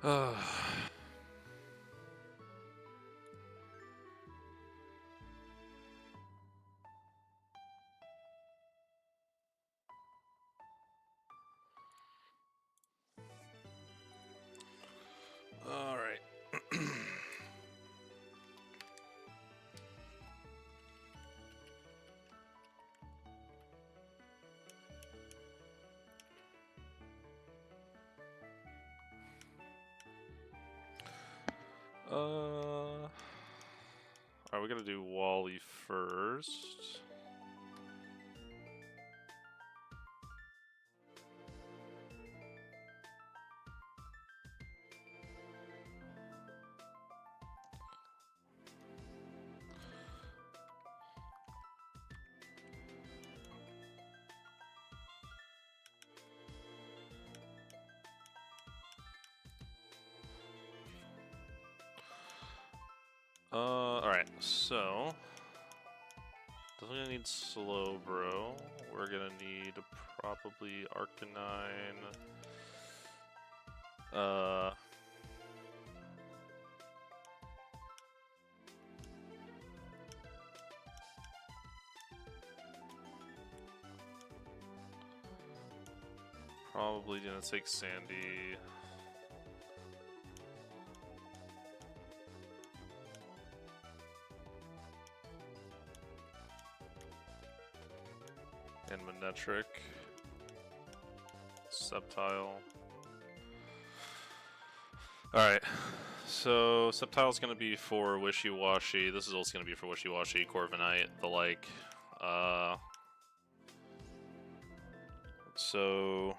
All right. Alright, we gotta do Wally first. Alright, so definitely gonna need slow, bro. We're gonna need probably Arcanine. Probably gonna take Sandy. And Manectric. Sceptile. Alright, so Sceptile's gonna be for Wishy-Washy. This is also gonna be for Wishy-Washy, Corviknight, the like. So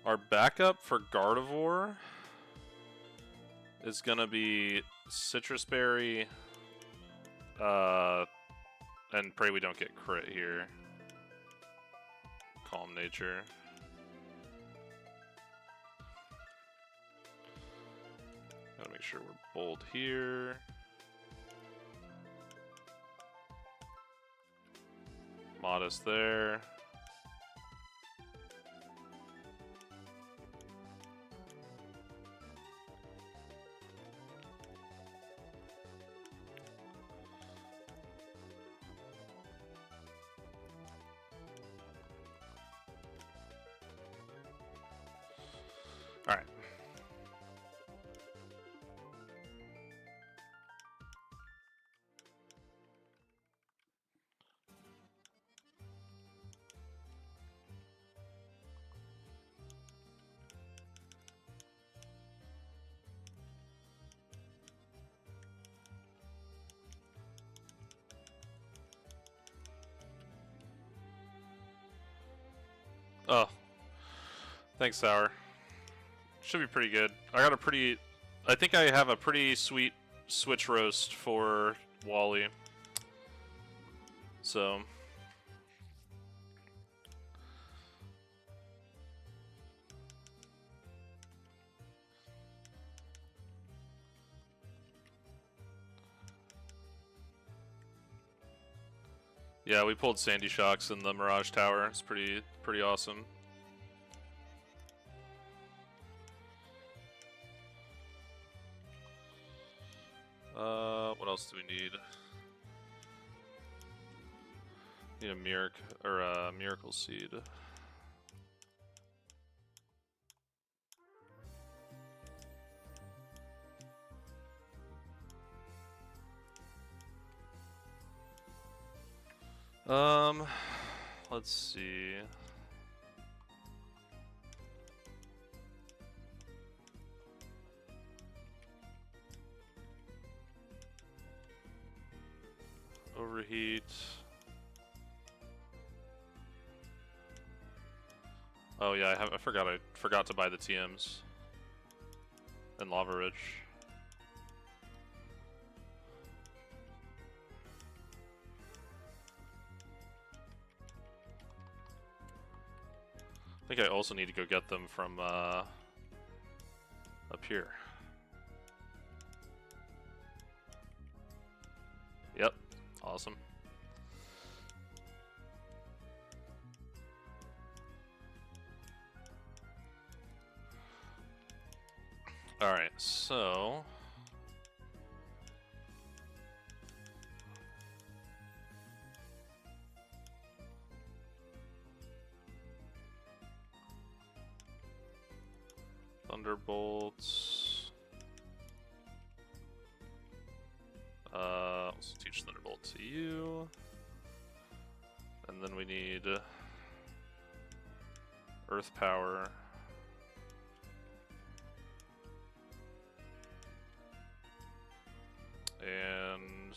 our backup for Gardevoir is gonna be Citrus Berry, and pray we don't get crit here. Calm Nature. Gotta make sure we're bold here. Modest there. All right. Oh, thanks, Sour. Should be pretty good. I think I have a pretty sweet switch roast for Wally. So. Yeah, we pulled Sandy Shocks in the Mirage Tower. It's pretty awesome. What else do we need? Need a Miracle Seed. Let's see. Overheat. Oh yeah, I forgot to buy the TMs. And Lava Ridge. I think I also need to go get them from up here. Yep, awesome. Alright, so... Thunderbolts... let's teach Thunderbolt to you. And then we need... Earth Power. And...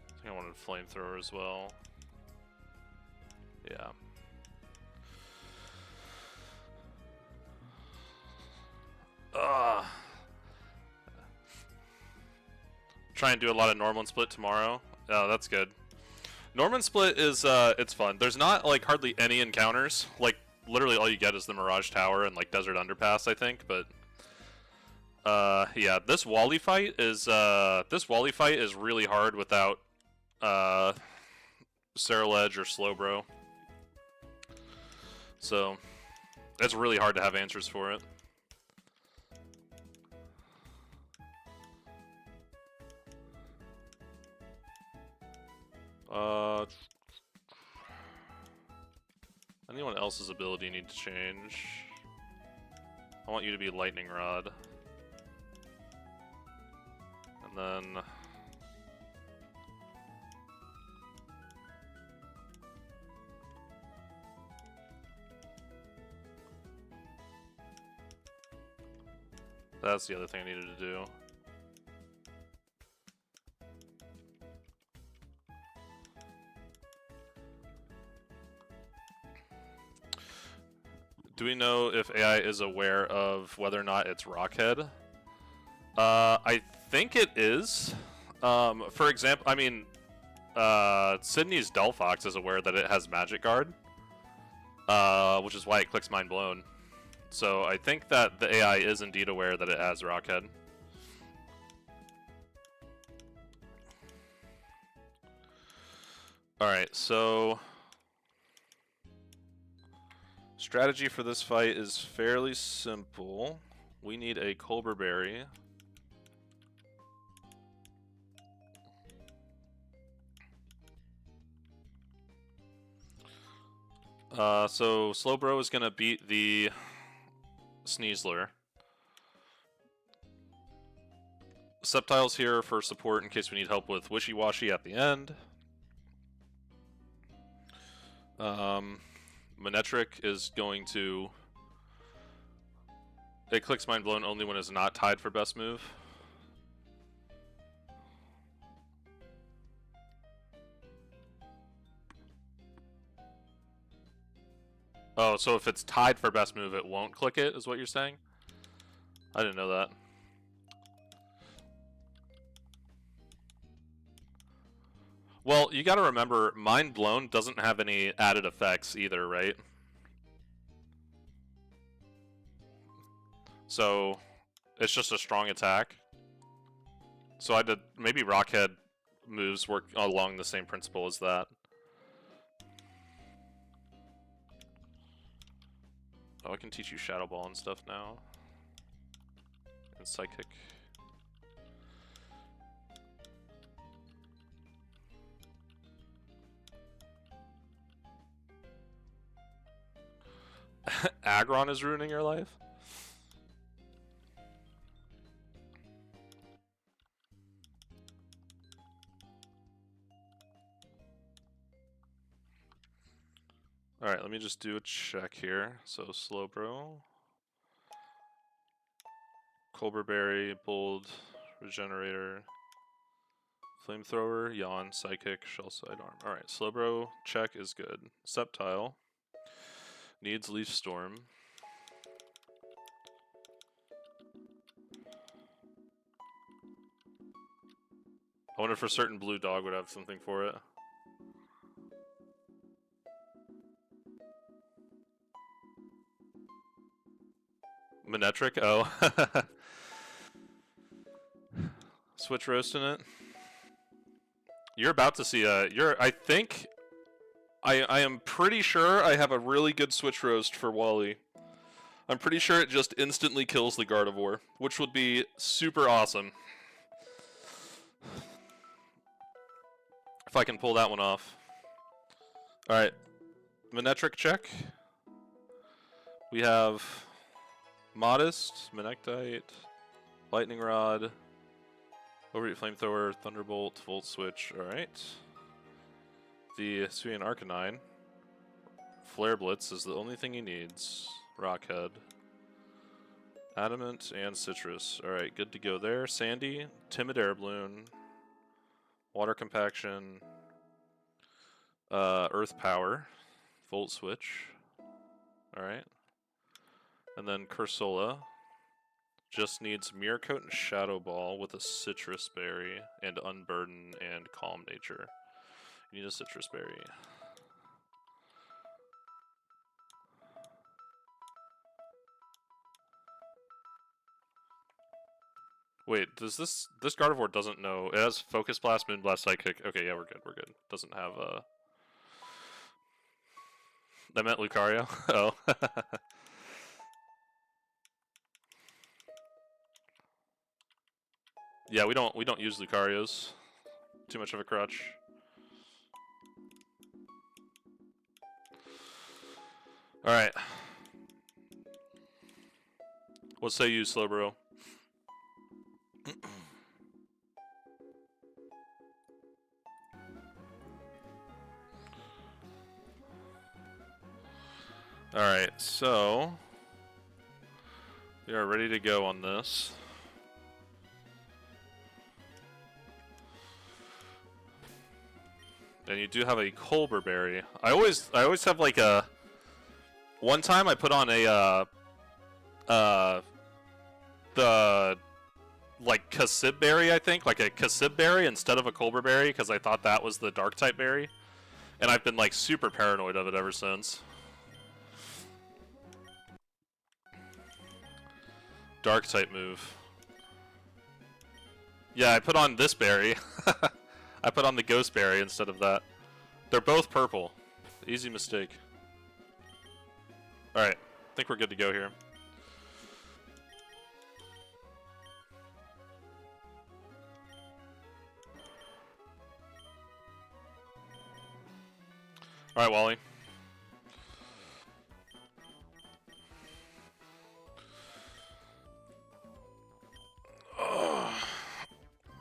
I think I wanted Flamethrower as well. Yeah. Try and do a lot of Norman Split tomorrow. Oh, that's good. Norman Split is, it's fun. There's not, like, hardly any encounters. Like, literally all you get is the Mirage Tower and, like, Desert Underpass, I think, but... yeah, this Wally fight is really hard without, Ceruledge or Slowbro. So, it's really hard to have answers for it. Anyone else's ability need to change? I want you to be Lightning Rod. And then... That's the other thing I needed to do. Do we know if AI is aware of whether or not it's Rockhead? I think it is. For example, I mean, Sydney's Delphox is aware that it has Magic Guard, which is why it clicks Mind Blown. So I think that the AI is indeed aware that it has Rockhead. Alright, so... strategy for this fight is fairly simple. We need a Colbur Berry. So Slowbro is gonna beat the Sneasler. Sceptile's here for support in case we need help with Wishy Washy at the end. Manectric is going to... it clicks Mind Blown only when it's not tied for best move. Oh, so if it's tied for best move, it won't click it, is what you're saying? I didn't know that. Well, you gotta remember, Mind Blown doesn't have any added effects either, right? So, it's just a strong attack. So I did, maybe Rockhead moves work along the same principle as that. Oh, I can teach you Shadow Ball and stuff now. And Psychic. Aggron is ruining your life? Alright, let me just do a check here. So, Slowbro. Colbur Berry, Bold, Regenerator, Flamethrower, Yawn, Psychic, Shell Sidearm. Alright, Slowbro check is good. Sceptile needs Leaf Storm. I wonder if a certain blue dog would have something for it. Manectric? Oh. Switch roast in it. You're about to see a. I think. I am pretty sure I have a really good switch roast for Wally. I'm pretty sure it just instantly kills the Gardevoir, which would be super awesome. If I can pull that one off. Alright. Manectric check. We have Modest, Manectite, Lightning Rod, Overheat Flamethrower, Thunderbolt, Volt Switch. Alright. The Suian Arcanine. Flare Blitz is the only thing he needs. Rockhead. Adamant and Citrus. Alright, good to go there. Sandy, Timid Air Balloon, Water Compaction, Earth Power, Volt Switch. Alright. And then Cursola just needs Mirror Coat and Shadow Ball with a Citrus Berry and Unburden and Calm Nature. You need a Citrus Berry. Wait, does this Gardevoir doesn't know? It has Focus Blast, Moonblast, Psychic. Okay, yeah, we're good. We're good. Doesn't have I meant Lucario. Oh. Yeah, we don't use Lucarios. Too much of a crutch. All right. What say you, Slowbro? Alright, so we are ready to go on this. And you do have a Colbur Berry. I always have like a. One time I put on a the like Cassib Berry, I think, like a Cassib Berry instead of a Colbur Berry because I thought that was the Dark type berry, and I've been like super paranoid of it ever since. Dark type move. Yeah, I put on this berry. I put on the Ghost Berry instead of that. They're both purple. Easy mistake. Alright, I think we're good to go here. Alright, Wally.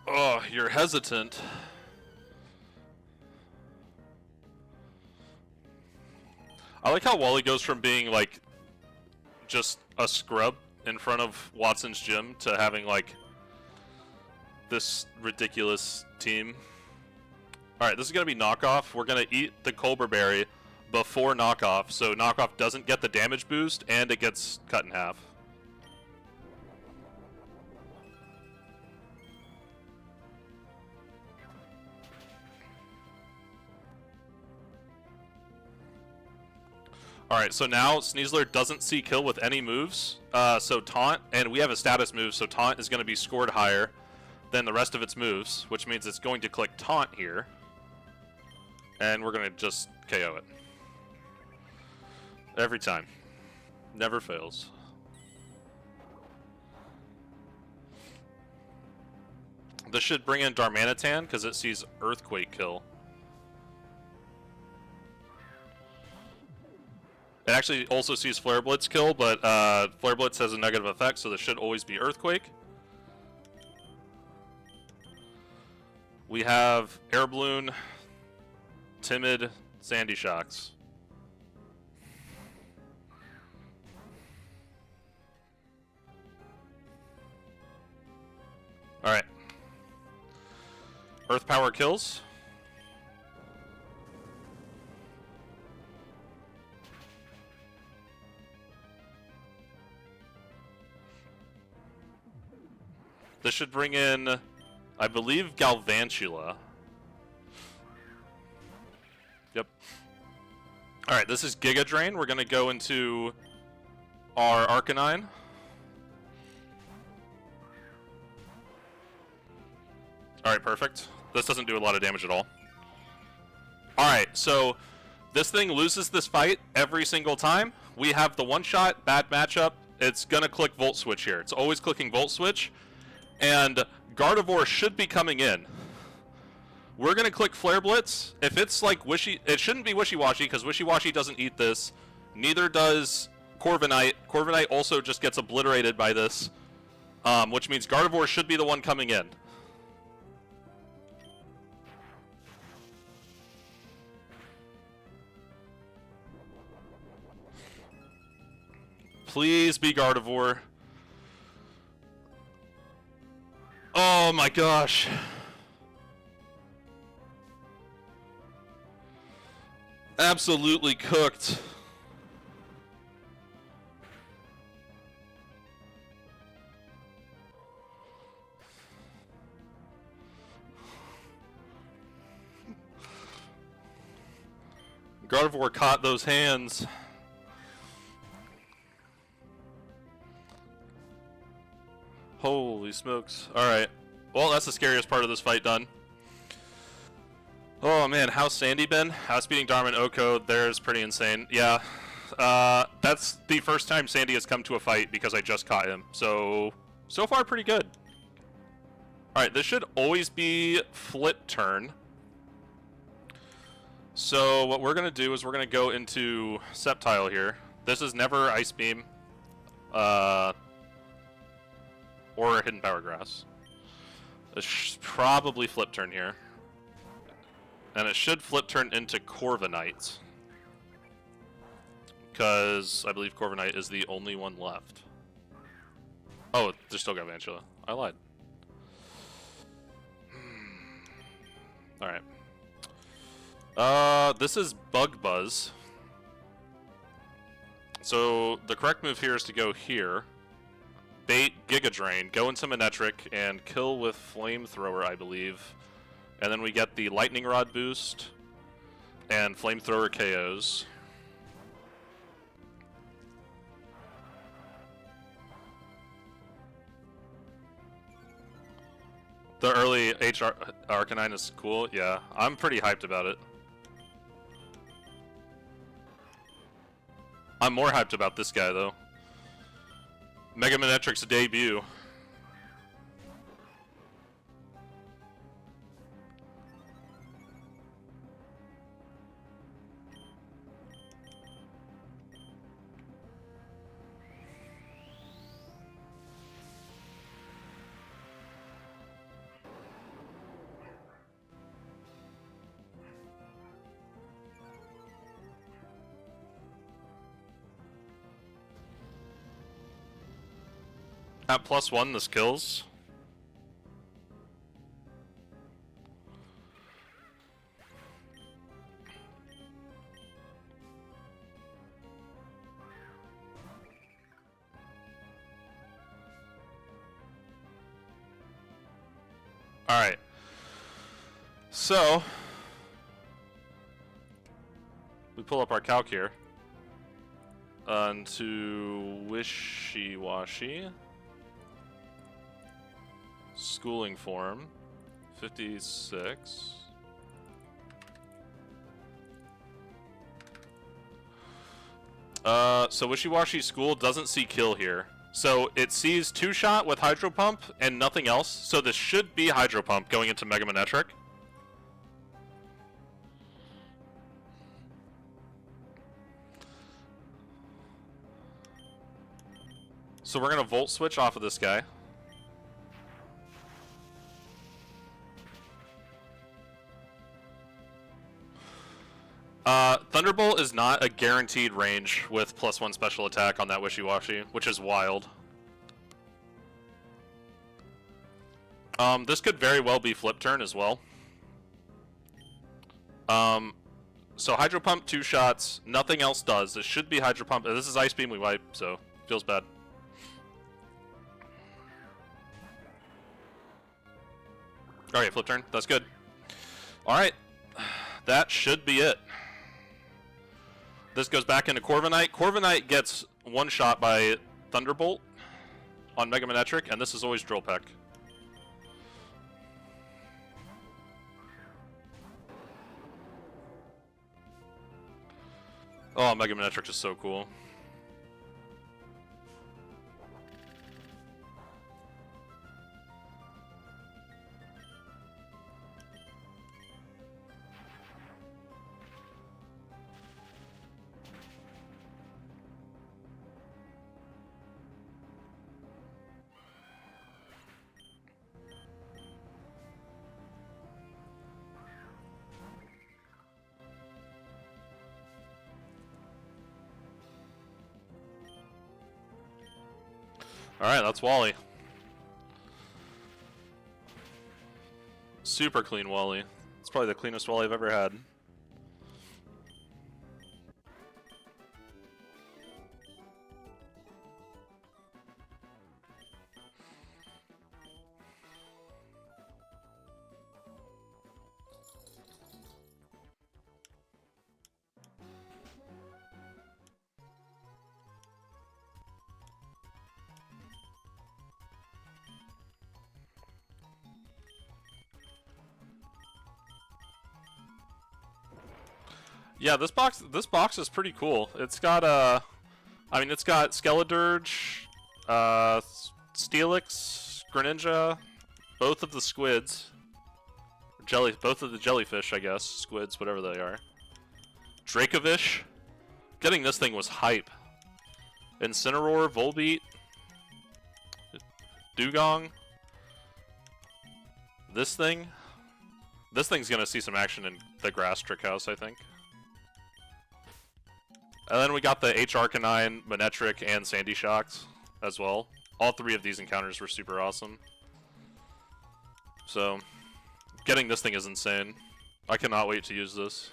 Oh, you're hesitant. I like how Wally goes from being like just a scrub in front of Wattson's gym to having like this ridiculous team. Alright, this is going to be knockoff. We're going to eat the Colbur Berry before knockoff, so knockoff doesn't get the damage boost and it gets cut in half. Alright, so now Sneasler doesn't see kill with any moves, so Taunt, and we have a status move, so Taunt is going to be scored higher than the rest of its moves, which means it's going to click Taunt here, and we're going to just KO it. Every time. Never fails. This should bring in Darmanitan, because it sees Earthquake kill. It actually also sees Flare Blitz kill, but Flare Blitz has a negative effect, so this should always be Earthquake. We have Air Balloon, Timid, Sandy Shocks. Alright. Earth Power kills. This should bring in, I believe, Galvantula. Yep. Alright, this is Giga Drain. We're going to go into our Arcanine. Alright, perfect. This doesn't do a lot of damage at all. Alright, so this thing loses this fight every single time. We have the one-shot, bad matchup. It's going to click Volt Switch here. It's always clicking Volt Switch. And Gardevoir should be coming in. We're going to click Flare Blitz. If it's like it shouldn't be Wishy-Washy, because Wishy-Washy doesn't eat this. Neither does Corviknight. Corviknight also just gets obliterated by this, which means Gardevoir should be the one coming in. Please be Gardevoir. Oh my gosh. Absolutely cooked. Gardevoir caught those hands. Holy smokes. Alright. Well, that's the scariest part of this fight done. Oh man, how's Sandy been? House beating Darman Oko, there's pretty insane. Yeah. That's the first time Sandy has come to a fight because I just caught him. So far pretty good. Alright, this should always be flip turn. So what we're going to do is we're going to go into Sceptile here. This is never Ice Beam. Or Hidden Power Grass. It's probably flip turn here. And it should flip turn into Corviknight. Because I believe Corviknight is the only one left. Oh, there's still got Vantula. I lied. Alright. This is Bug Buzz. So the correct move here is to go here. Bait Giga Drain, go into Manectric, and kill with Flamethrower, I believe. And then we get the Lightning Rod boost, and Flamethrower KOs. The early Arcanine is cool, yeah. I'm pretty hyped about it. I'm more hyped about this guy, though. Mega Manectric's debut. At +1, this kills. Alright. So, we pull up our calc here. Onto Wishy-Washy. Schooling form, 56. So Wishy-Washy School doesn't see kill here. So it sees 2-shot with Hydro Pump and nothing else. So this should be Hydro Pump going into Mega Manectric. So we're gonna Volt Switch off of this guy. Thunderbolt is not a guaranteed range with +1 special attack on that Wishy-Washy, which is wild. This could very well be flip turn as well. So Hydro Pump, 2 shots, nothing else does. This should be Hydro Pump. This is Ice Beam, we wipe, so feels bad. Alright, flip turn, that's good. Alright, that should be it. This goes back into Corviknight. Corviknight gets 1 shot by Thunderbolt on Mega Manectric, and this is always Drill Peck. Oh, Mega Manetric is so cool. Alright, that's Wally. Super clean Wally. It's probably the cleanest Wally I've ever had. Yeah, this box is pretty cool. It's got I mean, it's got Skeledirge, Steelix, Greninja, both of the squids, both of the jellyfish, I guess, squids, whatever they are. Dracovish. Getting this thing was hype. Incineroar, Volbeat, Dugong. This thing's gonna see some action in the Grass Trick House, I think. And then we got the H Arcanine, Manectric, and Sandy Shocks as well. All three of these encounters were super awesome. So, getting this thing is insane. I cannot wait to use this.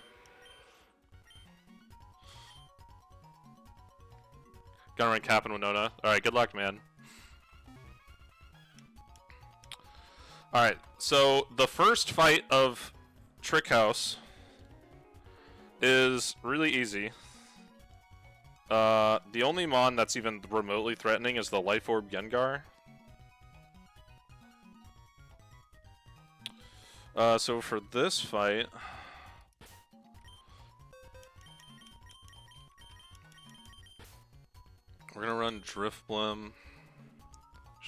Gonna run Cap and Winona. Alright, good luck, man. Alright, so the first fight of Trick House is really easy. The only Mon that's even remotely threatening is the Life Orb Gengar. So for this fight, we're gonna run Drifblim.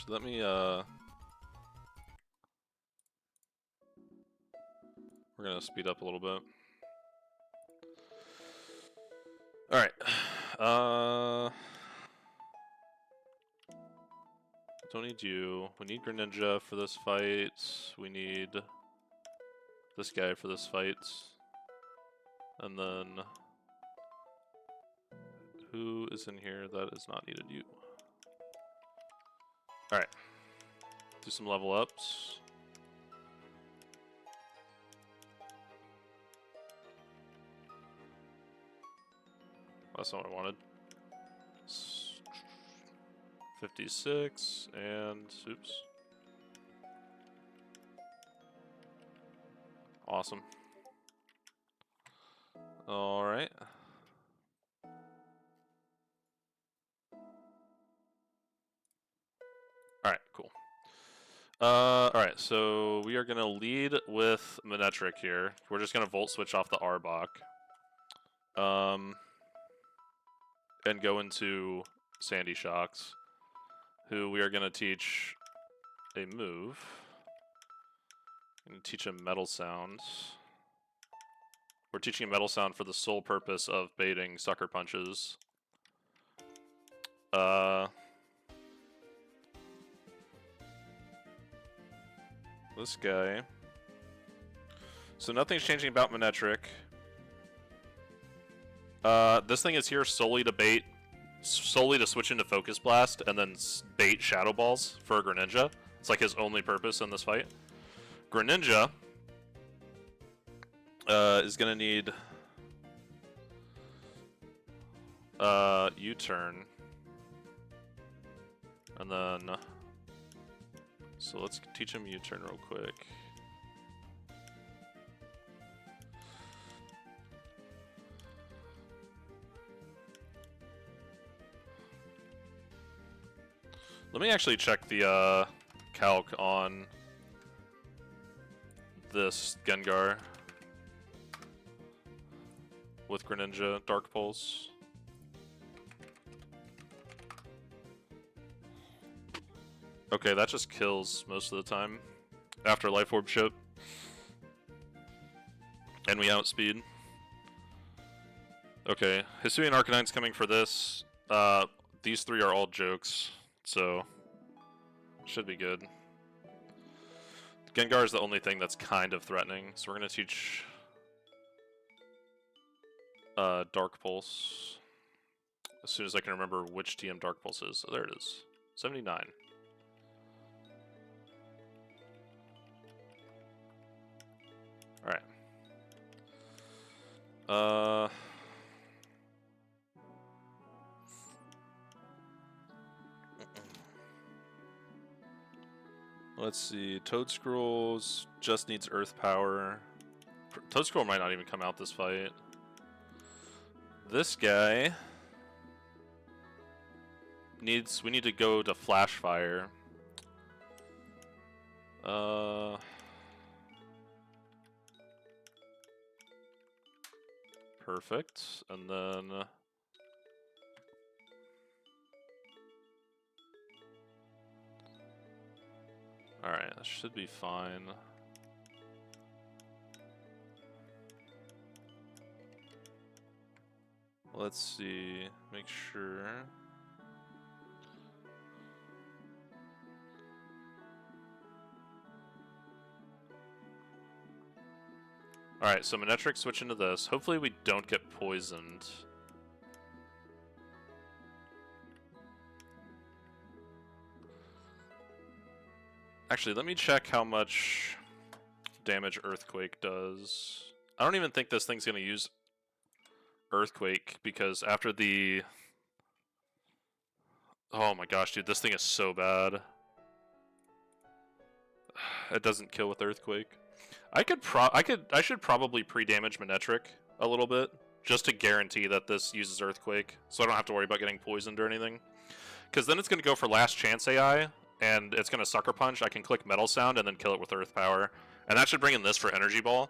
Let me, we're gonna speed up a little bit. Alright. Don't need you. We need Greninja for this fight. We need this guy for this fight. And then who is in here that is not needed? You. Alright. Do some level ups. That's not what I wanted. 56 and oops. Awesome. All right. All right, cool. All right, so we are gonna lead with Manectric here. We're just gonna Volt Switch off the Arbok. And go into Sandy Shocks, who we are going to teach a move. I'm going to teach him Metal Sound. We're teaching him Metal Sound for the sole purpose of baiting Sucker Punches. This guy. So nothing's changing about Manectric. This thing is here solely to switch into Focus Blast and then bait Shadow Balls for Greninja. It's like his only purpose in this fight. Greninja is gonna need U-turn, and then so let's teach him U-turn real quick. Let me actually check the calc on this Gengar. with Greninja Dark Pulse. Okay, that just kills most of the time after Life Orb chip. And we outspeed. Okay, Hisuian Arcanine's coming for this. These three are all jokes, so should be good. Gengar is the only thing that's kind of threatening, so we're gonna teach Dark Pulse as soon as I can remember which TM Dark Pulse is. Oh, there it is. 79. Alright. Let's see. Toadscrolls just needs Earth Power. Toadscroll might not even come out this fight. This guy needs. We need to go to Flash Fire. Perfect. And then alright, that should be fine. Let's see, make sure. Alright, so Manectric switch into this. Hopefully we don't get poisoned. Actually, let me check how much damage Earthquake does. I don't even think this thing's going to use Earthquake, because after the... Oh my gosh, dude, this thing is so bad. It doesn't kill with Earthquake. I should probably pre-damage Manectric a little bit, just to guarantee that this uses Earthquake, so I don't have to worry about getting poisoned or anything. Because then it's going to go for Last Chance AI, and it's going to Sucker Punch. I can click Metal Sound and then kill it with Earth Power. And that should bring in this for Energy Ball.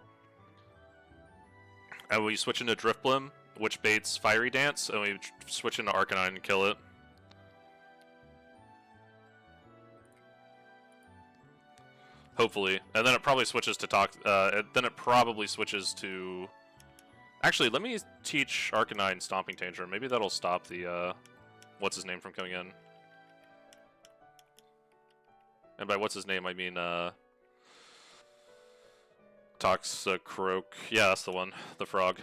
And we switch into Driftblim, which baits Fiery Dance, and we switch into Arcanine and kill it. Hopefully. And then it probably switches to Actually, let me teach Arcanine Stomping Tantrum. Maybe that'll stop the, what's his name from coming in. And by what's his name, I mean, Toxicroak. Yeah, that's the one. The frog.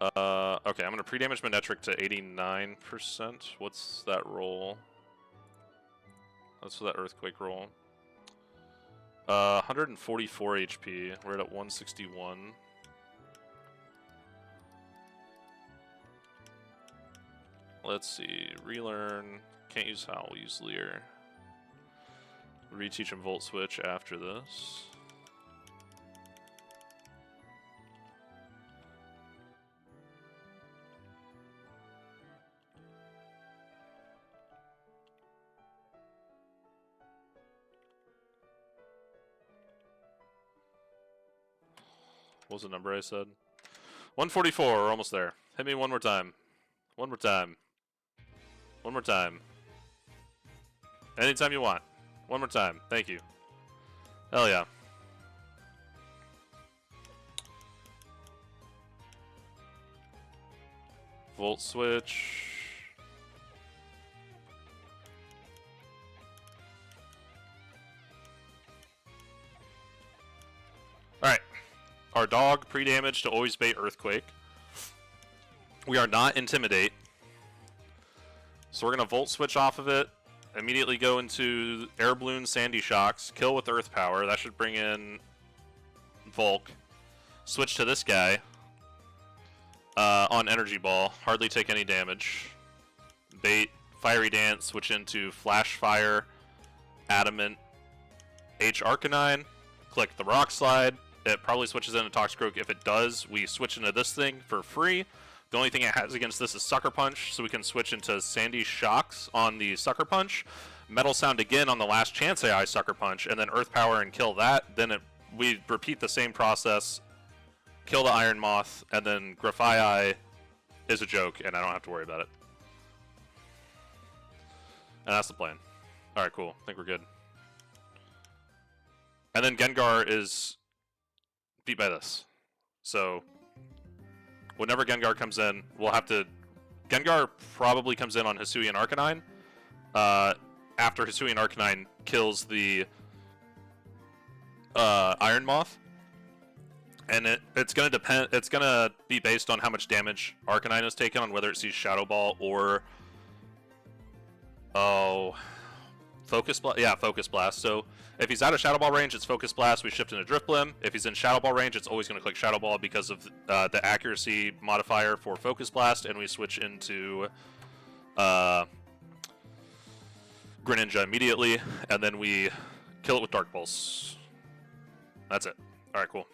Okay, I'm gonna pre-damage Manectric to 89%. What's that roll? That's for that Earthquake roll. 144 HP. We're at 161. Let's see. Relearn. Can't use Howl. Use Leer. Reteach him Volt Switch after this. What was the number I said? 144, we're almost there. Hit me one more time. One more time. One more time. Anytime you want. One more time. Thank you. Hell yeah. Volt switch. Alright. Our dog, pre-damage to always bait Earthquake. We are not Intimidate. So we're going to Volt Switch off of it. Immediately go into Air Balloon, Sandy Shocks. Kill with Earth Power. That should bring in Volk. Switch to this guy. On Energy Ball. Hardly take any damage. Bait, Fiery Dance. Switch into Flash Fire, Adamant, H Arcanine. Click the Rock Slide. It probably switches into Toxicroak. If it does, we switch into this thing for free. The only thing it has against this is Sucker Punch, so we can switch into Sandy Shocks on the Sucker Punch, Metal Sound again on the Last Chance AI Sucker Punch, and then Earth Power and kill that. Then we repeat the same process, kill the Iron Moth, and then Grafii is a joke, and I don't have to worry about it. And that's the plan. Alright, cool. I think we're good. And then Gengar is beat by this. So, whenever Gengar comes in, we'll have to... Gengar probably comes in on Hisuian Arcanine. After Hisuian Arcanine kills the Iron Moth. And it's gonna depend. It's gonna be based on how much damage Arcanine has taken, on whether it sees Shadow Ball or Focus Blast. Yeah, Focus Blast. So if he's out of Shadow Ball range, it's Focus Blast. We shift into Drifblim. If he's in Shadow Ball range, it's always gonna click Shadow Ball because of the accuracy modifier for Focus Blast, and we switch into Greninja immediately, and then we kill it with Dark Pulse. That's it. All right, cool.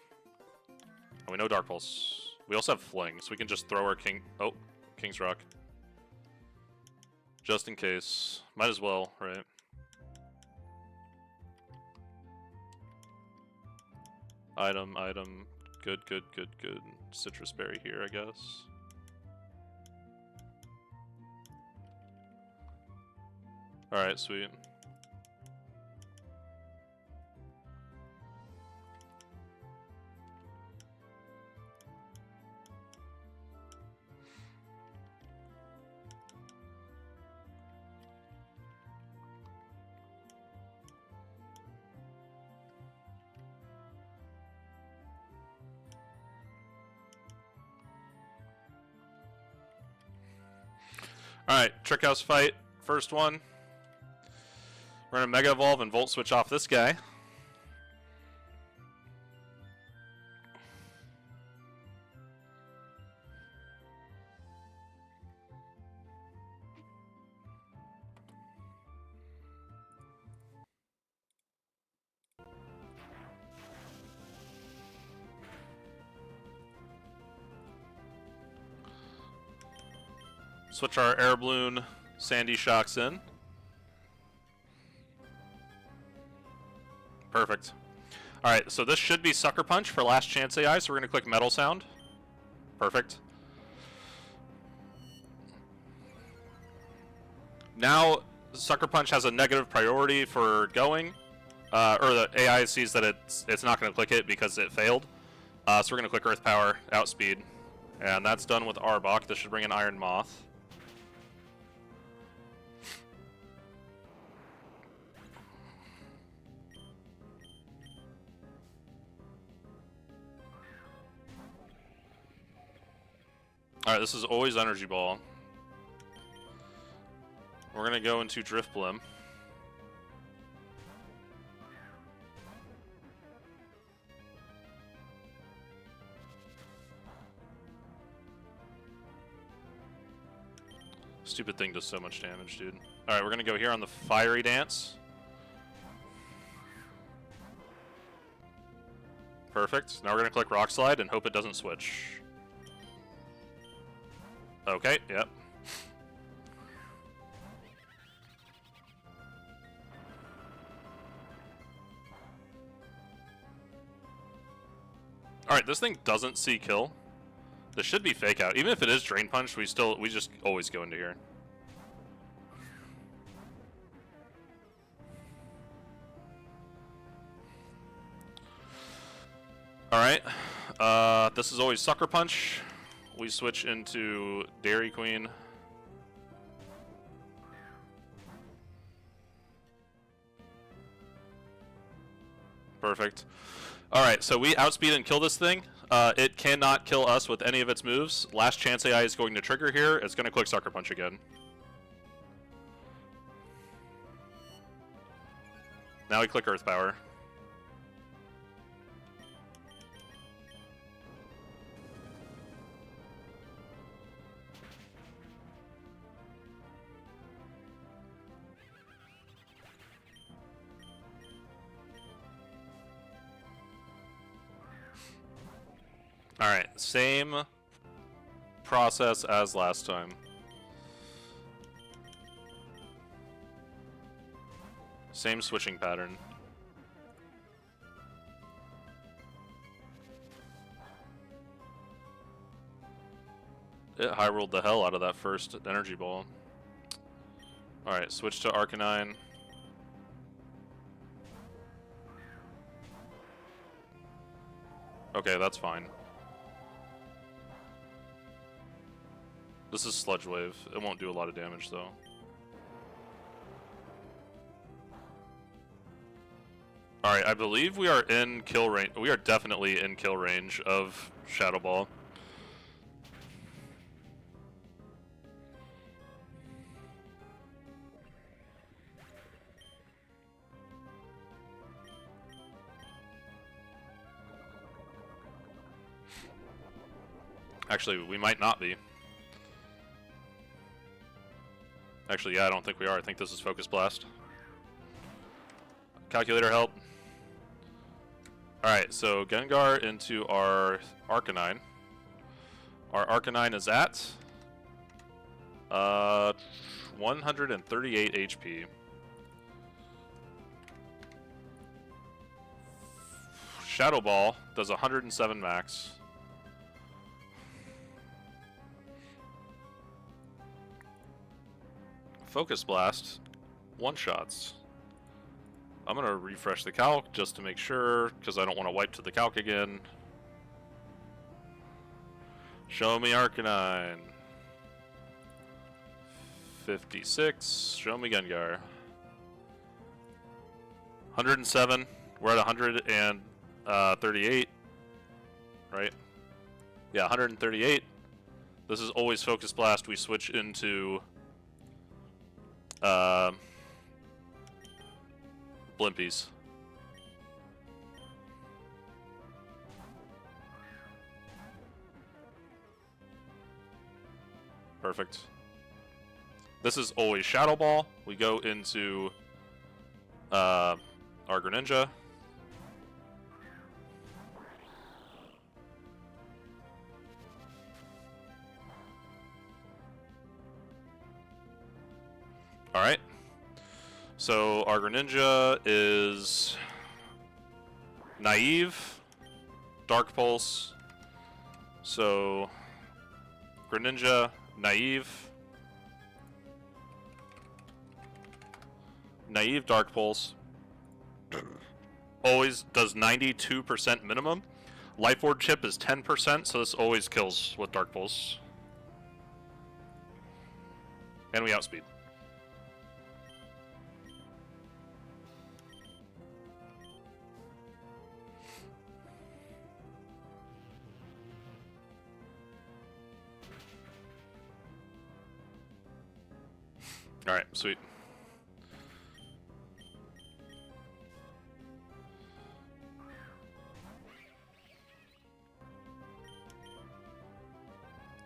And we know Dark Pulse. We also have Fling, so we can just throw our King's Rock. Just in case. Might as well, right? Item. Good. Citrus Berry here, I guess. Alright, sweet. Alright, Trick House fight. First one. We're gonna Mega Evolve and Volt Switch off this guy. Switch our Air Balloon Sandy Shocks in. Perfect. Alright, so this should be Sucker Punch for Last Chance AI, so we're going to click Metal Sound. Perfect. Now, Sucker Punch has a negative priority for going, or the AI sees that it's not going to click it because it failed. So we're going to click Earth Power, Outspeed. And that's done with Arbok. This should bring in Iron Moth. Alright, this is always Energy Ball. We're gonna go into Drifblim. Stupid thing does so much damage, dude. Alright, we're gonna go here on the Fiery Dance. Perfect. Now we're gonna click Rock Slide and hope it doesn't switch. Okay, yep. Alright, this thing doesn't see kill. This should be Fake Out. Even if it is Drain Punch, we just always go into here. Alright. This is always Sucker Punch. We switch into Dairy Queen. Perfect. Alright, so we outspeed and kill this thing. It cannot kill us with any of its moves. Last Chance AI is going to trigger here. It's going to click Sucker Punch again. Now we click Earth Power. Alright, same process as last time. Same switching pattern. It high rolled the hell out of that first energy ball. Alright, switch to Arcanine. Okay, that's fine. This is Sludge Wave. It won't do a lot of damage, though. Alright, I believe we are in kill range. We are definitely in kill range of Shadow Ball. Actually, we might not be. Actually, yeah, I don't think we are. I think this is Focus Blast. Calculator help. Alright, so Gengar into our Arcanine. Our Arcanine is at 138 HP. Shadow Ball does 107 max. Focus Blast, one-shots. I'm gonna refresh the calc just to make sure, because I don't want to wipe to the calc again. Show me Arcanine. 56. Show me Gengar. 107. We're at 138. Right? Yeah, 138. This is always Focus Blast. We switch into Blimpies. Perfect. This is always Shadow Ball. We go into our Greninja. Alright. So our Greninja is Naive, Dark Pulse. So Greninja, Naive, Dark Pulse. Always does 92% minimum. Life Orb chip is 10%, so this always kills with Dark Pulse. And we outspeed. Alright, sweet.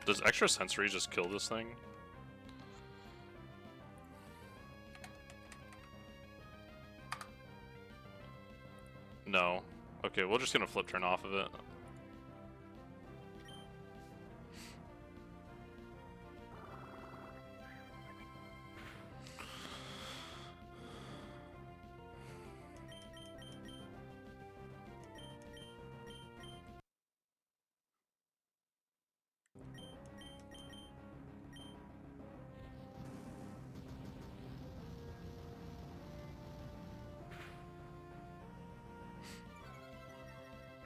Does Extra Sensory just kill this thing? No. Okay, we're just gonna flip turn off of it.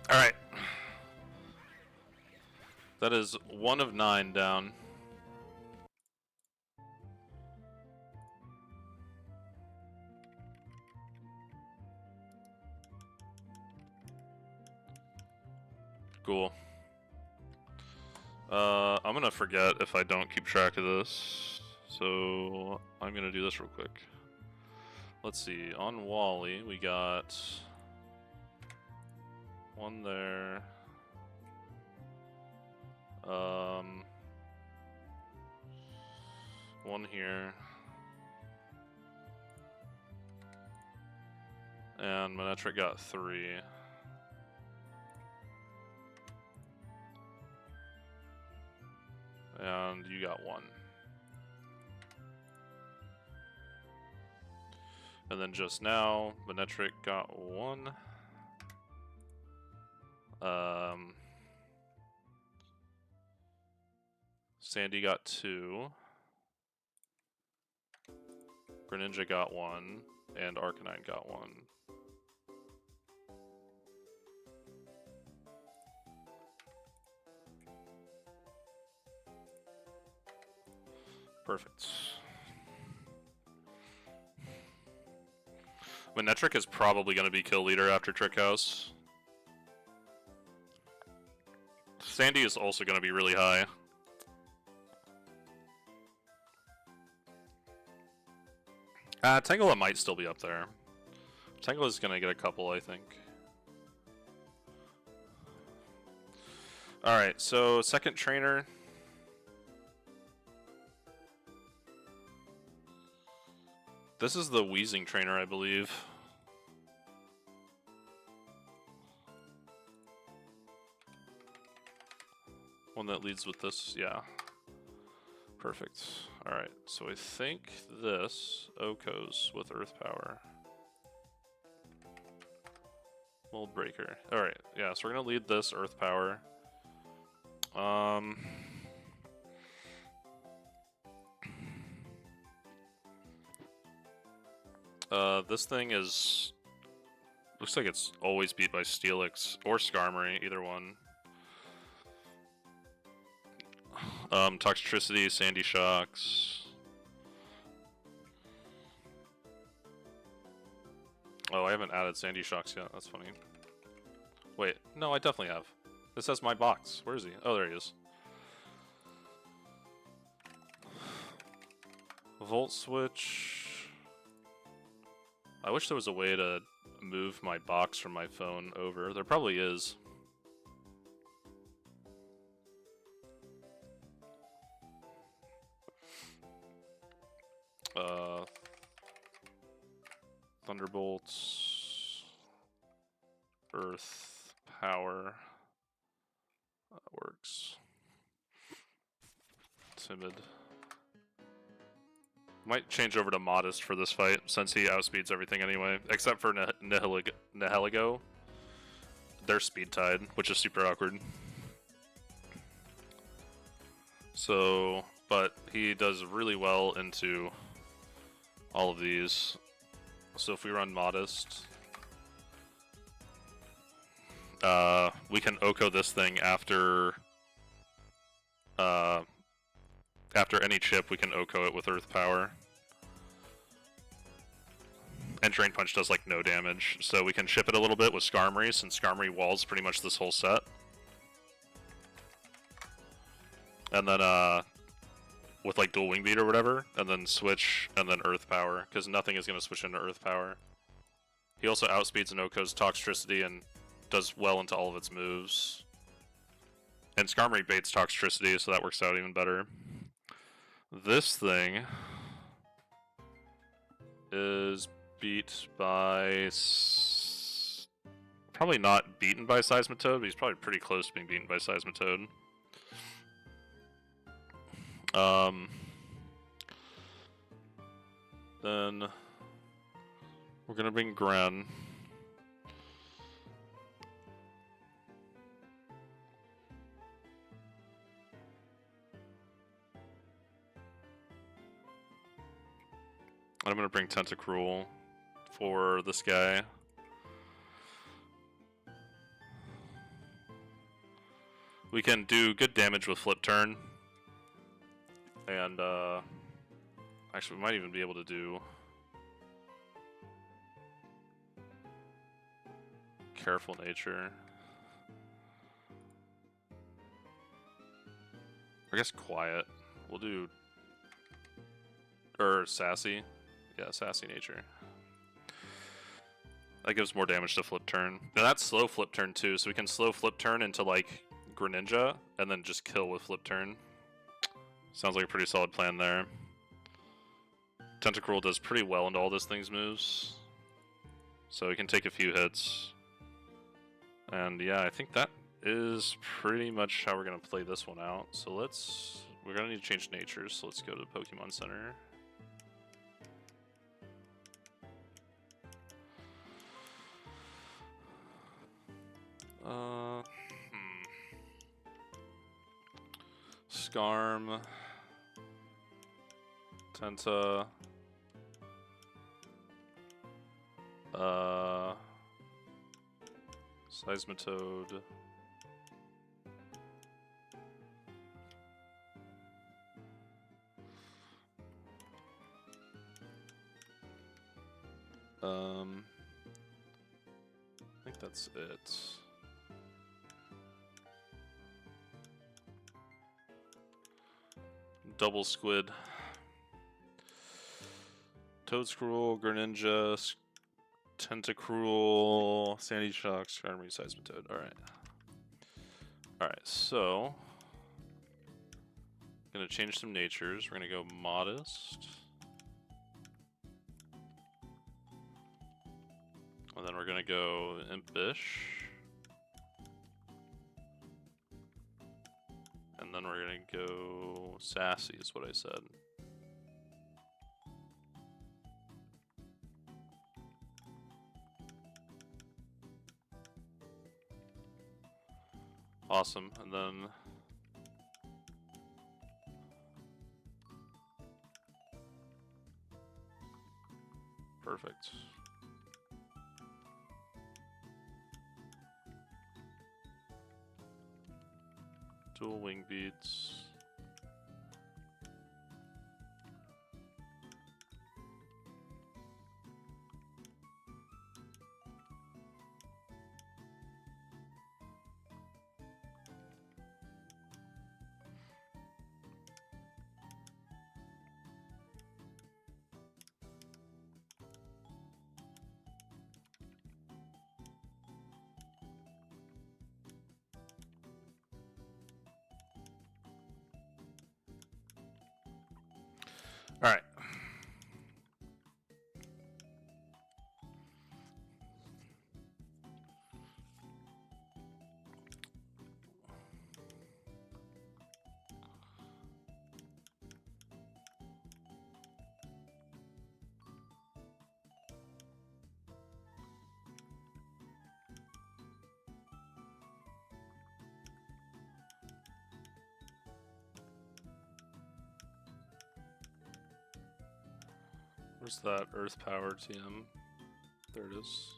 Alright. That is 1 of 9 down. Cool. I'm gonna forget if I don't keep track of this. So I'm gonna do this real quick. Let's see, on Wally we got 1 there. One here. And Manectric got 3. And you got 1. And then just now, Manectric got 1. Sandy got 2. Greninja got 1. And Arcanine got 1. Perfect. Manectric is probably going to be kill leader after Trick House. Sandy is also going to be really high. Tangela might still be up there. Tangela is going to get a couple, I think. Alright, so second trainer. This is the Wheezing trainer, I believe. One that leads with this, yeah. Perfect. Alright, so I think this Oko's with Earth Power. Mold Breaker. Alright, yeah, so we're gonna lead this Earth Power. This thing is... looks like it's always beat by Steelix or Skarmory, either one. Toxtricity, Sandy Shocks. Oh, I haven't added Sandy Shocks yet, that's funny. Wait, no, I definitely have. This has my box. Where is he? Oh, there he is. Volt Switch. I wish there was a way to move my box from my phone over. There probably is. Thunderbolts. Earth Power. That works. Timid. Might change over to Modest for this fight, since he outspeeds everything anyway. Except for Nihiligo. They're speed tied, which is super awkward. So, but he does really well into all of these. So if we run Modest, we can Oko this thing after any chip. We can Oko it with Earth Power. And Drain Punch does like no damage, so we can chip it a little bit with Skarmory, since Skarmory walls pretty much this whole set. And then with like Dual Wing Beat or whatever, and then switch, and then Earth Power, because nothing is going to switch into Earth Power. He also outspeeds and Oko's Toxtricity and does well into all of its moves. And Skarmory baits Toxtricity, so that works out even better. This thing is beat by... probably not beaten by Seismitoad, but he's probably pretty close to being beaten by Seismitoad. Then we're gonna bring Gren. I'm gonna bring Tentacruel for this guy. We can do good damage with Flip Turn. And, actually we might even be able to do Careful Nature. I guess Quiet. We'll do... or Sassy. Yeah, Sassy Nature. That gives more damage to Flip Turn. And that's slow Flip Turn too, so we can slow Flip Turn into like Greninja, and then just kill with Flip Turn. Sounds like a pretty solid plan there. Tentacruel does pretty well into all this thing's moves, so we can take a few hits. And yeah, I think that is pretty much how we're going to play this one out. So we're going to need to change natures, so let's go to Pokemon Center. Scarm, Tenta, Seismitoad, I think that's it. Double Squid. Toadscruel, Greninja, Tentacruel, Sandy Shock, Skarmory, Seismitoad. Alright. Alright, so gonna change some natures. We're gonna go Modest. And then we're gonna go Impish. And then we're gonna go Sassy is what I said. Awesome, and then perfect. Dual wing beats. All right. Where's that Earth Power TM? There it is.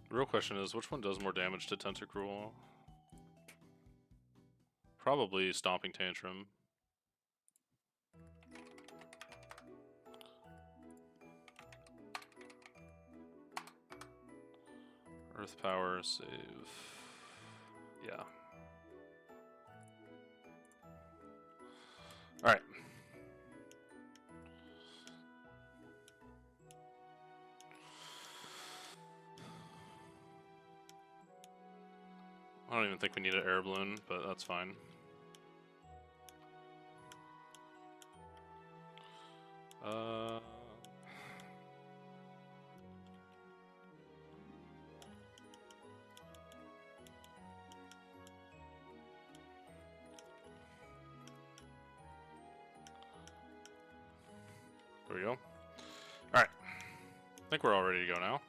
The real question is, which one does more damage to Tentacruel? Probably Stomping Tantrum. Earth Power, save. Yeah. Alright. I don't even think we need an air balloon, but that's fine. There we go. Alright. I think we're all ready to go now.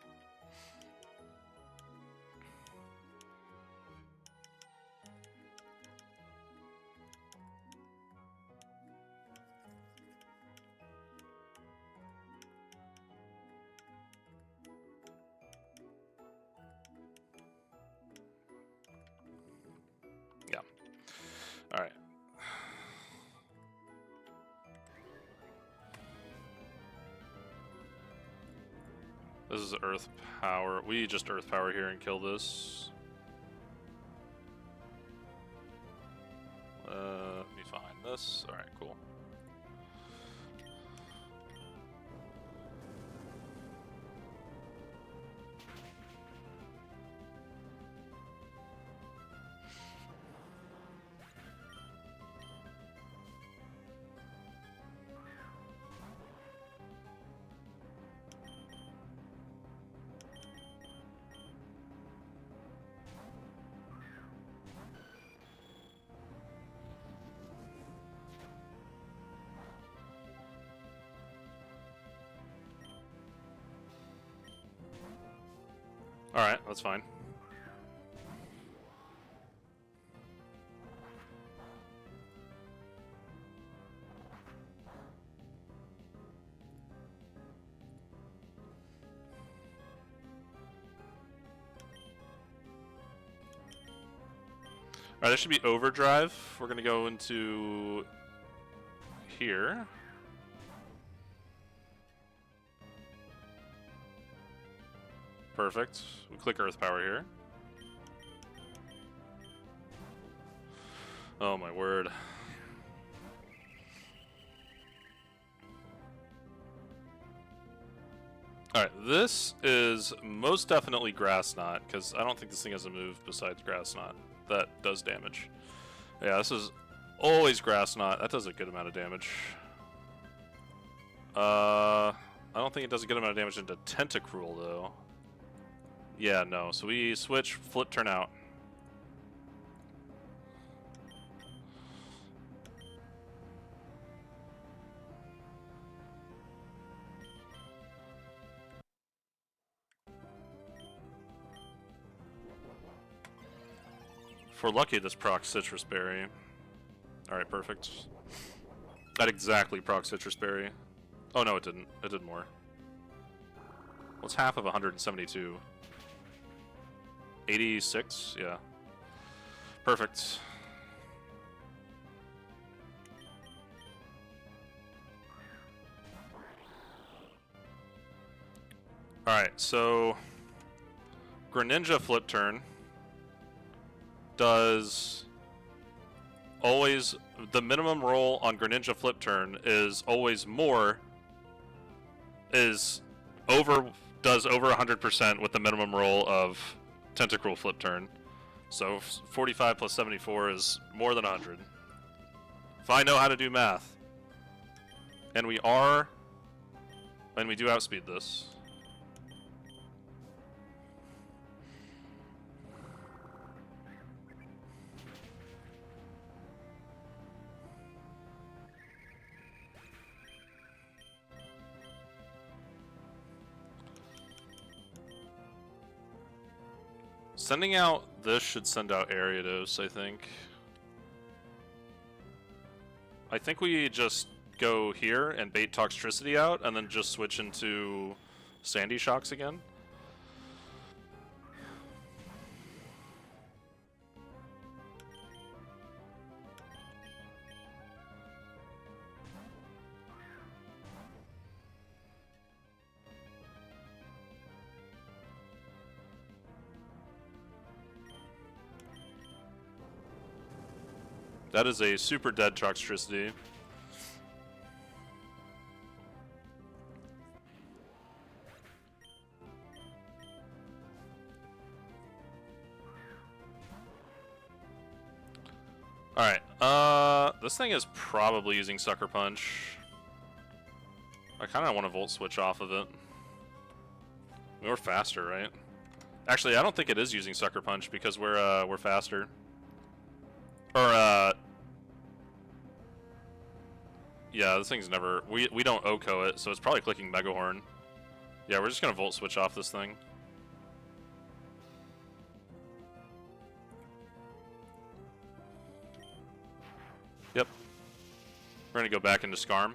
Yeah. Alright. This is Earth Power. We just Earth Power here and kill this. Let me find this. Alright, cool. Alright, that's fine. Alright, this should be overdrive. We're gonna go into here. Perfect. We click Earth Power here. Oh my word. Alright, this is most definitely Grass Knot, because I don't think this thing has a move besides Grass Knot that does damage. Yeah, this is always Grass Knot. That does a good amount of damage. I don't think it does a good amount of damage into Tentacruel, though. Yeah, no. So we switch, flip, turn out. If we're lucky, this procs Citrus Berry. Alright, perfect. That exactly procs Citrus Berry. Oh no, it didn't. It did more. What's half of 172? 86? Yeah. Perfect. Alright, so Greninja flip turn does always, the minimum roll on Greninja flip turn is always more, does over 100% with the minimum roll of Tentacruel flip turn. So 45 plus 74 is more than 100. If I know how to do math. And we do outspeed this. Sending out this should send out Ariados, I think. I think we just go here and bait Toxtricity out, and then just switch into Sandy Shocks again. That is a super dead Toxtricity. Alright, this thing is probably using Sucker Punch. I kind of want to Volt Switch off of it. We're faster, right? Actually, I don't think it is using Sucker Punch because we're faster. Or, yeah, this thing's never... We don't OHKO it, so it's probably clicking Mega Horn. Yeah, we're just gonna Volt Switch off this thing. Yep. We're gonna go back into Skarm.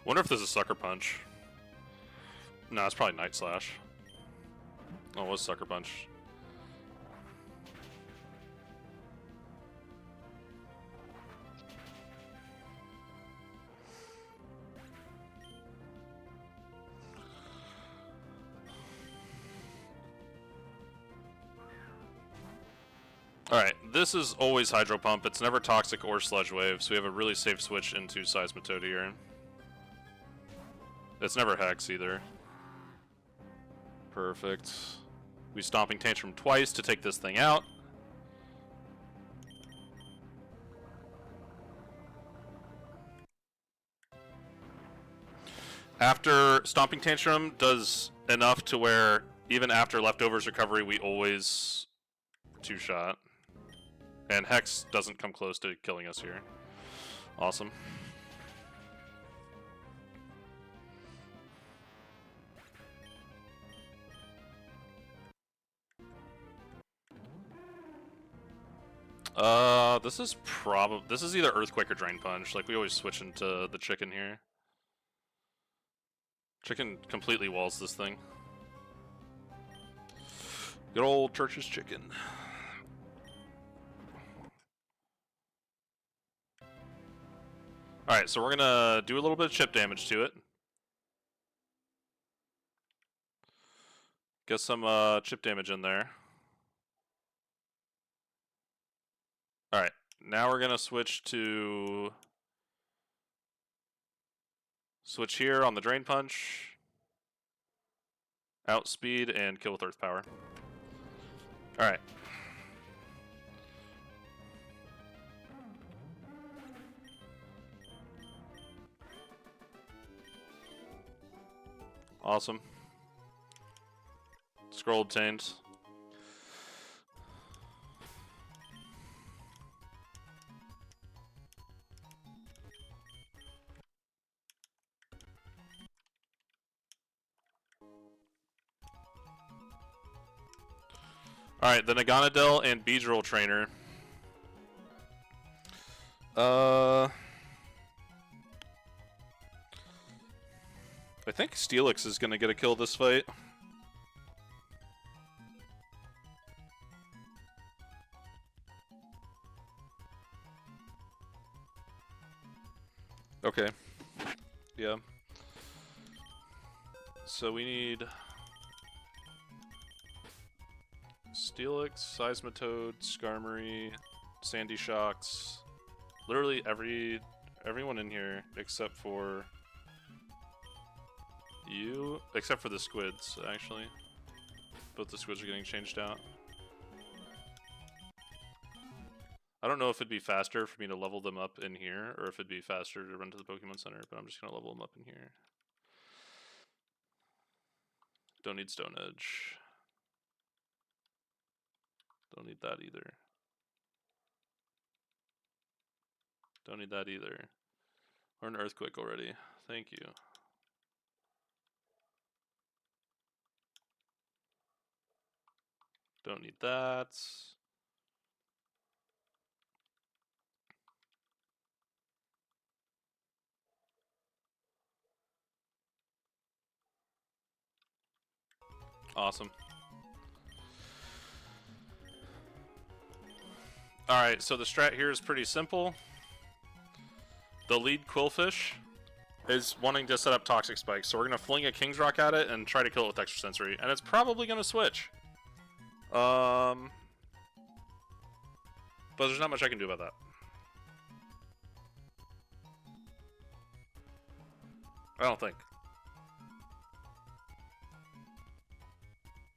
Wonder if there's a Sucker Punch. No, it's probably Night Slash. Oh, it was Sucker Punch. Alright, this is always Hydro Pump. It's never Toxic or Sludge Wave, so we have a really safe switch into Seismitoad here. It's never Hex either. Perfect. We Stomping Tantrum twice to take this thing out. After Stomping Tantrum does enough to where even after Leftovers recovery, we always two-shot. And Hex doesn't come close to killing us here. Awesome. This is either Earthquake or Drain Punch. Like, we always switch into the chicken here. Chicken completely walls this thing. Good old Church's chicken. Alright, so we're gonna do a little bit of chip damage to it. Get some chip damage in there. Alright, now we're gonna switch here on the Drain Punch. Outspeed and kill with Earth Power. Alright. Awesome. Scroll obtained. Alright, the Naganadel and Beedrill Trainer. I think Steelix is gonna get a kill this fight. Okay. Yeah. So we need Steelix, Seismitoad, Skarmory, Sandy Shocks. Literally everyone in here except for you, except for the squids, actually. Both the squids are getting changed out. I don't know if it'd be faster for me to level them up in here, or if it'd be faster to run to the Pokemon Center, but I'm just gonna level them up in here. Don't need Stone Edge. Don't need that either. Don't need that either. Or an Earthquake already. Thank you. Don't need that. Awesome. Alright, so the strat here is pretty simple. The lead Quillfish is wanting to set up Toxic Spikes, so we're going to fling a King's Rock at it and try to kill it with Extrasensory, and it's probably going to switch. But there's not much I can do about that. I don't think.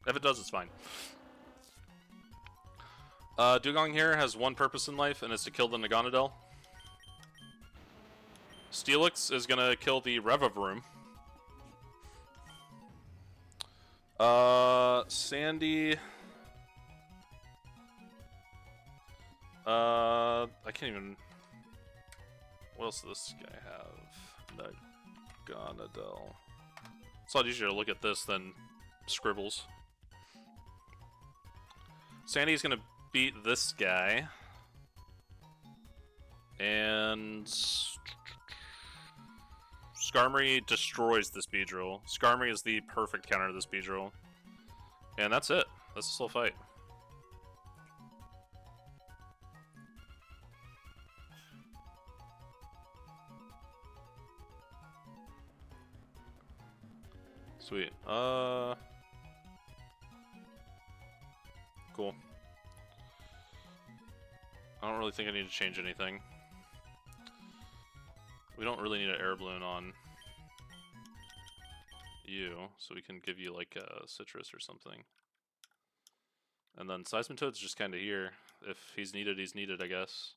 If it does, it's fine. Dugong here has one purpose in life, and it's to kill the Naganadel. Steelix is gonna kill the Revavroom. Sandy. I can't even. What else does this guy have? Naganadel. It's a lot easier to look at this than scribbles. Sandy's gonna beat this guy. And Skarmory destroys this Beedrill. Skarmory is the perfect counter to this Beedrill. And that's it. That's this whole fight. Sweet. Cool. I don't really think I need to change anything. We don't really need an air balloon on you, so we can give you like a citrus or something. And then Seismitoad's just kind of here. If he's needed, I guess.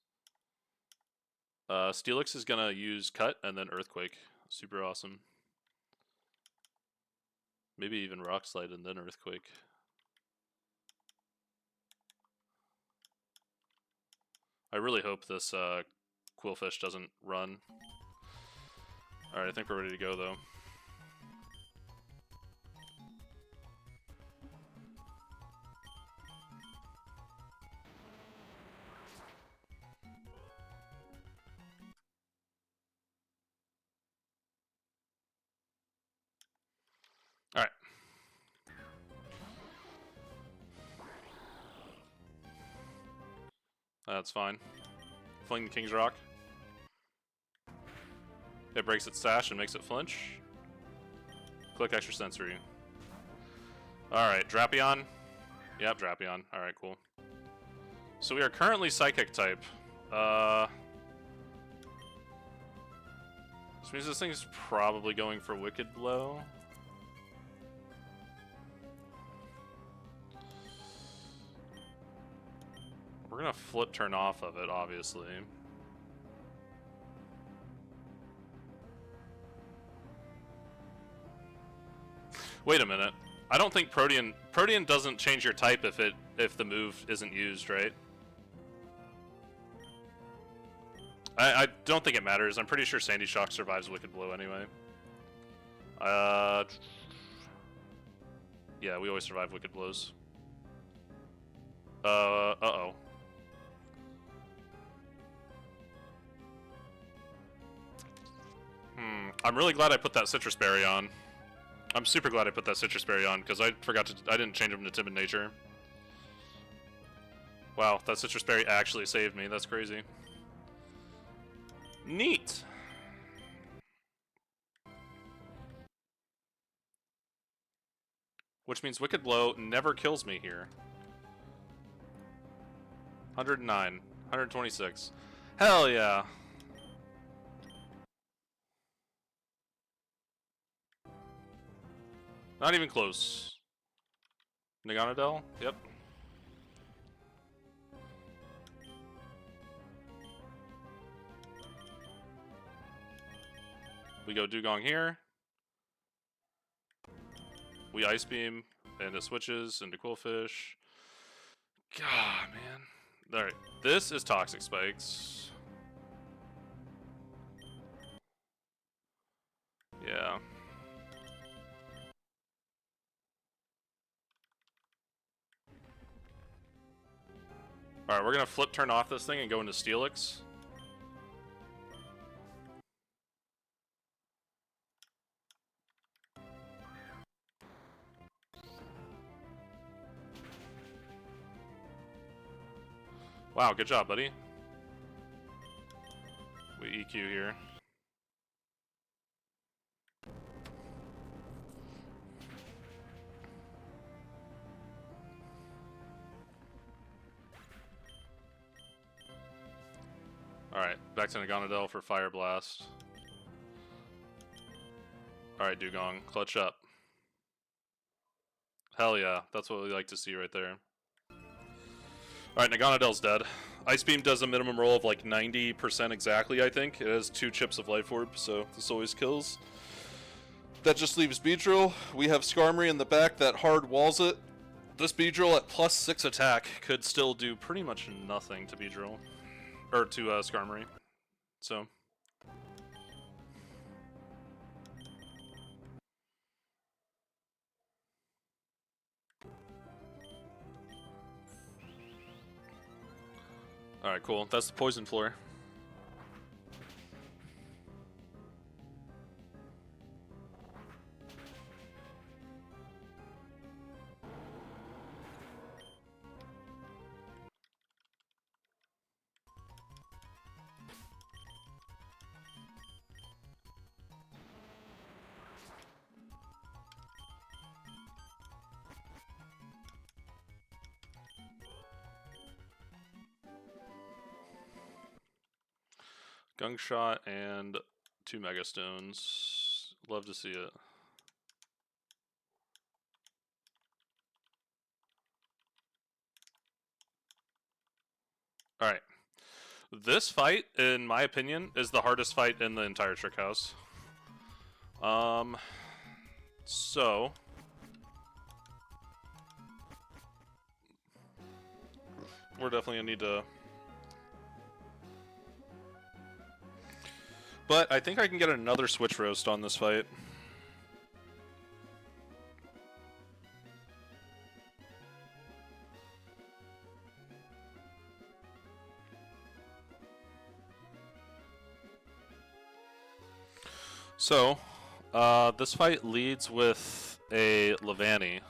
Steelix is gonna use Cut and then Earthquake. Super awesome. Maybe even Rock Slide and then Earthquake. I really hope this Quillfish doesn't run. Alright, I think we're ready to go though. Alright. That's fine. Fling the King's Rock. It breaks its stash and makes it flinch. Click extra sensory. Alright, Drapion. Yep, Drapion. Alright, cool. So we are currently Psychic type. Which means this thing's probably going for Wicked Blow. We're gonna flip turn off of it, obviously. Wait a minute. I don't think Protean doesn't change your type if the move isn't used, right? I don't think it matters. I'm pretty sure Sandy Shock survives Wicked Blow anyway. Yeah, we always survive Wicked Blows. Uh-oh. I'm really glad I put that Citrus Berry on. I'm super glad I put that Citrus Berry on, because I didn't change him to Timid Nature. Wow, that Citrus Berry actually saved me. That's crazy. Neat! Which means Wicked Blow never kills me here. 109. 126. Hell yeah! Not even close. Naganadel? Yep. We go Dugong here. We Ice Beam into switches, into Quillfish. God, man. Alright, this is Toxic Spikes. Yeah. Alright, we're gonna flip turn off this thing and go into Steelix. Wow, good job, buddy. We EQ here. Alright, back to Naganadel for Fire Blast. Alright, Dugong, clutch up. Hell yeah, that's what we like to see right there. Alright, Naganadel's dead. Ice Beam does a minimum roll of like 90% exactly, I think. It has 2 chips of Life Orb, so this always kills. That just leaves Beedrill. We have Skarmory in the back that hard walls it. This Beedrill at +6 attack could still do pretty much nothing to Beedrill. Or to Skarmory. So. Alright, cool. That's the poison floor. Gunk Shot and 2 Mega Stones. Love to see it. Alright. This fight, in my opinion, is the hardest fight in the entire Trick House. So, We're definitely gonna need to... But I think I can get another switch roast on this fight. So, this fight leads with a Levani.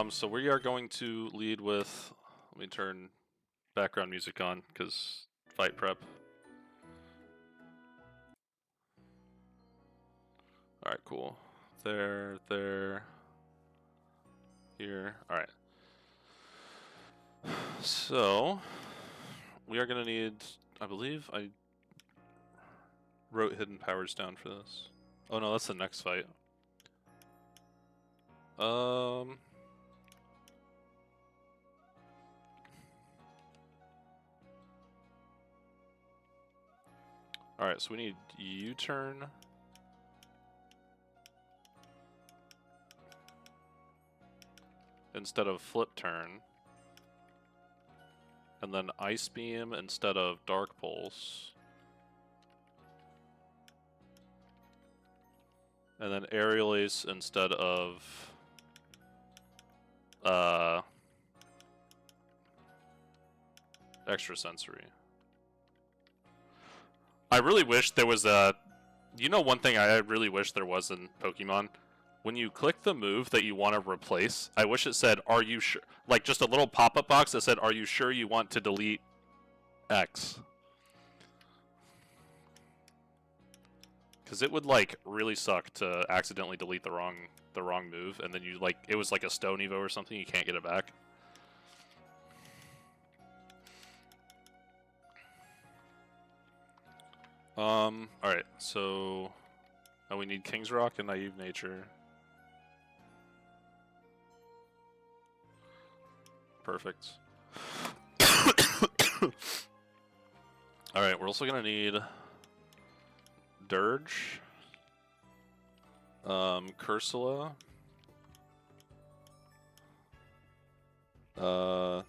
So we are going to lead with... Let me turn background music on, because fight prep. Alright, cool. There, here. Alright. So, we are going to need... I believe I wrote hidden powers down for this. Oh no, that's the next fight. Alright, so we need U-turn. Instead of flip turn. And then Ice Beam instead of Dark Pulse. And then Aerial Ace instead of Extrasensory. I really wish there was a... You know, one thing I really wish there was in Pokemon? When you click the move that you want to replace, I wish it said, are you sure? Like, just a little pop-up box that said, are you sure you want to delete X? Because it would, like, really suck to accidentally delete the wrong move, and then you, like, it was like a Stone Evo or something, you can't get it back. Alright, so... Now we need King's Rock and Naive Nature. Perfect. Alright, we're also gonna need... Dirge. Cursula. The...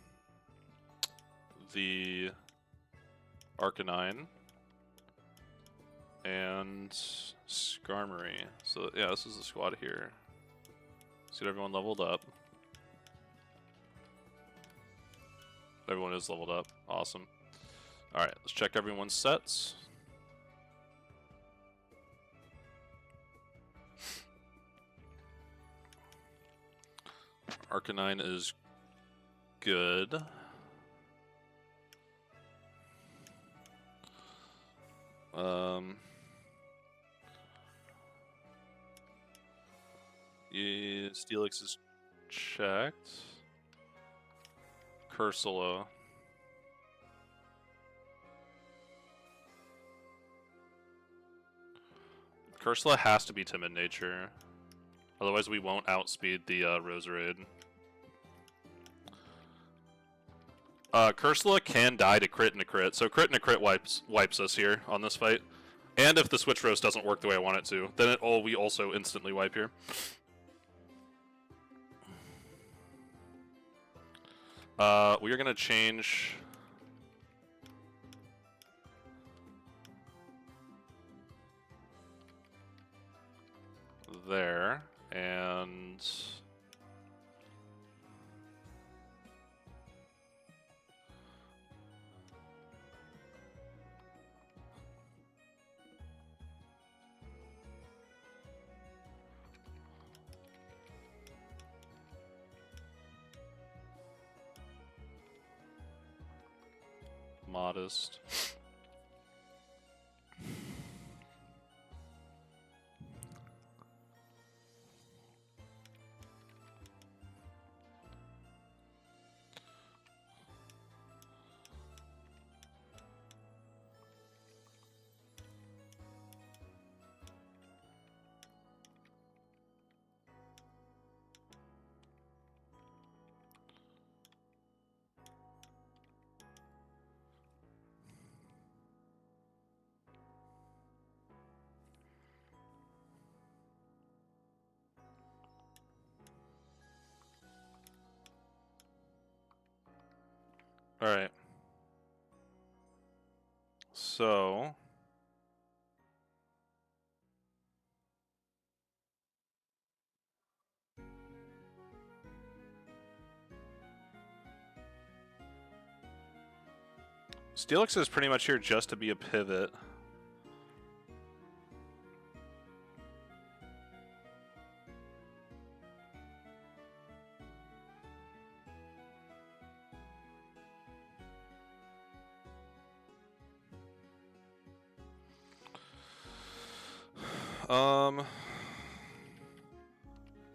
Arcanine. And Skarmory. So yeah, this is the squad here. Let's get everyone leveled up. Everyone is leveled up. Awesome. Alright, let's check everyone's sets. Arcanine is good. Yeah, Steelix is checked. Cursula. Cursula has to be timid nature. Otherwise we won't outspeed the Roserade. Cursula can die to crit and a crit, so crit and a crit wipes us here on this fight. And if the switch roast doesn't work the way I want it to, then we also instantly wipe here. We are gonna change... there, and... modest. Alright. So... Steelix is pretty much here just to be a pivot.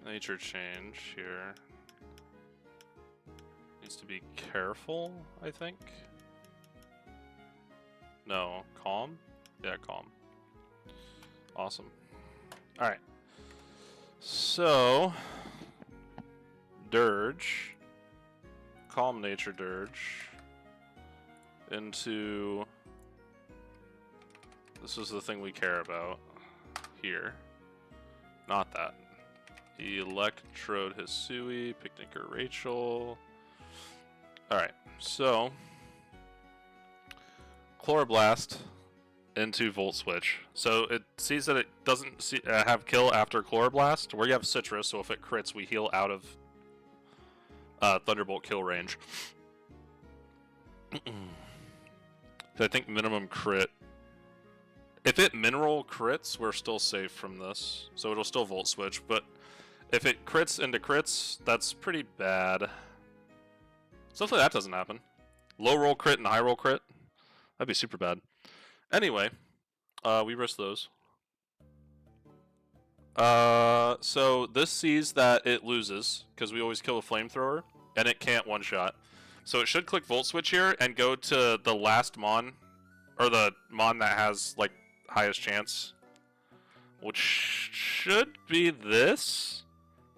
Nature change here. Needs to be careful, I think. No, calm? Yeah, calm. Awesome. Alright. So, Dirge. Calm nature Dirge. Into... This is the thing we care about. Here. Not that. Electrode Hisui, Picnicker Rachel. Alright, so... Chloroblast into Volt Switch. So it sees that it doesn't have kill after Chloroblast, where you have Citrus, so if it crits, we heal out of Thunderbolt kill range. So I think minimum crit. If it mineral crits, we're still safe from this. So it'll still Volt Switch, but if it crits into crits, that's pretty bad. So hopefully that doesn't happen. Low roll crit and high roll crit. That'd be super bad. Anyway, we risk those. So this sees that it loses, because we always kill a flamethrower, and it can't one-shot. So it should click Volt Switch here and go to the last Mon, or the Mon that has, like, highest chance. Which should be this,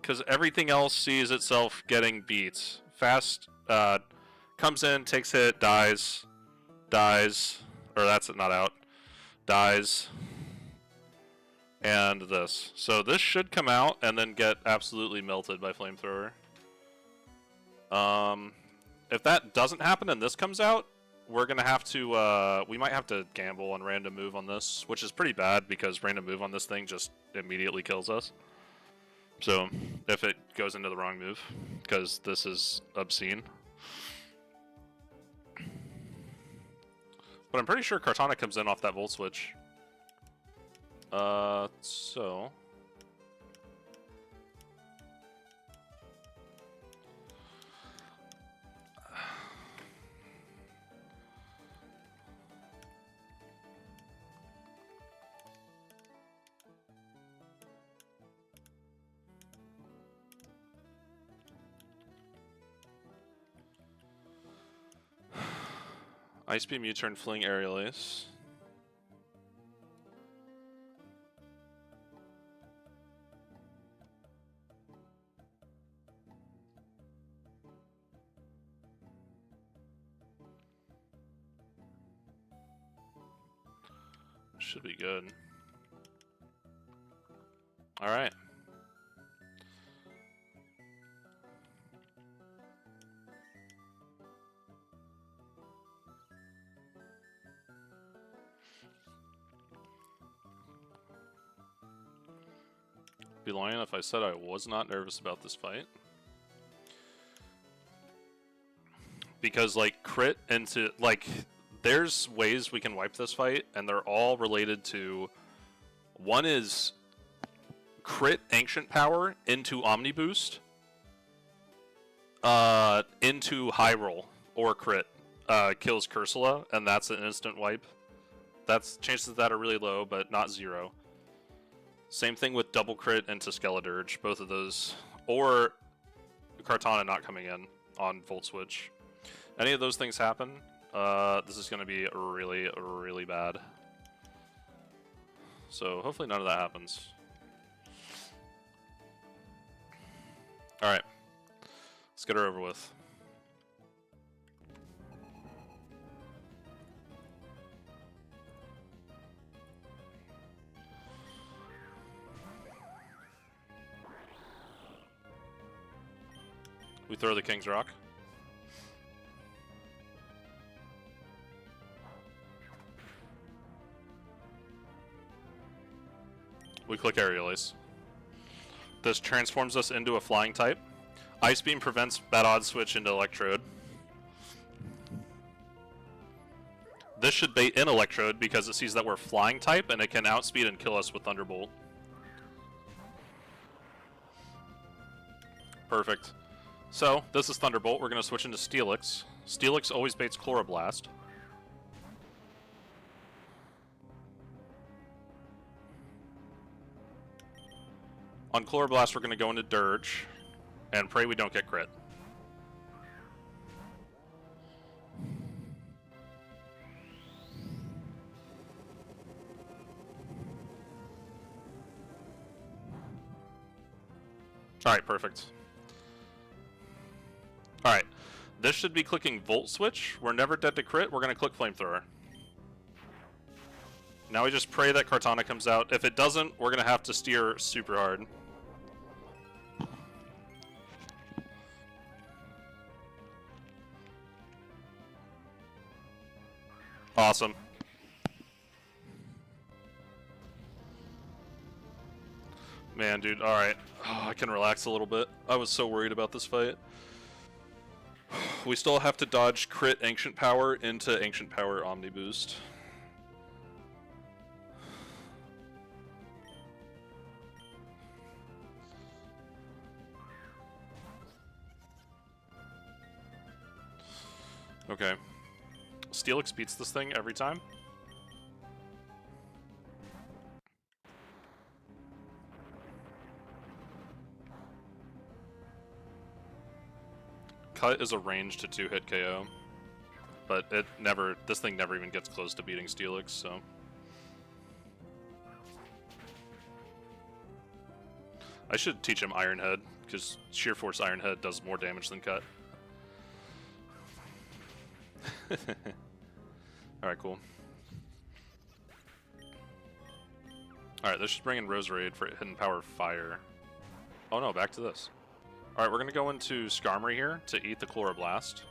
because everything else sees itself getting beat. Fast, comes in, takes hit, dies, or that's not out, dies, and this. So this should come out and then get absolutely melted by Flamethrower. If that doesn't happen and this comes out, we're gonna have to, we might have to gamble on random move on this, which is pretty bad because random move on this thing just immediately kills us. So, if it goes into the wrong move, because this is obscene. But I'm pretty sure Kartana comes in off that Volt Switch. So... Ice Beam U-turn, Fling Aerial Ace. Should be good. Alright. Be lying if I said I was not nervous about this fight. Because, like, crit into, like, there's ways we can wipe this fight, and they're all related to, one is crit Ancient Power into Omni Boost, into High Roll, or crit, kills Cursula, and that's an instant wipe. That's, chances of that are really low, but not zero. Same thing with double crit into Skeledirge, both of those, or Kartana not coming in on Volt Switch. Any of those things happen, this is going to be really, really bad. So hopefully none of that happens. Alright, let's get her over with. We throw the King's Rock. We click Aerial Ace. This transforms us into a flying type. Ice Beam prevents Bad Odds switch into Electrode. This should bait in Electrode because it sees that we're flying type and it can outspeed and kill us with Thunderbolt. Perfect. So, this is Thunderbolt. We're going to switch into Steelix. Steelix always baits Chloroblast. On Chloroblast, we're going to go into Dirge and pray we don't get crit. Alright, perfect. Alright, this should be clicking Volt Switch. We're never dead to crit. We're going to click Flamethrower. Now we just pray that Kartana comes out. If it doesn't, we're going to have to steer super hard. Awesome. Man, dude, alright. Oh, I can relax a little bit. I was so worried about this fight. We still have to dodge crit Ancient Power into Ancient Power Omni Boost. Okay. Steelix beats this thing every time. Cut is a range to 2-hit KO, but this thing never even gets close to beating Steelix, so. I should teach him Iron Head, because Sheer Force Iron Head does more damage than Cut. Alright, cool. Alright, this should bring in Roserade for Hidden Power Fire. Oh no, back to this. Alright, we're going to go into Skarmory here to eat the Chloroblast.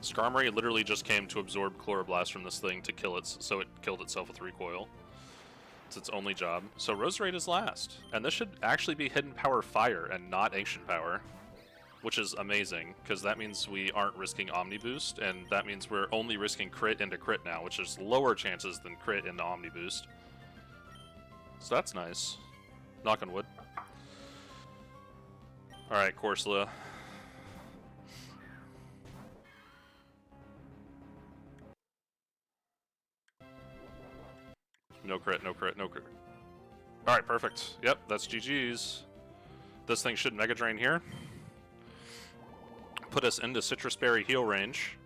Skarmory literally just came to absorb Chloroblast from this thing to kill it, so it killed itself with Recoil. It's its only job. So Roserade is last. And this should actually be Hidden Power Fire and not Ancient Power. Which is amazing, because that means we aren't risking Omni Boost, and that means we're only risking crit into crit now, which is lower chances than crit into Omni Boost. So that's nice. Knock on wood. Alright, Corsola. No crit, no crit, no crit. Alright, perfect. Yep, that's GG's. This thing should Mega Drain here. Put us into Citrus Berry heal range.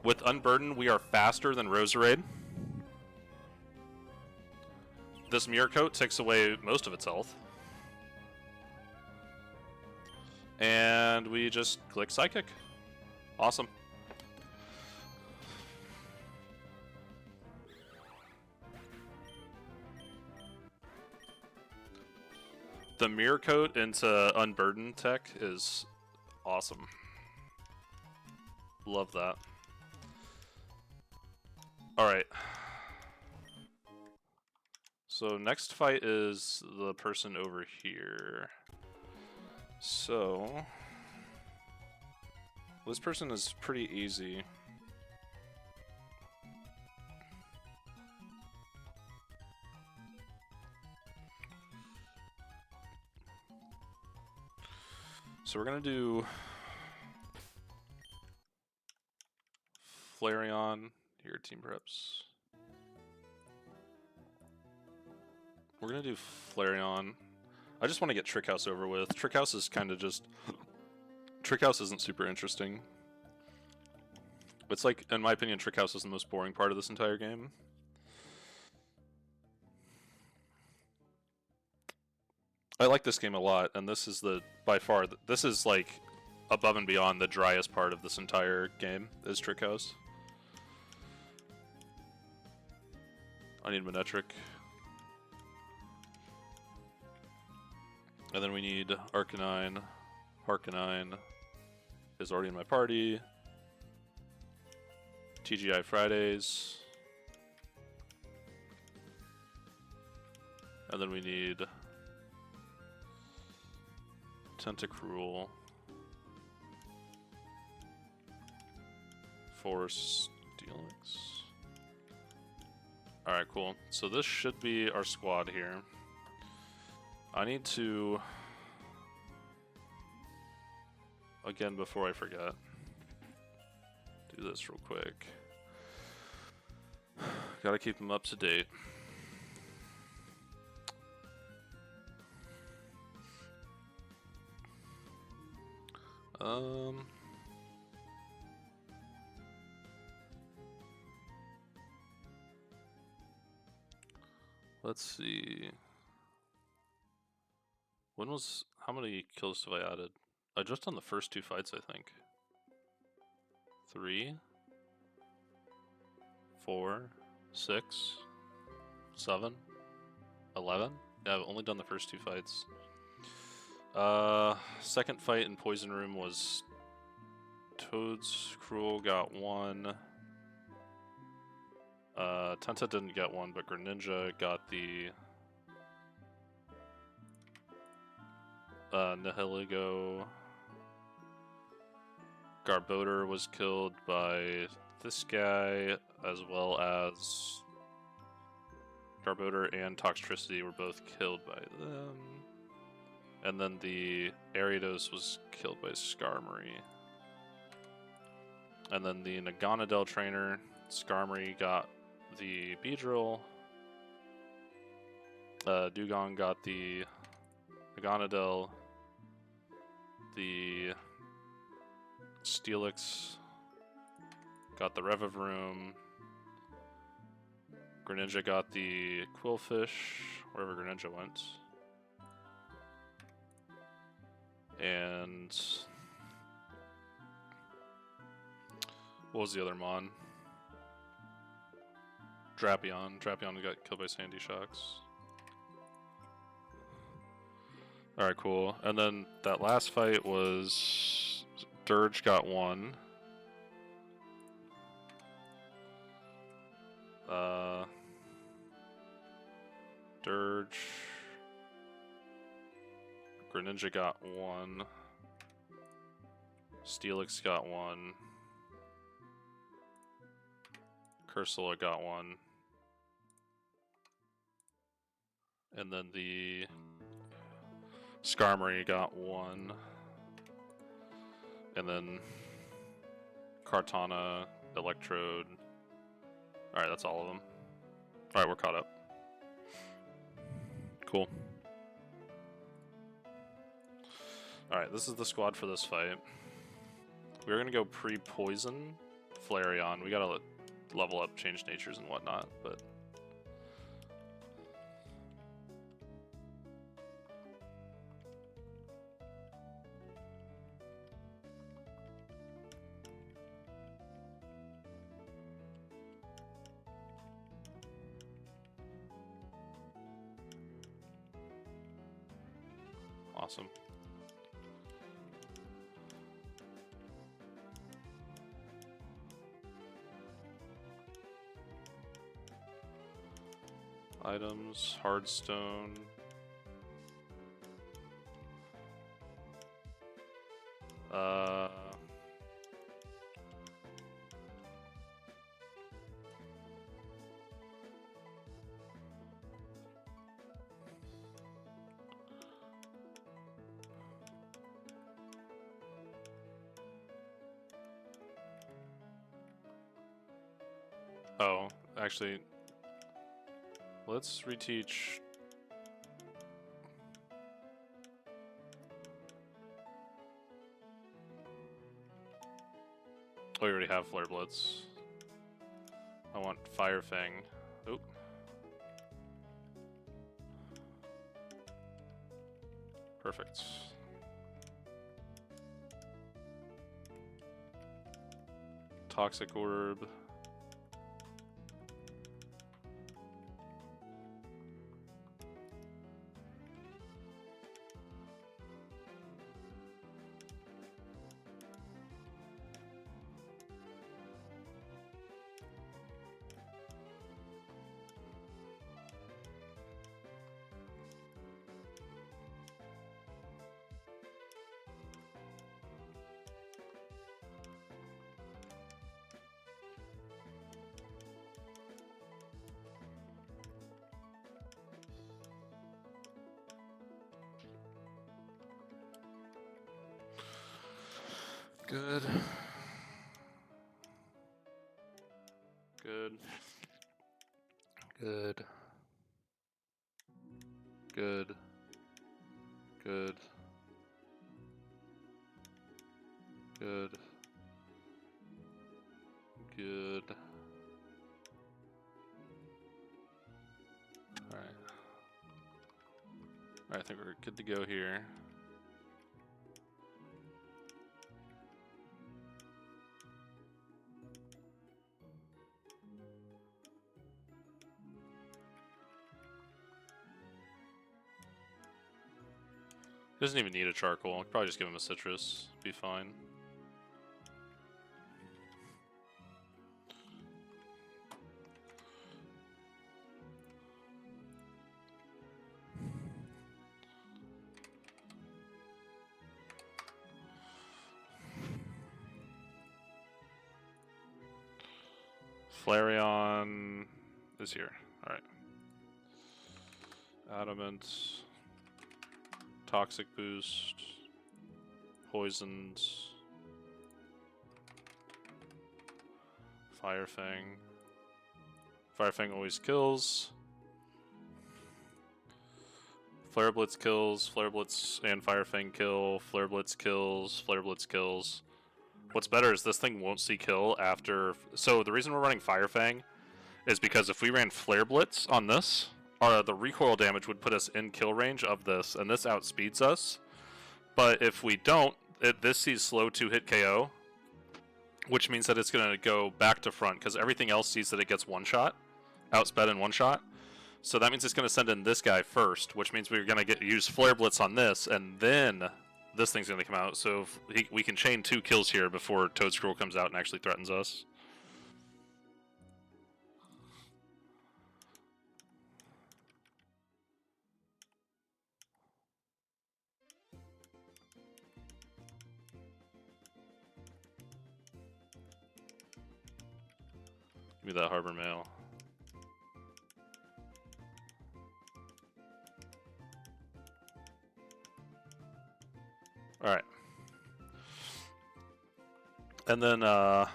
With Unburden, we are faster than Roserade. This Mirror Coat takes away most of its health. And we just click Psychic. Awesome. The Mirror Coat into Unburden tech is awesome. Love that. Alright. So next fight is the person over here. So this person is pretty easy. So we're gonna do Flareon. Here, Team Preps. We're gonna do Flareon. I just want to get Trick House over with. Trick House is kind of just... Trick House isn't super interesting. It's like, in my opinion, Trick House is the most boring part of this entire game. I like this game a lot, and this is by far, this is like above and beyond the driest part of this entire game, is Trick House. I need Manectric. And then we need Arcanine. Arcanine is already in my party. TGI Fridays. And then we need Tentacruel. Force Steelix. Alright, cool. So this should be our squad here. I need to, again, before I forget, do this real quick. Gotta keep them up to date. Let's see. How many kills have I added? Just on the first 2 fights, I think. 3, 4, 6, 7, 11. Yeah, I've only done the first 2 fights. Second fight in Poison Room was Toad's Cruel got 1. Tenta didn't get 1, but Greninja got the Nihiligo. Garbodor was killed by this guy, as well as Garbodor and Toxtricity were both killed by them. And then the Ariados was killed by Skarmory. And then the Naganadel trainer, Skarmory got the Beedrill. Dugong got the Naganadel. The Steelix got the Revavroom. Greninja got the Quillfish, wherever Greninja went. And what was the other Mon? Drapion. Drapion got killed by Sandy Shocks. Alright, cool. And then that last fight was Dirge got 1. Dirge. Greninja got 1. Steelix got 1. Cursola got 1. And then the Skarmory got 1. And then Kartana, Electrode. Alright, that's all of them. Alright, we're caught up. Cool. Alright, this is the squad for this fight. We're gonna go pre-poison Flareon. We gotta level up, change natures and whatnot, but awesome. Items, Hardstone. Oh, actually, let's reteach. Oh, we already have Flare Blitz. I want Fire Fang. Oop. Perfect. Toxic Orb. Good. Good. Good. Good. Good. Good. Good. Alright. Alright, I think we're good to go here. He doesn't even need a charcoal. I'll probably just give him a citrus. Be fine. Flareon is here. Alright. Adamant. Toxic boost. Poisoned. Fire Fang. Fire Fang always kills. Flare Blitz kills. Flare Blitz and Fire Fang kill. Flare Blitz kills. Flare Blitz kills. What's better is this thing won't see kill after... So the reason we're running Fire Fang is because if we ran Flare Blitz on this, the recoil damage would put us in kill range of this, and this outspeeds us. But if we don't, this sees slow 2-hit KO, which means that it's going to go back to front, because everything else sees that it gets one-shot, outsped in one-shot. So that means it's going to send in this guy first, which means we're going to use Flare Blitz on this, and then this thing's going to come out. So we can chain 2 kills here before Toad Scroll comes out and actually threatens us. Give me that Harbor Mail. Alright. And then, the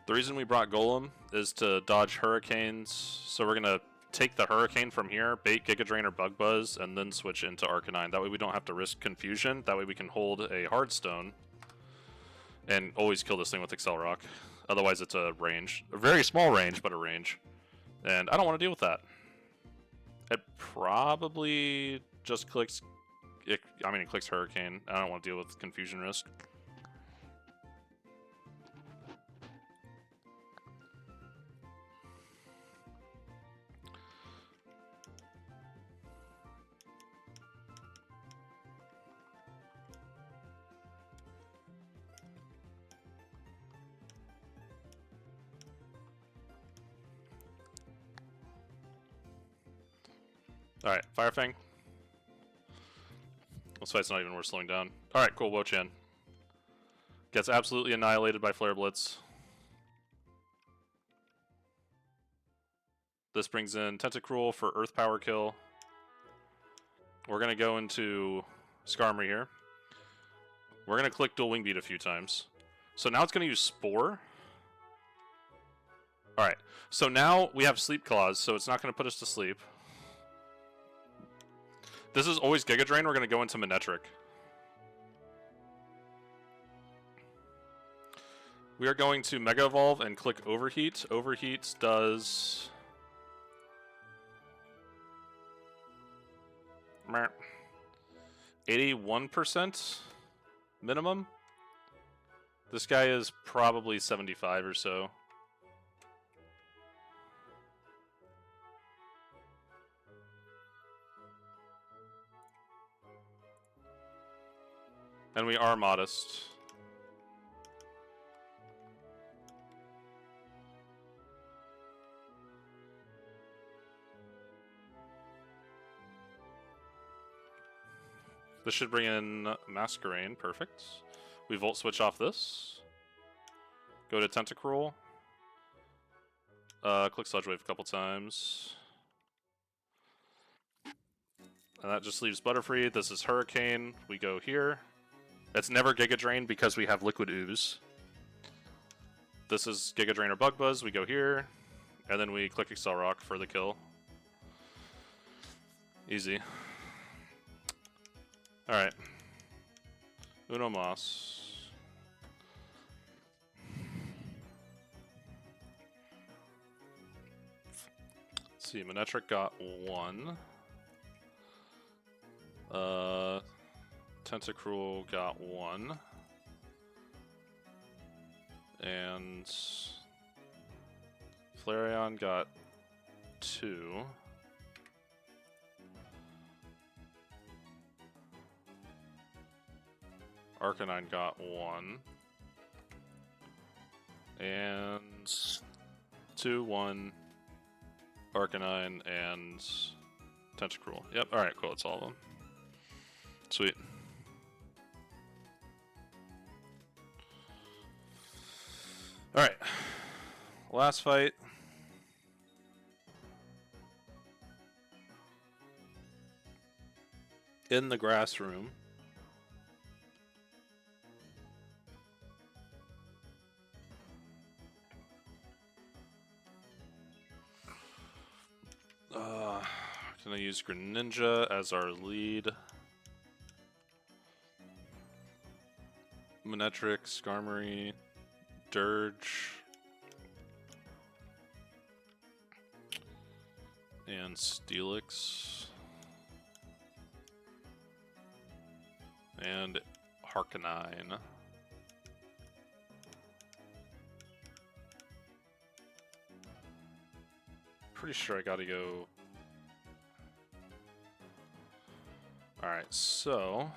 reason we brought Golem is to dodge Hurricanes. So we're going to take the Hurricane from here, bait Giga Drain or Bug Buzz, and then switch into Arcanine. That way we don't have to risk confusion. That way we can hold a Hardstone and always kill this thing with Excel Rock. Otherwise it's a range. A very small range, but a range. And I don't want to deal with that. It probably just clicks... it clicks Hurricane. I don't want to deal with confusion risk. Alright, Fire Fang. This fight's not even worth slowing down. Alright, cool, Wo-Chan. Gets absolutely annihilated by Flare Blitz. This brings in Tentacruel for Earth Power kill. We're going to go into Skarmory here. We're going to click Dual Wing Beat a few times. So now it's going to use Spore. Alright, so now we have Sleep Claws, so it's not going to put us to sleep. This is always Giga Drain. We're going to go into Manectric. We are going to Mega Evolve and click Overheat. Overheat does... 81% minimum. This guy is probably 75 or so. And we are modest. This should bring in Masquerain, perfect. We Volt Switch off this. Go to Tentacruel. Click Sludge Wave a couple times. And that just leaves Butterfree. This is Hurricane. We go here. It's never Giga Drain because we have Liquid Ooze. This is Giga Drain or Bug Buzz. We go here, and then we click Excel Rock for the kill. Easy. Alright. Uno Mas. Let's see, Manectric got 1. Tentacruel got 1. And Flareon got 2. Arcanine got 1. And 2, 1, Arcanine, and Tentacruel. Yep, alright, cool, that's all of them. Sweet. Alright. Last fight. In the grass room. Gonna use Greninja as our lead. Manectric, Skarmory, Dirge, and Steelix, and Harkanine. Pretty sure I gotta go. Alright, so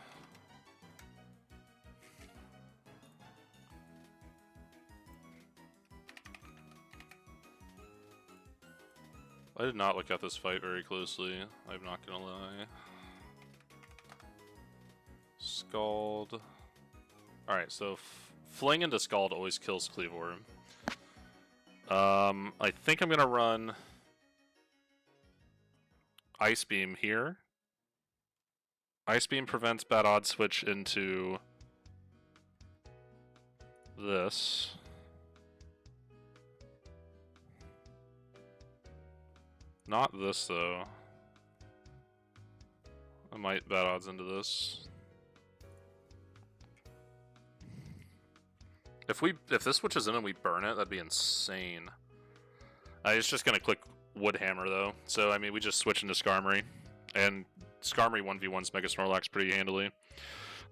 I did not look at this fight very closely, I'm not gonna lie. Scald. Alright, so Fling into Scald always kills Cleavor. I think I'm gonna run Ice Beam here. Ice Beam prevents bad odd switch into this. Not this though. I might bad odds into this. If this switches in and we burn it, that'd be insane. It's just gonna click Wood Hammer though. So I mean we just switch into Skarmory. And Skarmory 1v1s Mega Snorlax pretty handily.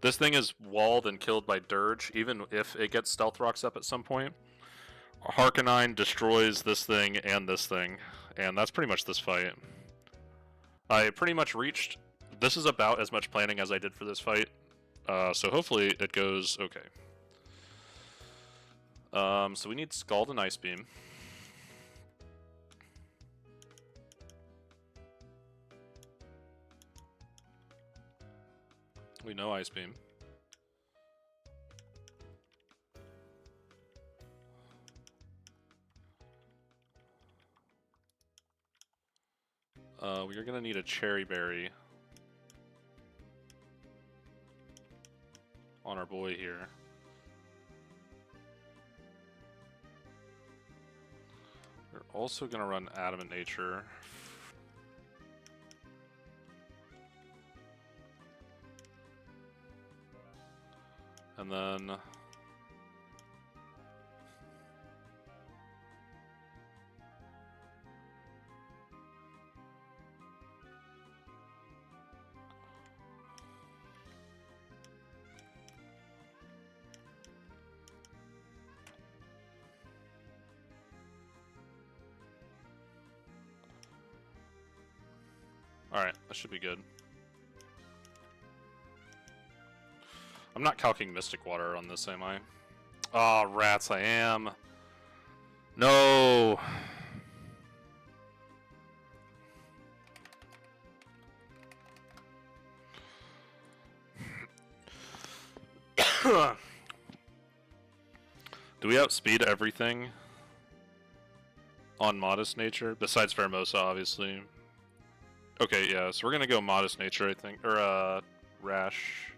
This thing is walled and killed by Dirge, even if it gets Stealth Rocks up at some point. Harkanine destroys this thing, and that's pretty much this fight. I pretty much reached... This is about as much planning as I did for this fight, so hopefully it goes okay. So we need Scald and Ice Beam. We know Ice Beam. We are gonna need a Cherry Berry on our boy here. We're also gonna run Adamant Nature. And then all right, that should be good. I'm not calcing Mystic Water on this, am I? Aw, oh, rats, I am. No! Do we outspeed everything on Modest Nature? Besides Pheromosa, obviously. Okay, yeah, so we're gonna go Modest Nature, I think. Or, Rash.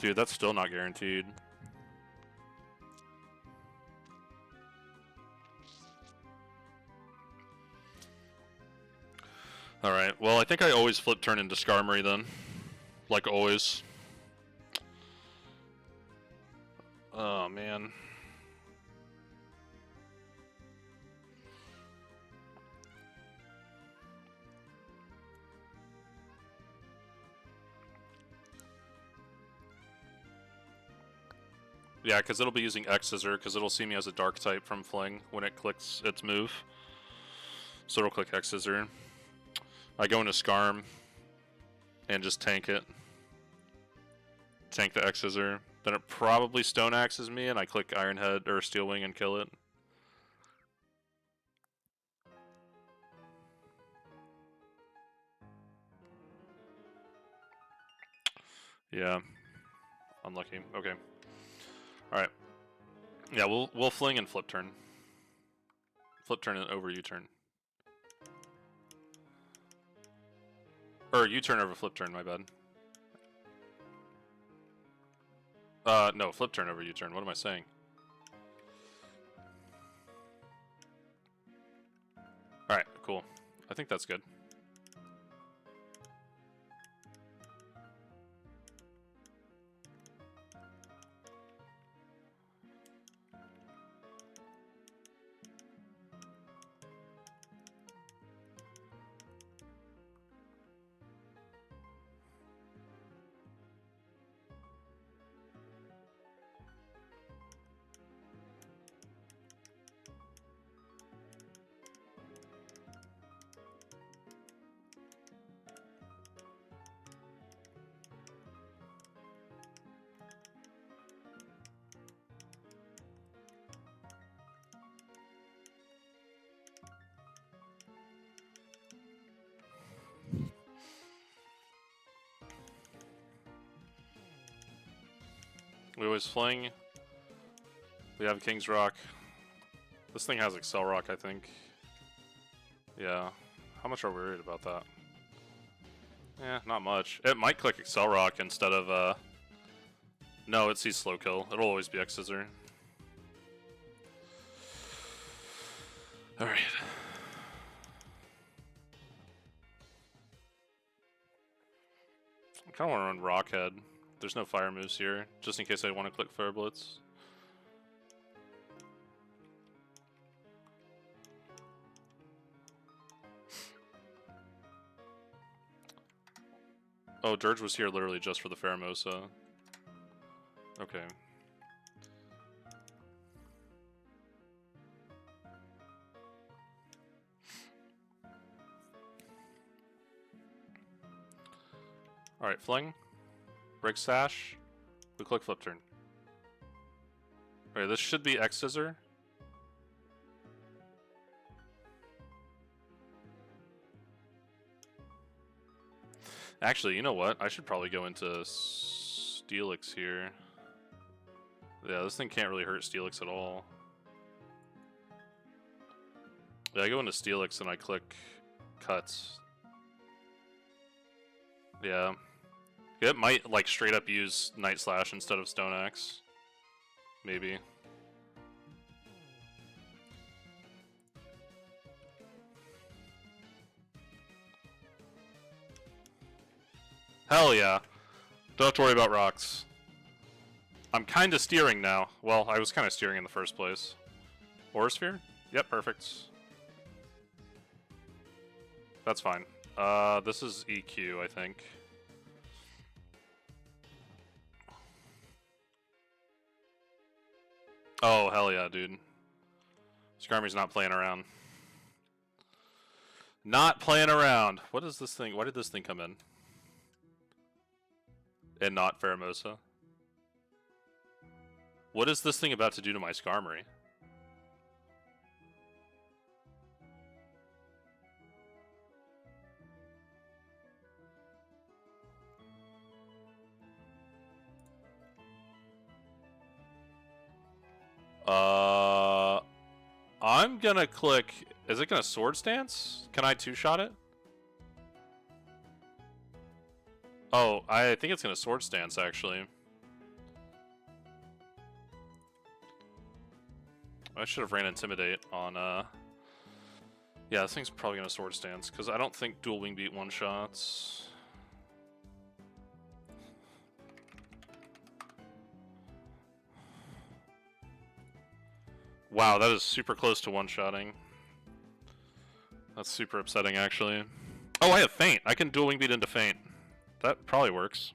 Dude, that's still not guaranteed. Alright, well, I think I always flip turn into Skarmory then. Like always. Oh, man. Yeah, because it'll be using X-Scissor, because it'll see me as a Dark type from Fling when it clicks its move. So it'll click X-Scissor. I go into Skarm and just tank it. Tank the X-Scissor. Then it probably Stone Axes me, and I click Iron Head or Steel Wing and kill it. Yeah. Unlucky. Okay. Alright. Yeah, we'll Fling and flip turn. Flip turn and over U-turn. Or U-turn over flip turn, my bad. No, flip turn over U-turn. What am I saying? Alright, cool. I think that's good. We always Fling. We have King's Rock. This thing has Excel Rock, I think. Yeah. How much are we worried about that? Yeah, not much. It might click Excel Rock instead of, No, it sees Slow Kill. It'll always be X-Scissor. Alright. I kinda wanna run Rockhead. There's no fire moves here, just in case I want to click Fire Blitz. Oh, Dirge was here literally just for the Pheromosa. Okay. Alright, Fling. Break Sash. We click flip turn. Alright, this should be X-Scissor. Actually, you know what? I should probably go into Steelix here. Yeah, this thing can't really hurt Steelix at all. Yeah, I go into Steelix and I click Cuts. Yeah. It might, like, straight up use Night Slash instead of Stone Axe. Maybe. Hell yeah. Don't have to worry about rocks. I'm kinda steering now. Well, I was kinda steering in the first place. Aura Sphere? Yep, perfect. That's fine. This is EQ, I think. Oh, hell yeah, dude. Skarmy's not playing around. Not playing around. What is this thing? Why did this thing come in? And not Pheromosa. What is this thing about to do to my Skarmory? I'm gonna click... Is it gonna Swords Dance? Can I two-shot it? Oh, I think it's gonna Swords Dance, actually. I should have ran Intimidate on, yeah, this thing's probably gonna Sword Stance, because I don't think Dual Wing Beat one-shots. Wow, that is super close to one-shotting. That's super upsetting, actually. Oh, I have Feint! I can Dual Wing Beat into Feint. That probably works.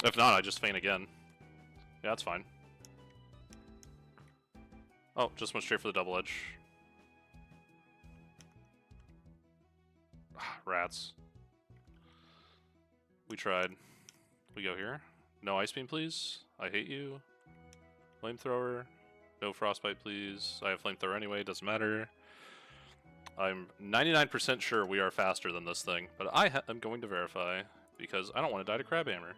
If not, I just Feint again. Yeah, that's fine. Oh, just went straight for the double edge. Rats. We tried. We go here. No Ice Beam, please. I hate you. Flamethrower. No Frostbite, please. I have Flamethrower anyway, doesn't matter. I'm 99% sure we are faster than this thing, but I am going to verify, because I don't want to die to Crabhammer.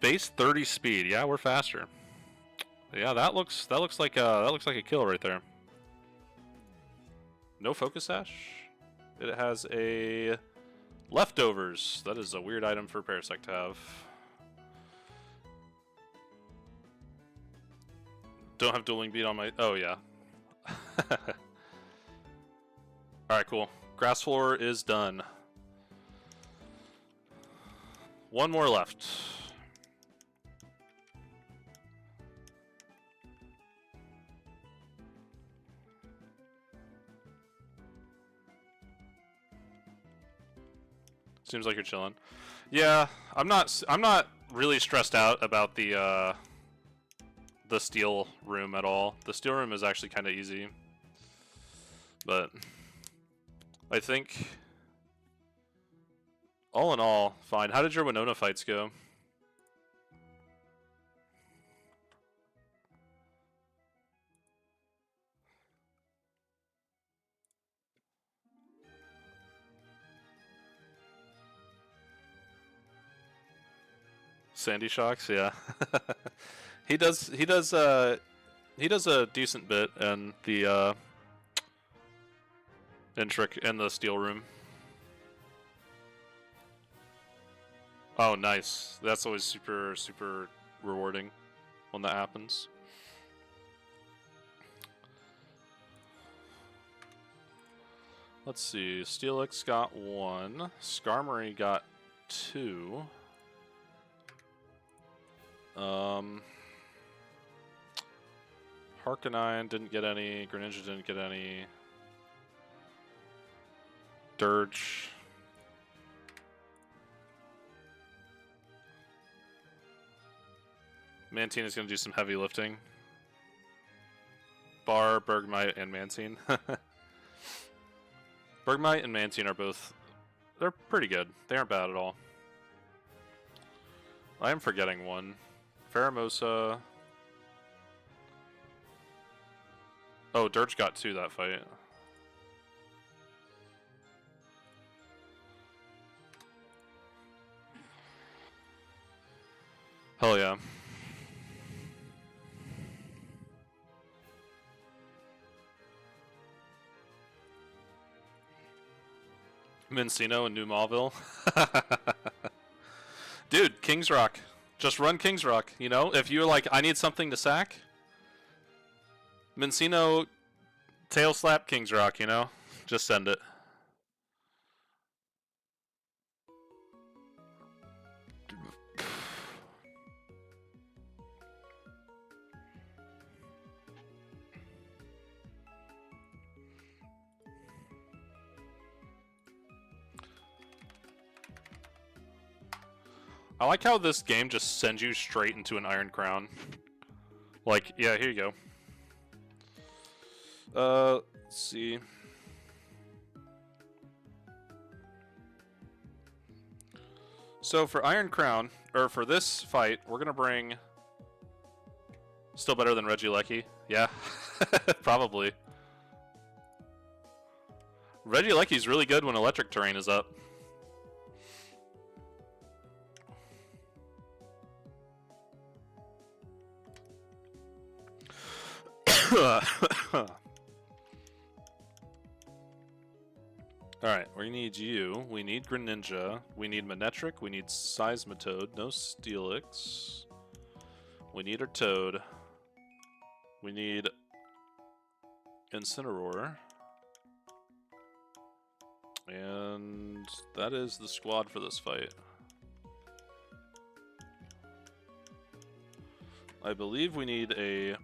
Base 30 speed. Yeah, we're faster. Yeah, that looks like a kill right there. No Focus Sash. It has a Leftovers. That is a weird item for Parasect to have. Don't have Dueling Beat on my... Oh, yeah. Alright, cool. Grass Floor is done. One more left. Seems like you're chilling. Yeah, I'm not really stressed out about the steel room at all. The steel room is actually kind of easy. But I think all in all, fine. How did your Winona fights go? Sandy Shocks, yeah. he does a decent bit in the in the steel room. Oh, nice. That's always super rewarding when that happens. Let's see. Steelix got 1. Skarmory got 2. Harkonine didn't get any. Greninja didn't get any. Dirge. Mantine is going to do some heavy lifting. Bar, Bergmite, and Mantine. Bergmite and Mantine are both... They're pretty good. They aren't bad at all. I am forgetting one. Pheromosa. Oh, Dirge got 2 that fight. Hell yeah. Mincino and New Mauville. Dude, King's Rock. Just run King's Rock, you know? If you're like, I need something to sack, Mincino, tail slap King's Rock, you know? Just send it. I like how this game just sends you straight into an Iron Crown. Like, yeah, here you go. Let's see. So for Iron Crown, or for this fight, we're gonna bring... Still better than Regieleki? Yeah, probably. Regieleki's really good when electric terrain is up. Alright, we need you. We need Greninja. We need Manectric. We need Seismitoad. No Steelix. We need a Toad. We need Incineroar. And that is the squad for this fight. I believe we need a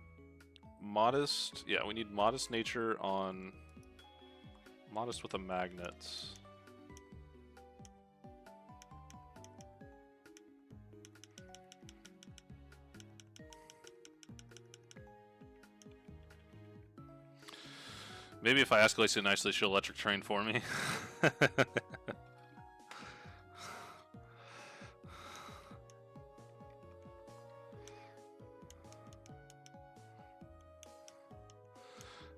modest... Yeah, we need modest nature on... Modest with a magnet. Maybe if I ask Lacey nicely, she'll electric train for me.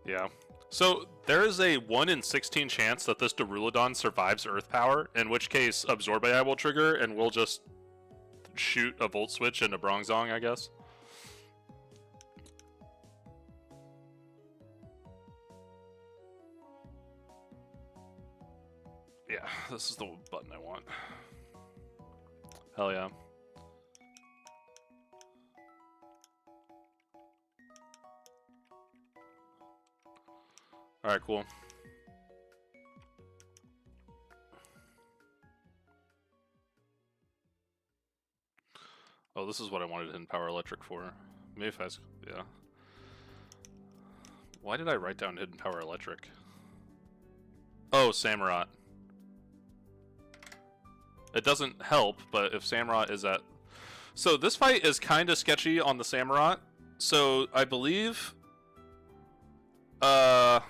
Yeah. So there is a 1 in 16 chance that this Durulodon survives Earth Power, in which case Absorb AI will trigger and we'll just shoot a Volt Switch into Bronzong, I guess. Yeah, this is the button I want. Hell yeah. Alright, cool. Oh, this is what I wanted Hidden Power Electric for. Maybe if I... Yeah. Why did I write down Hidden Power Electric? Oh, Samurott. It doesn't help, but if Samurott is at... So this fight is kind of sketchy on the Samurott. So I believe... I'm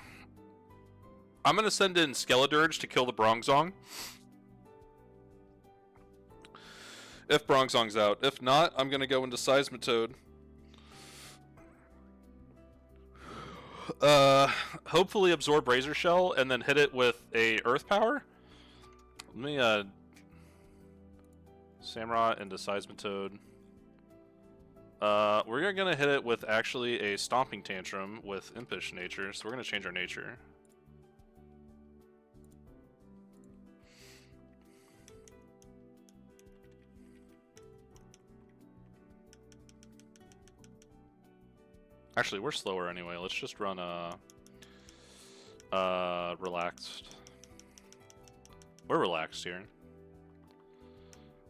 going to send in Skeledirge to kill the Bronzong. If Bronzong's out. If not, I'm going to go into Seismitoad. Hopefully absorb Razor Shell and then hit it with a Earth Power. Let me, Samurott into Seismitoad. We're going to hit it with actually a Stomping Tantrum with Impish Nature, so we're going to change our nature. Actually, we're slower anyway. Let's just run relaxed. We're relaxed here.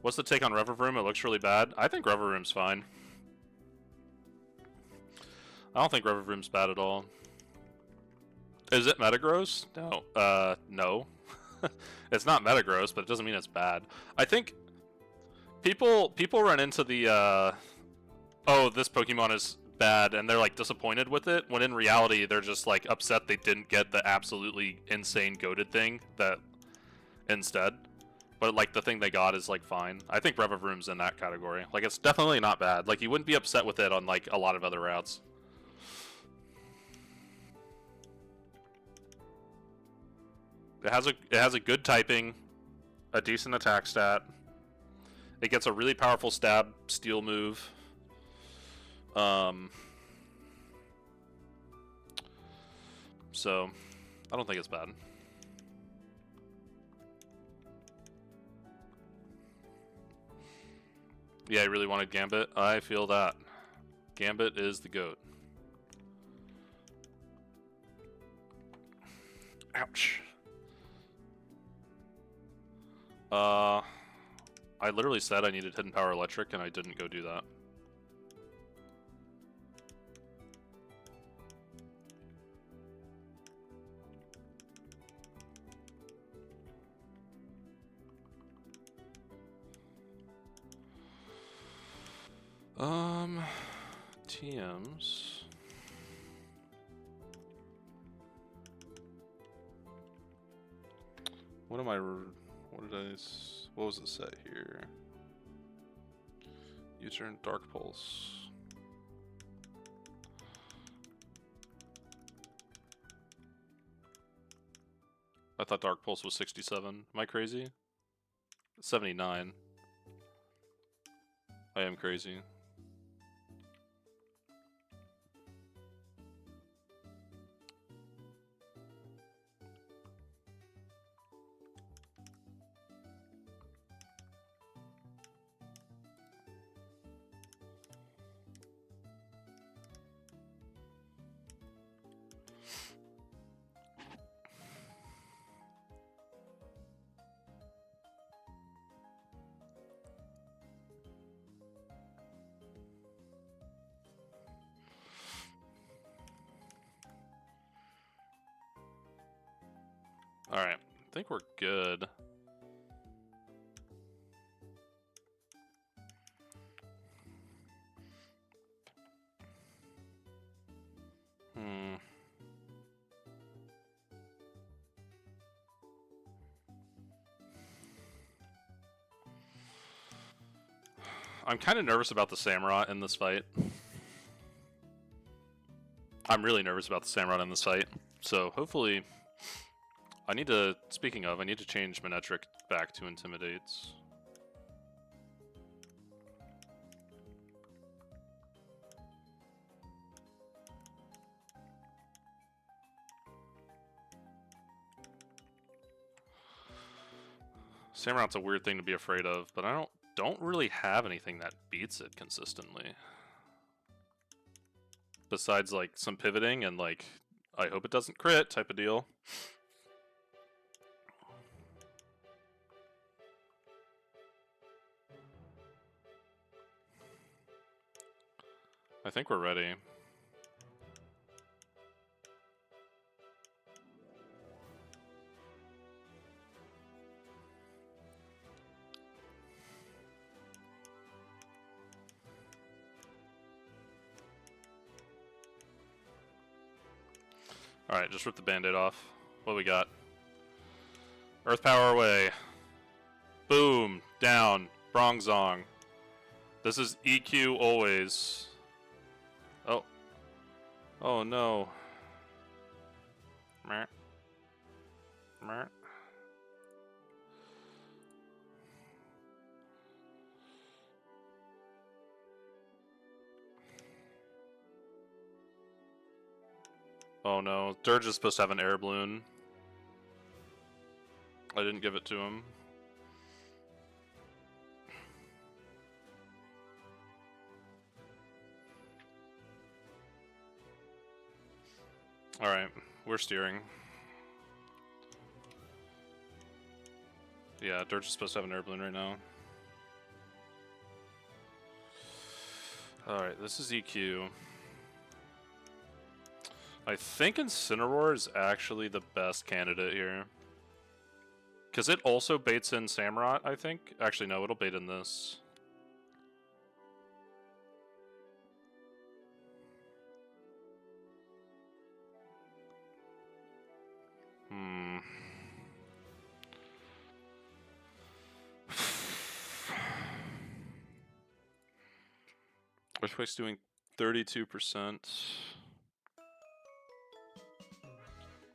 What's the take on Revavroom? It looks really bad. I think Revavroom's fine. I don't think Revavroom's bad at all. Is it Metagross? No. No. It's not Metagross, but it doesn't mean it's bad. I think people run into the oh, this Pokemon is bad, and they're like disappointed with it, when in reality they're just like upset they didn't get the absolutely insane goated thing that instead. But like the thing they got is like fine. I think Revavroom's in that category. Like it's definitely not bad. Like you wouldn't be upset with it on like a lot of other routes. It has a good typing, a decent attack stat. It gets a really powerful stab steel move. So I don't think it's bad. Yeah, I really wanted Gambit. I feel that. Gambit is the GOAT. Ouch. I literally said I needed Hidden Power Electric and I didn't go do that. TMs. What am I? What did I? What was it set here? U-turn Dark Pulse. I thought Dark Pulse was 67. Am I crazy? 79. I am crazy. think we're good. I'm kind of nervous about the Samurott in this fight. I'm really nervous about the Samurott in this fight. So hopefully, I need to, speaking of, I need to change Manetric back to Intimidates. Samurott's a weird thing to be afraid of, but I don't really have anything that beats it consistently. Besides, like, some pivoting and, like, I hope it doesn't crit type of deal. I think we're ready. Alright, just rip the band-aid off. What do we got? Earth power away. Boom. Down. Bronzong. This is EQ always. Oh. Oh no. Meh. Meh. Oh no, Dirge is supposed to have an air balloon. I didn't give it to him. Alright, we're steering. Yeah, Dirge is supposed to have an air balloon right now. Alright, this is EQ. I think Incineroar is actually the best candidate here. Because it also baits in Samurott, I think. Actually, no, it'll bait in this. Earthquake's doing 32%.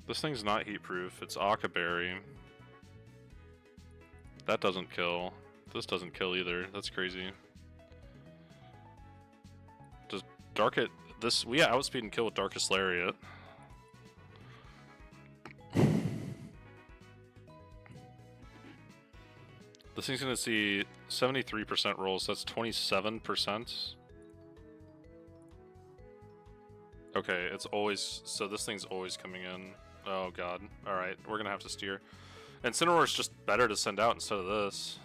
This thing's not heat proof, it's Akaberry. That doesn't kill. This doesn't kill either. That's crazy. Does Dark this we outspeed and kill with Darkest Lariat. This thing's gonna see 73% rolls, that's 27%. Okay, it's always so this thing's always coming in. Oh god. Alright, we're gonna have to steer. Incineroar's just better to send out instead of this.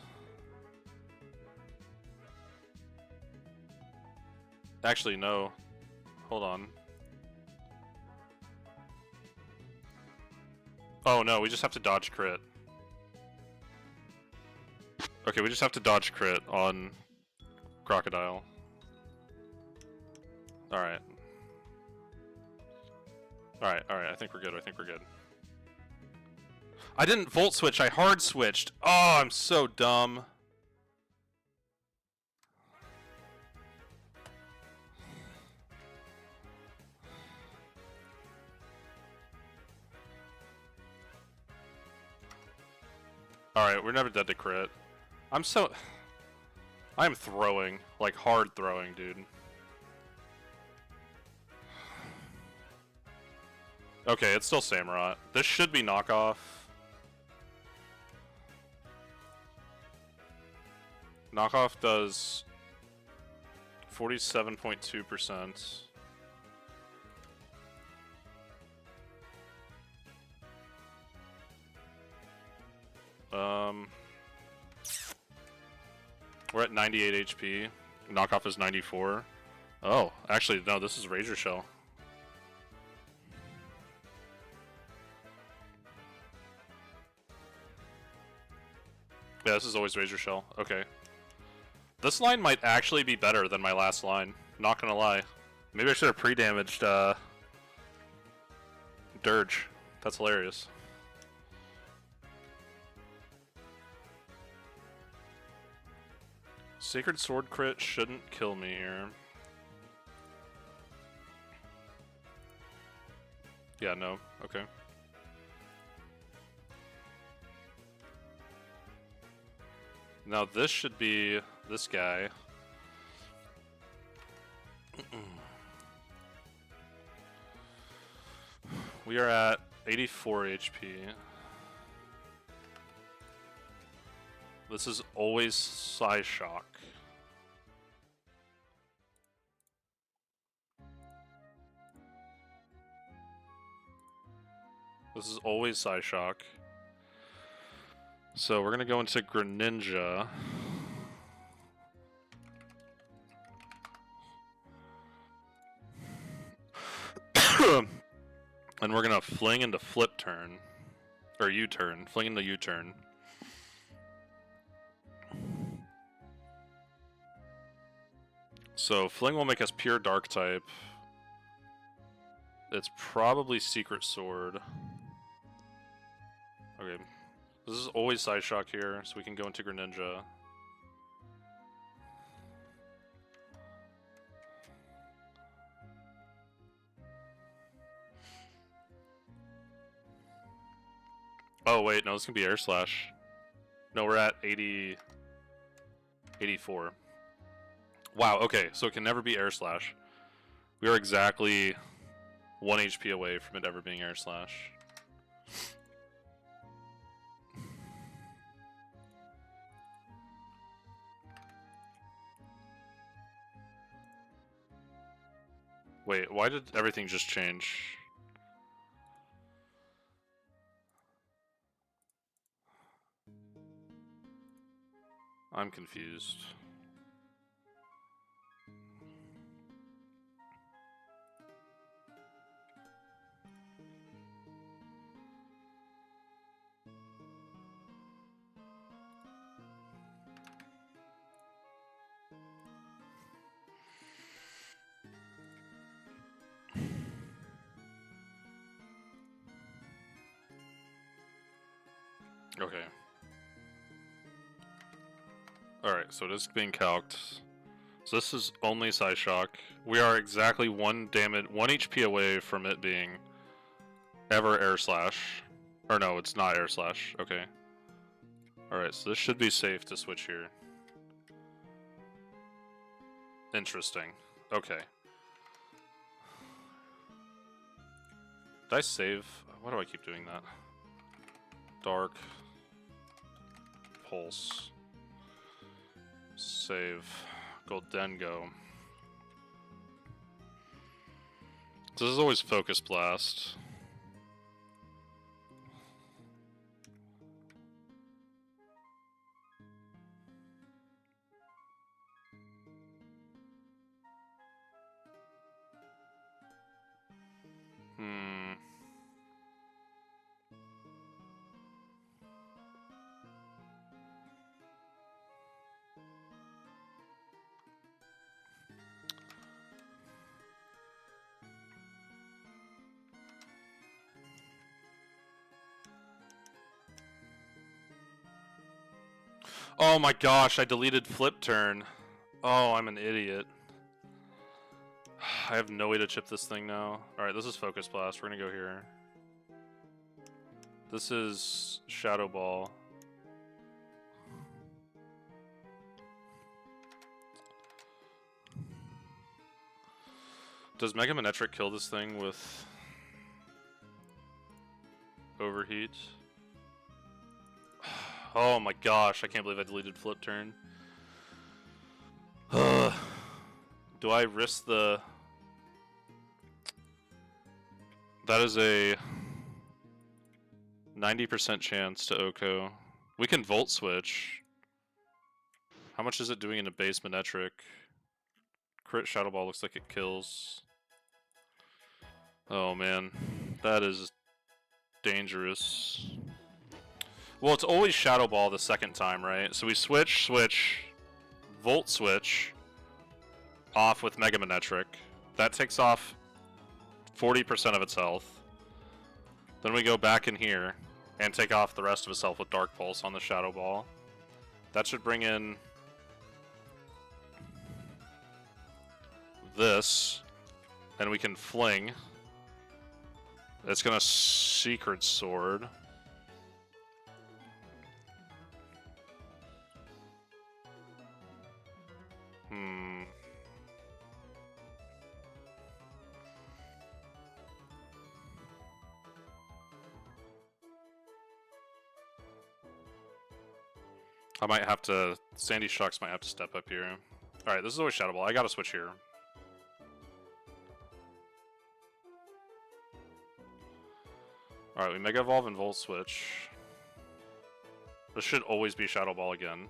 Actually, no. Hold on. Oh no, we just have to dodge crit. Okay, we just have to dodge crit on Crocodile. Alright. Alright, I think we're good, I didn't volt switch, I hard switched. Oh, I'm so dumb. Alright, we're never dead to crit. I'm throwing, like hard throwing, dude. Okay, it's still Samurott. This should be knockoff. Knockoff does 47.2%. We're at 98 HP. Knockoff is 94. Oh, actually, no, this is Razor Shell. Yeah, this is always Razor Shell. Okay. This line might actually be better than my last line. Not gonna lie. Maybe I should have pre-damaged Dirge. That's hilarious. Sacred Sword crit shouldn't kill me here. Yeah, no. Okay. Now this should be this guy. We are at 84 HP. This is always Psyshock. This is always Psyshock. So we're gonna go into Greninja. And we're gonna fling into Flip Turn. Or U-turn. Fling into U-turn. So Fling will make us pure Dark type. It's probably Secret Sword. Okay. This is always Psyshock here, so we can go into Greninja. Oh wait, no, this can be Air Slash. No, we're at 84. Wow, okay, so it can never be Air Slash. We are exactly 1 HP away from it ever being Air Slash. Wait, why did everything just change? I'm confused. Okay. Alright, so it is being calced. So this is only Psyshock. We are exactly 1 HP away from it being ever Air Slash. Or no, it's not Air Slash. Okay. Alright, so this should be safe to switch here. Interesting. Okay. Did I save? Why do I keep doing that? Dark. Pulse. Save. Goldengo. This is always Focus Blast. Oh my gosh, I deleted Flip Turn. Oh, I'm an idiot. I have no way to chip this thing now. Alright, this is Focus Blast. We're gonna go here. This is Shadow Ball. Does Mega Manectric kill this thing with Overheat? Oh my gosh, I can't believe I deleted Flip Turn. Do I risk the... That is a 90% chance to Oko. We can Volt Switch. How much is it doing in a base Manectric? Crit Shadow Ball looks like it kills. Oh man, that is dangerous. Well, it's always Shadow Ball the second time, right? So we switch, Volt Switch, off with Mega Manetric. That takes off 40% of its health. Then we go back in here and take off the rest of its health with Dark Pulse on the Shadow Ball. That should bring in this, and we can fling. It's gonna Secret Sword. I might have to... Sandy Shocks might have to step up here. Alright, this is always Shadow Ball. I gotta switch here. Alright, we Mega Evolve and Volt Switch. This should always be Shadow Ball again.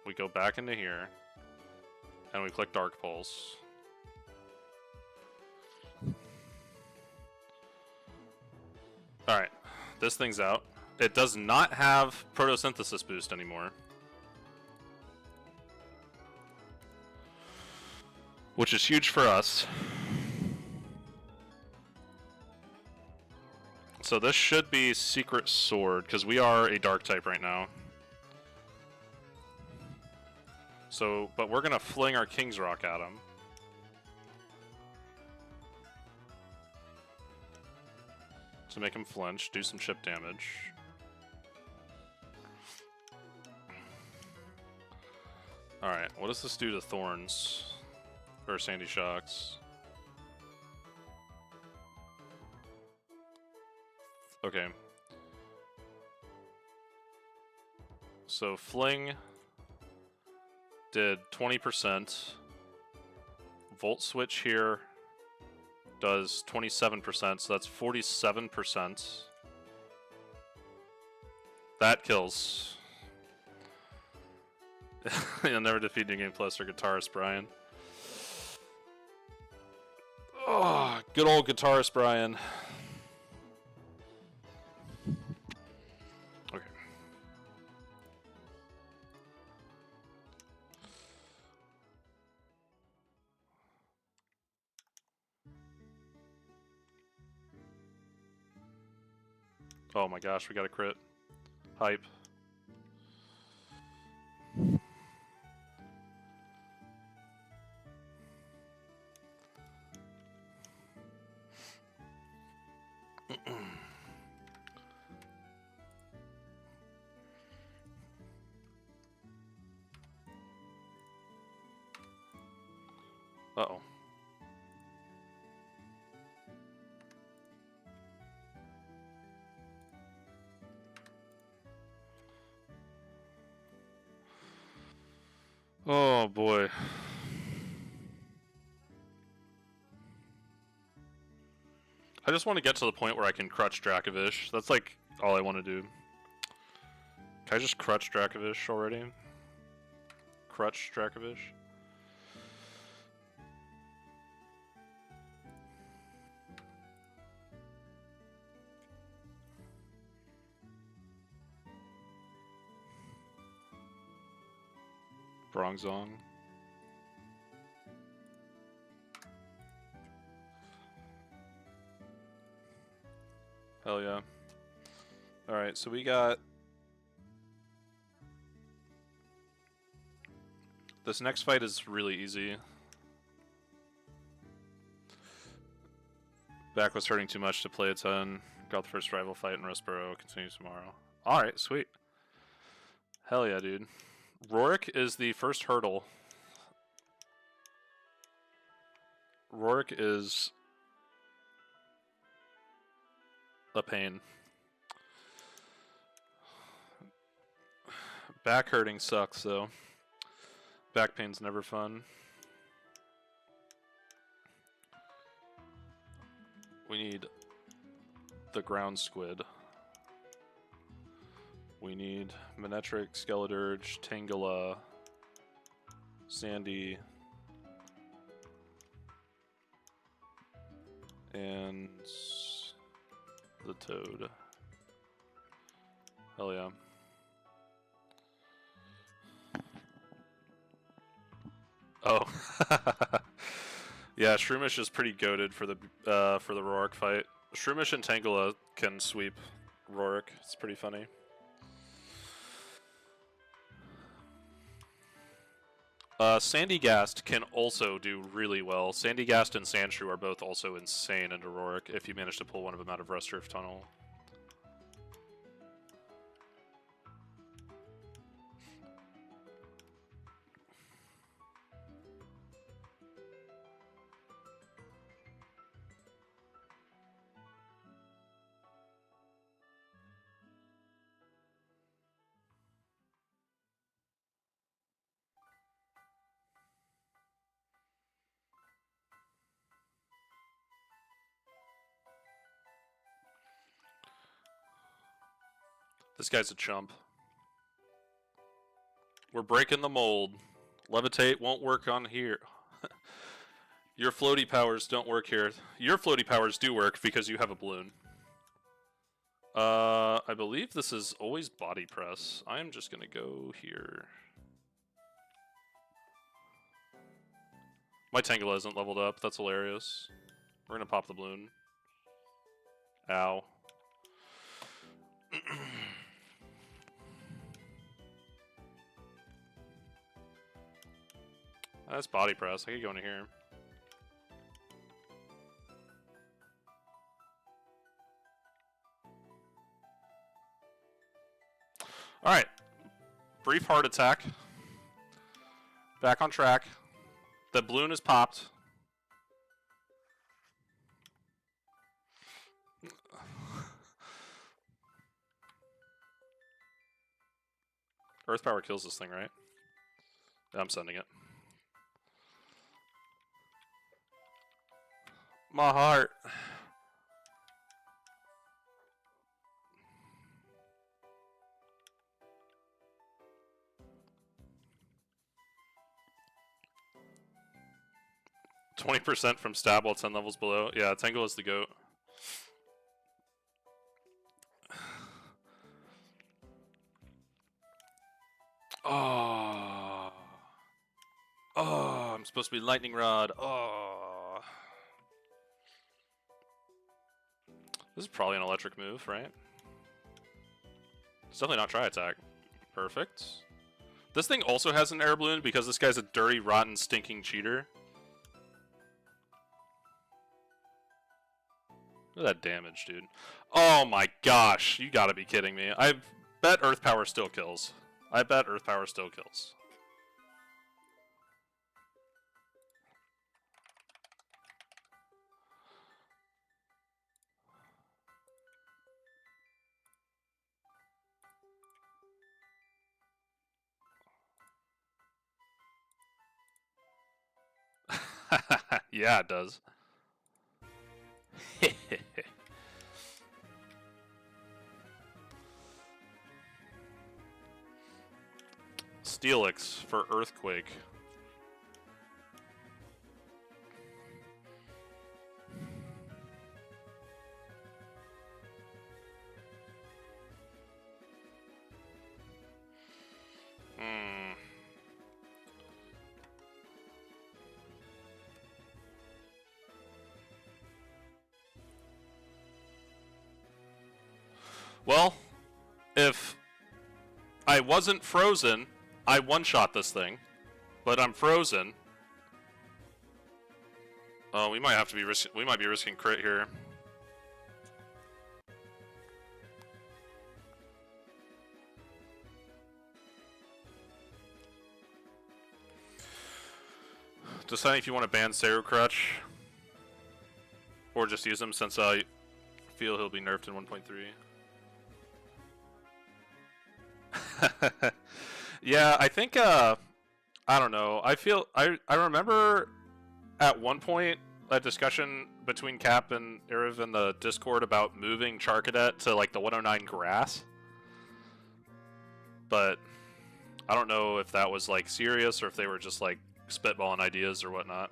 We go back into here. And we click Dark Pulse. Alright, this thing's out. It does not have Photosynthesis boost anymore. Which is huge for us. So this should be Secret Sword, because we are a Dark type right now. So, but we're gonna fling our King's Rock at him. To make him flinch, do some chip damage. Alright, what does this do to Thorns? Or Sandy Shocks? Okay. So Fling did 20%. Volt Switch here does 27%, so that's 47%. That kills. You'll never defeat New Game Plus or Guitarist Brian. Oh, good old Guitarist Brian. Okay. Oh my gosh, we got a crit. Hype. Uh-oh. Oh boy. I just want to get to the point where I can crutch Dracovish. That's like all I want to do. Can I just crutch Dracovish already? Crutch Dracovish? Bronzong. Hell yeah. Alright, so we got... This next fight is really easy. Back was hurting too much to play a ton. Got the first rival fight in Rustboro. Continues tomorrow. Alright, sweet. Hell yeah, dude. Rorik is the first hurdle. Rorik is a pain. Back hurting sucks though. Back pain's never fun. We need the ground squid. We need Manetric, Skeledirge, Tangela, Sandy, and the Toad. Hell yeah. Oh. Yeah, Shroomish is pretty goated for the Roark fight. Shroomish and Tangela can sweep Roark. It's pretty funny. Sandygast can also do really well. Sandygast and Sandshrew are both also insane into Roark if you manage to pull one of them out of Rest Drift Tunnel. This guy's a chump. We're breaking the mold. Levitate won't work on here. Your floaty powers don't work here. Your floaty powers do work because you have a balloon. I believe this is always body press. I am just gonna go here. My Tangela isn't leveled up. That's hilarious. We're gonna pop the balloon. Ow. That's body press. I could go into here. Alright. Brief heart attack. Back on track. The balloon is popped. Earth power kills this thing, right? I'm sending it. My heart. %20 from stab while 10 levels below. Yeah, Tangle is the GOAT. Oh. Oh, I'm supposed to be Lightning Rod. Oh. This is probably an electric move, right? It's definitely not Tri-Attack. Perfect. This thing also has an air balloon because this guy's a dirty, rotten, stinking cheater. Look at that damage, dude. Oh my gosh, you gotta be kidding me. I bet Earth Power still kills. I bet Earth Power still kills. Yeah, it does. Steelix for Earthquake. Well, if I wasn't frozen, I one-shot this thing, but I'm frozen. Oh, we might have to be we might be risking crit here. Deciding if you want to ban Seru Crutch or just use him since I feel he'll be nerfed in 1.3. Yeah, I think I don't know. I remember at one point a discussion between Cap and Iriv in the Discord about moving Charcadet to like the 109 grass. But I don't know if that was like serious or if they were just like spitballing ideas or whatnot.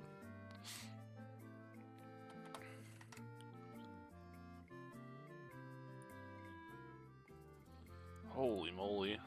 Holy moly.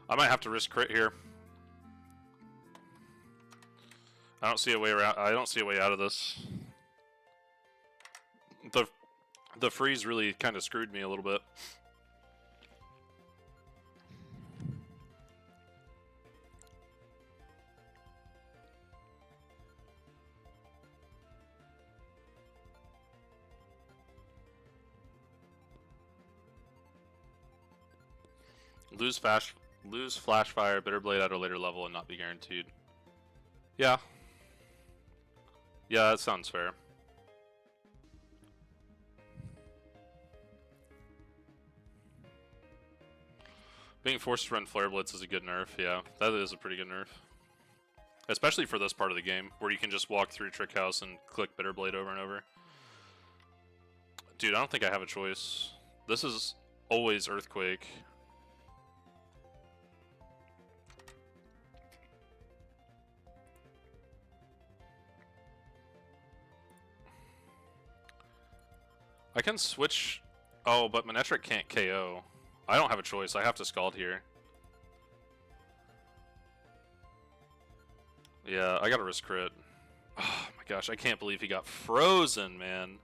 I might have to risk crit here. I don't see a way around. I don't see a way out of this. The freeze really kind of screwed me a little bit. Lose flash fire, bitter blade at a later level and not be guaranteed. Yeah. Yeah, that sounds fair. Being forced to run Flare Blitz is a good nerf, yeah. That is a pretty good nerf. Especially for this part of the game, where you can just walk through Trick House and click Bitter Blade over and over. Dude, I don't think I have a choice. This is always Earthquake. I can switch... Oh, but Manectric can't KO. I don't have a choice. I have to Scald here. Yeah, I gotta risk crit. Oh my gosh, I can't believe he got frozen, man.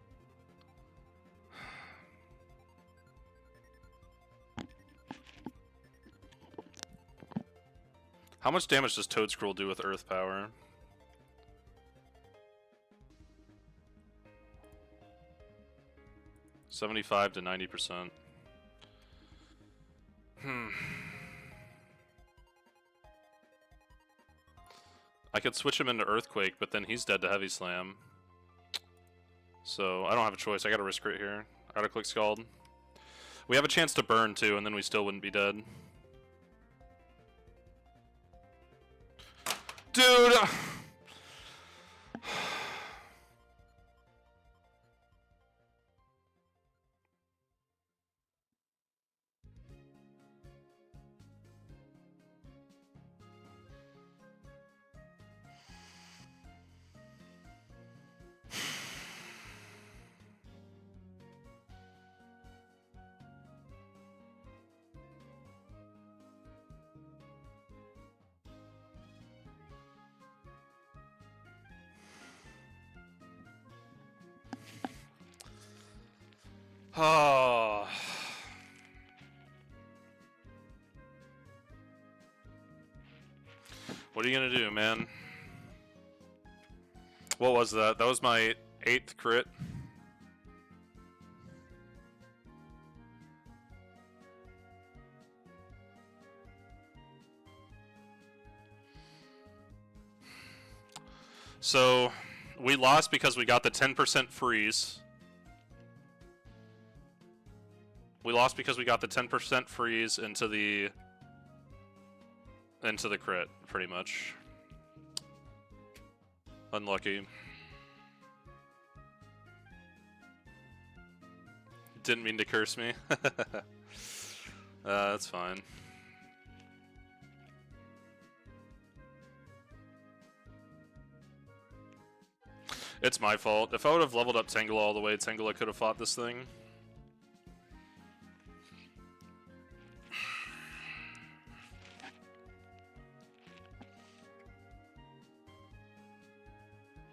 How much damage does Toad Scroll do with Earth Power? $75 to 90%. I could switch him into Earthquake, but then he's dead to Heavy Slam. So I don't have a choice. I gotta risk crit here. I gotta click Scald. We have a chance to burn too, and then we still wouldn't be dead. Dude! Oh. What are you gonna do, man? What was that? That was my 8th crit. So, we lost because we got the 10% freeze. We lost because we got the 10% freeze into the crit, pretty much. Unlucky. Didn't mean to curse me. That's fine. It's my fault. If I would have leveled up Tangela all the way, Tangela could have fought this thing.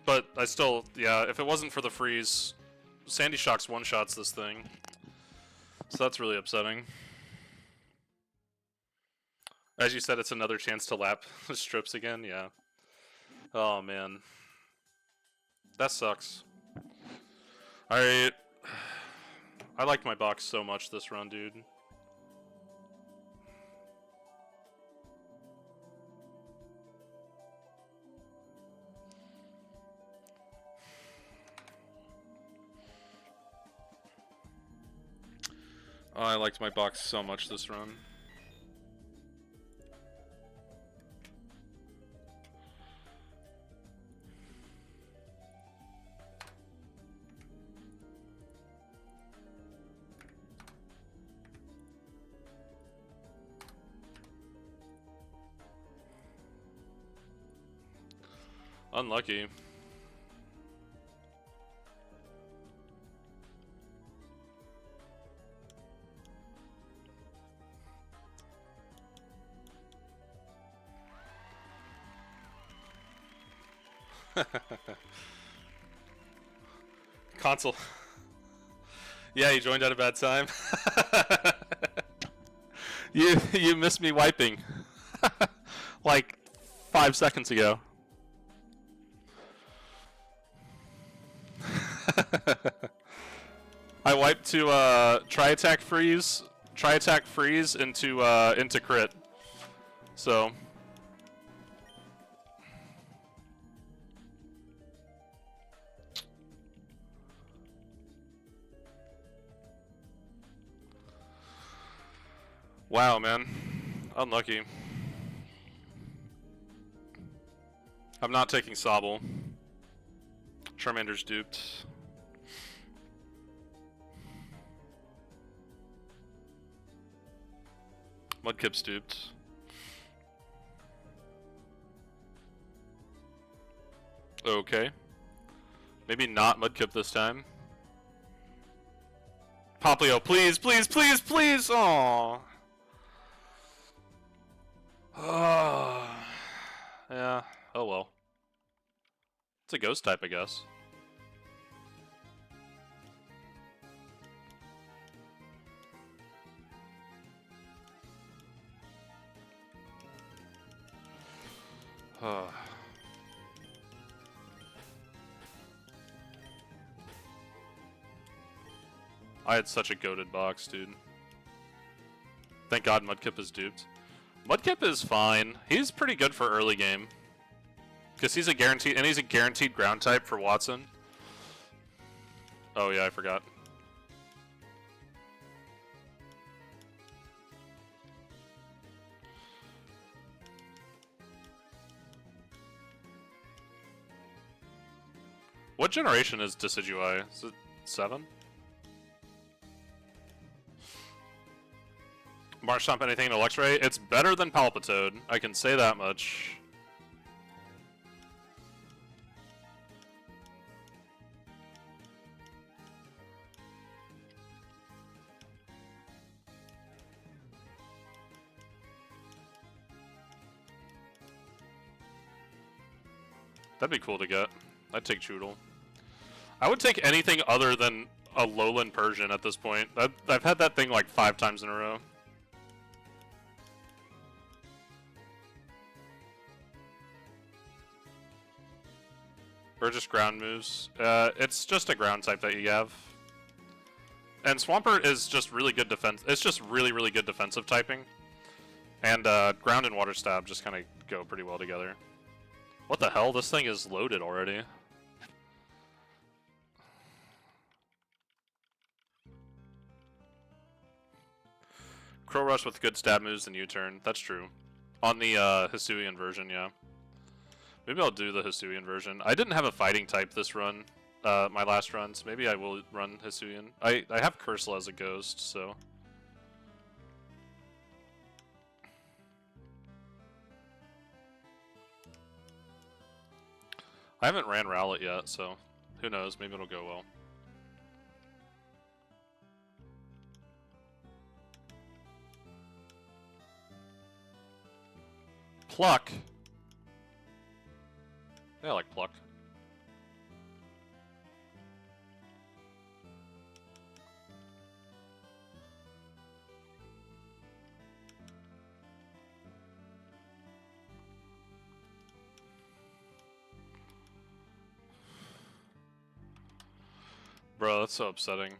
But I still, yeah, if it wasn't for the freeze, Sandy Shock's one-shots this thing. So that's really upsetting. As you said, it's another chance to lap strips again, yeah. Oh, man. That sucks. Alright. I liked my box so much this run, dude. Oh, I liked my box so much this run. Unlucky. Console. Yeah, you joined at a bad time. You missed me wiping. Like 5 seconds ago. I wiped to try attack freeze into crit. So wow, man. Unlucky. I'm not taking Sobble. Charmander's duped. Mudkip's duped. Okay. Maybe not Mudkip this time. Poplio, please, please, please, please! Aww. Yeah, oh well. It's a ghost type, I guess. I had such a goated box, dude. Thank God Mudkip is duped. Mudkip is fine. He's pretty good for early game. Because he's a guaranteed ground type for Wattson. Oh yeah, I forgot. What generation is Decidueye? Is it 7? Marshtomp anything in Luxray? It's better than Palpitoad, I can say that much. That'd be cool to get. I'd take Choodle. I would take anything other than a Lowland Persian at this point. I've had that thing like 5 times in a row. Or just ground moves. It's just a ground type that you have. And Swampert is just really good defense. It's just really, really good defensive typing. And ground and water stab just kind of go pretty well together. What the hell? This thing is loaded already. Crow Rush with good stab moves and U-turn. That's true. On the Hisuian version, yeah. Maybe I'll do the Hisuian version. I didn't have a fighting type this run, my last run, so maybe I will run Hisuian. I have Cursel as a ghost, so... I haven't ran Rowlet yet, so who knows, maybe it'll go well. Pluck! Yeah, I like Pluck. Bro, that's so upsetting.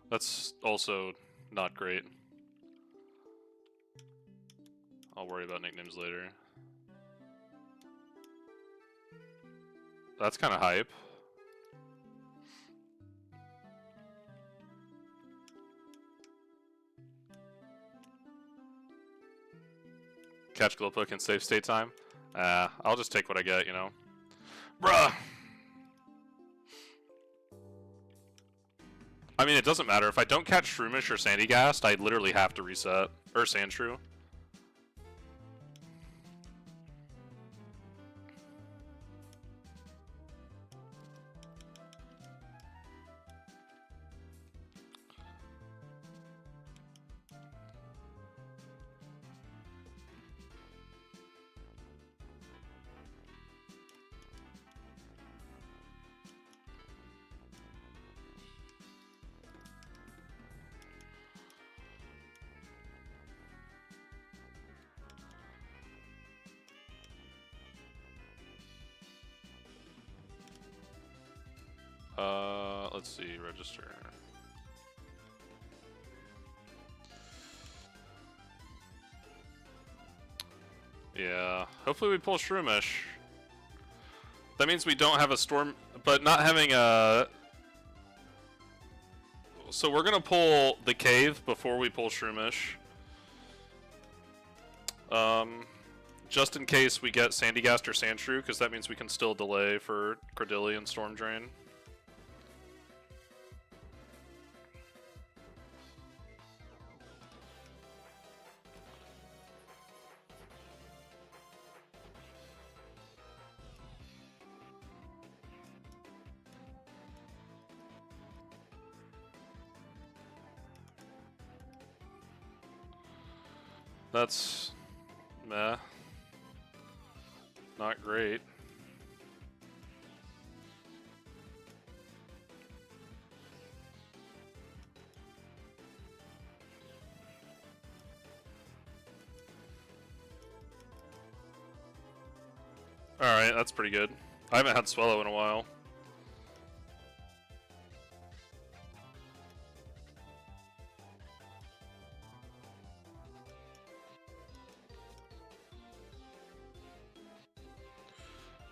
That's also not great. I'll worry about nicknames later. That's kind of hype. Catch Glowpoke in safe state time. I'll just take what I get, you know. Bruh! I mean, it doesn't matter. If I don't catch Shroomish or Sandygast, I literally have to reset. Or Sandshrew. Let's see, register. Yeah, hopefully we pull Shroomish. That means we don't have a Storm, but not having a... So we're gonna pull the Cave before we pull Shroomish. Just in case we get Sandygast or Sandshrew, because that means we can still delay for Credilli and Storm Drain. That's meh. Not great. Alright, that's pretty good. I haven't had Swellow in a while.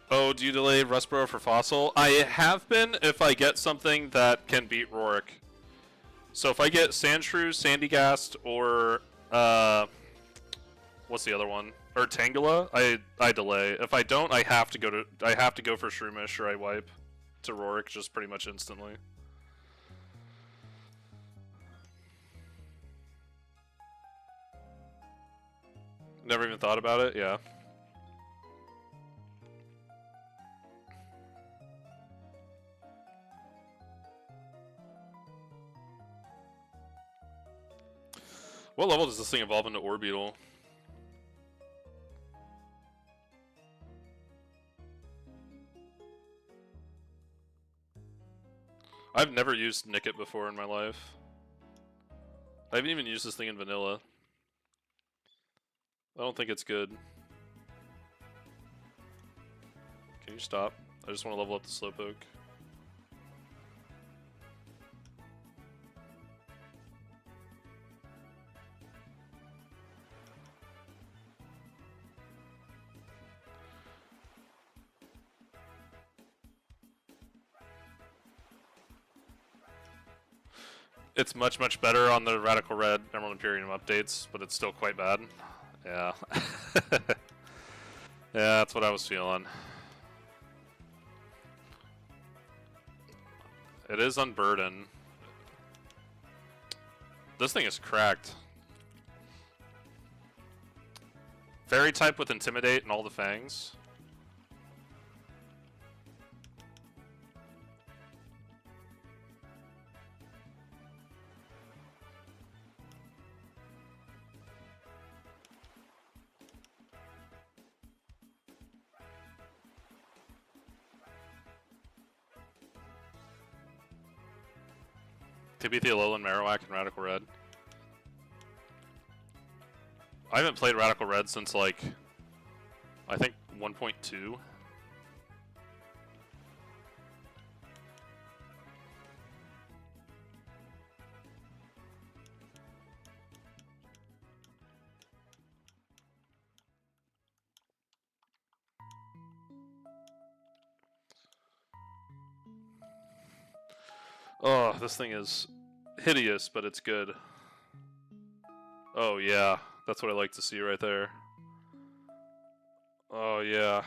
Oh, do you delay Rustboro for Fossil? I have been if I get something that can beat Rorik. So if I get Sandshrew, Sandygast, or what's the other one? Or Tangela, I delay. If I don't, I have to go for Shroomish or I wipe to Rorik just pretty much instantly. Never even thought about it, yeah. What level does this thing evolve into Orbeetle? I've never used Nickit before in my life. I haven't even used this thing in vanilla. I don't think it's good. Can you stop? I just want to level up the Slowpoke. It's much, much better on the Radical Red Emerald Imperium updates, but it's still quite bad. Yeah. Yeah, that's what I was feeling. It is Unburden. This thing is cracked. Fairy type with Intimidate and all the fangs. Could be the Alolan Marowak and Radical Red. I haven't played Radical Red since like, I think 1.2. Oh, this thing is hideous, but it's good. Oh yeah, that's what I like to see right there. Oh, yeah.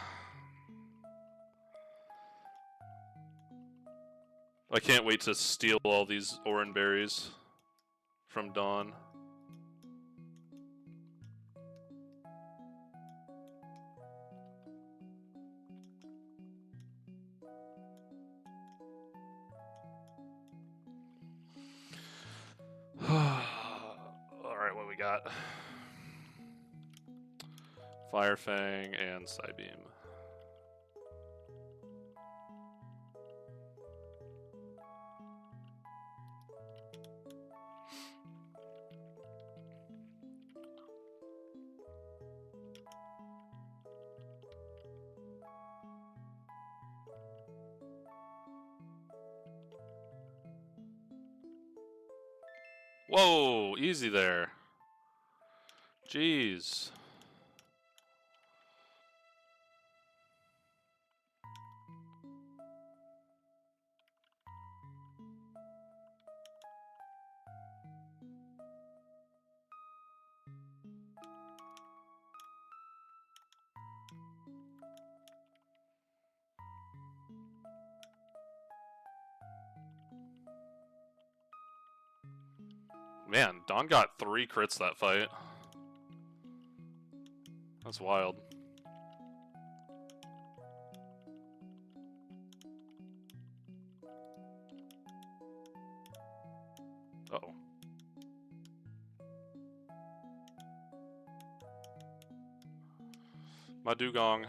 I can't wait to steal all these orange berries from Dawn. Alright, what we got? Fire Fang and Psybeam. Whoa, easy there. Jeez. Man, Dawn got 3 crits that fight. That's wild. Uh-oh. My dugong.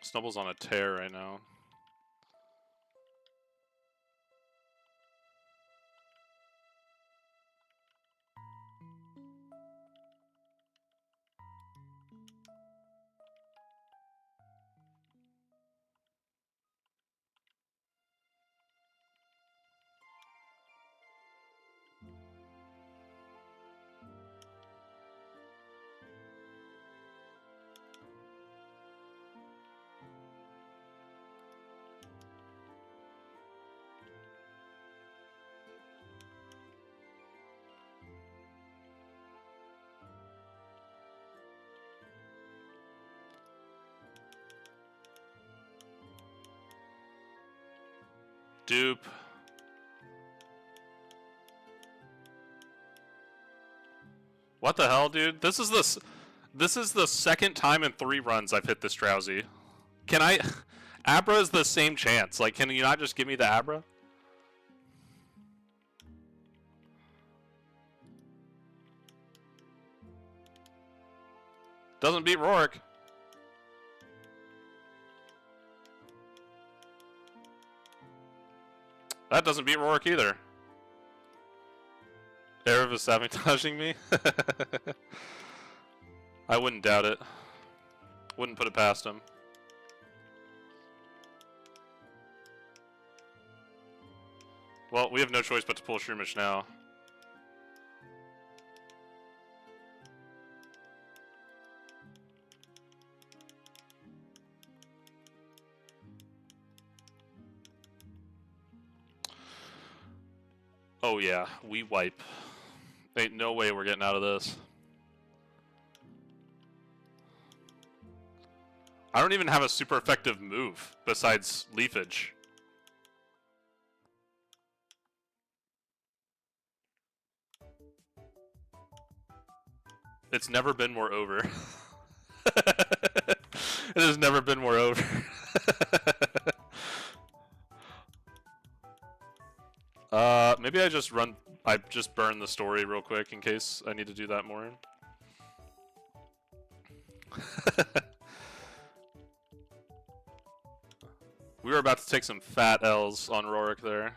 Snubble's on a tear right now. Dupe. What the hell, dude? This is the second time in 3 runs I've hit this Drowsy. Can I... Abra is the same chance. Like, can you not just give me the Abra? Doesn't beat Rourke. That doesn't beat Rourke either. Erev is sabotaging me? I wouldn't doubt it. Wouldn't put it past him. Well, we have no choice but to pull Shroomish now. Oh yeah, we wipe. Ain't no way we're getting out of this. I don't even have a super effective move besides Leafage. It's never been more over. It has never been more over. Maybe I just burn the story real quick in case I need to do that more. We were about to take some fat L's on Rourke there.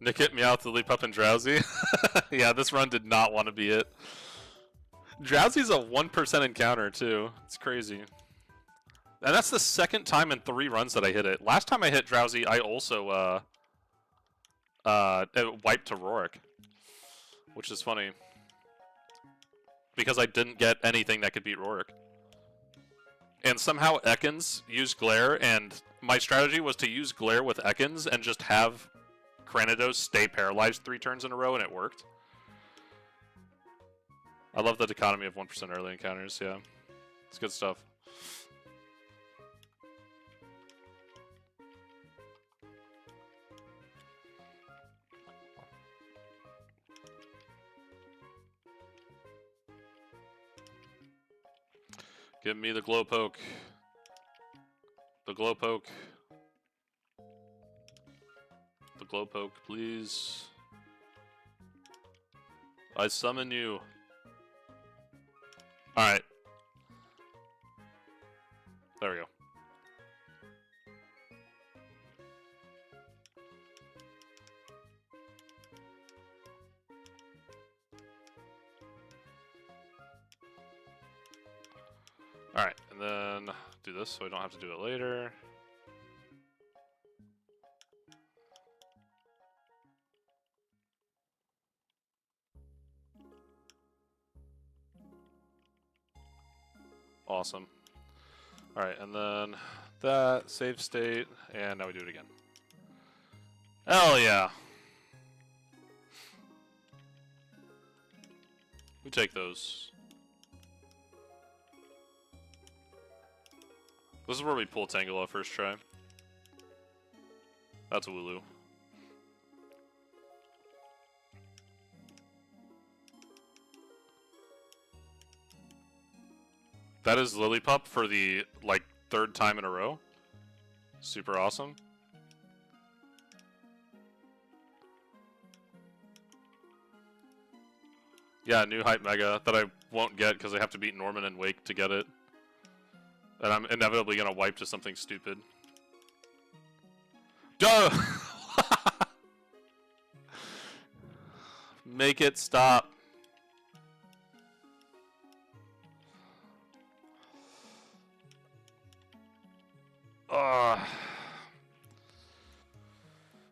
Nick hit me out to leap up and Drowsy. Yeah, this run did not want to be it. Drowsy's a 1% encounter, too. It's crazy. And that's the second time in 3 runs that I hit it. Last time I hit Drowsy, I also wiped to Rorik, which is funny. Because I didn't get anything that could beat Rorik. And somehow Ekans used Glare, and my strategy was to use Glare with Ekans and just have Cranidos stay paralyzed 3 turns in a row, and it worked. I love the dichotomy of 1% early encounters, yeah. It's good stuff. Give me the glow poke. The glow poke. The glow poke, please. I summon you. Alright. There we go. Alright, and then do this so I don't have to do it later. Awesome. Alright, and then that, save state, and now we do it again. Hell yeah! We take those. This is where we pull Tangela first try. That's a Wooloo. That is Lillipup for the, like, 3rd time in a row. Super awesome. Yeah, new hype mega that I won't get because I have to beat Norman and Wake to get it. And I'm inevitably gonna wipe to something stupid. Duh! Make it stop.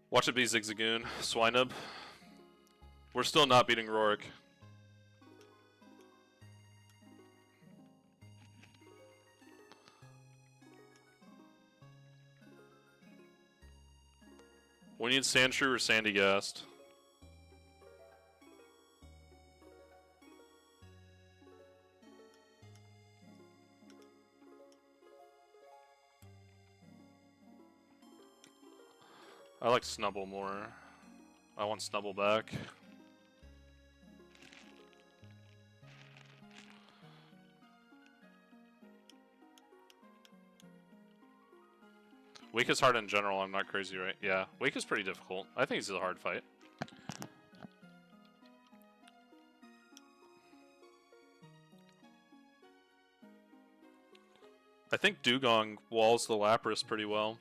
Watch it be Zigzagoon. Swinub. We're still not beating Rorik. We need Sandshrew or Sandygast. I like Snubble more. I want Snubble back. Wake is hard in general, I'm not crazy, right? Yeah, Wake is pretty difficult. I think it's a hard fight. I think Dugong walls the Lapras pretty well.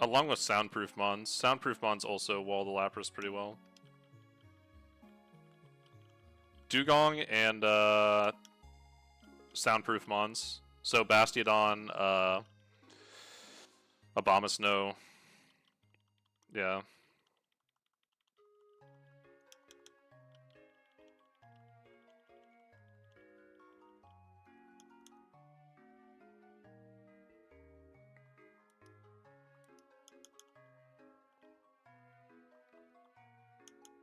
Along with Soundproof Mons. Soundproof Mons also wall the Lapras pretty well. Dugong and Soundproof Mons. So Bastiodon, Abomasnow. Yeah.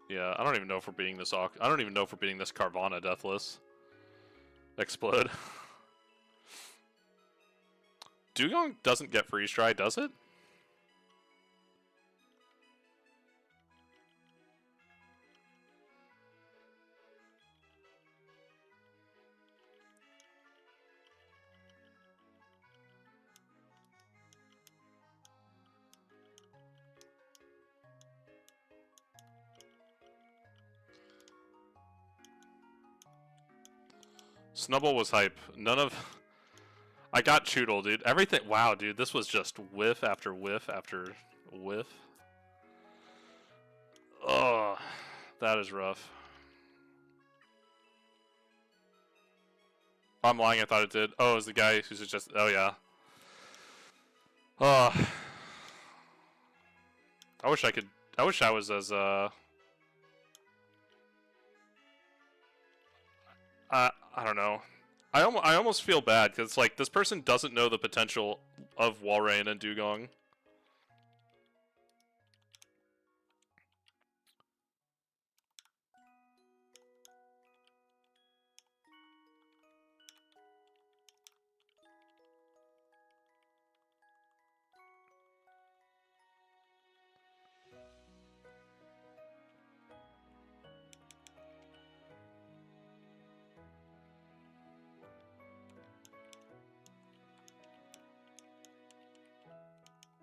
Yeah, I don't even know if we're beating this. I don't even know if we're beating this Carvana Deathless. Explode. Dugong doesn't get freeze dry, does it? Snubble was hype. None of... I got Choodle, dude. Everything... Wow, dude. This was just whiff after whiff after Whiff. Oh, that is rough. I'm lying, I thought it did. Oh, it was the guy who's just... Oh, yeah. Oh. I wish I could... I wish I was as, I don't know. I almost feel bad, because, like, this person doesn't know the potential of Walrein and Dugong.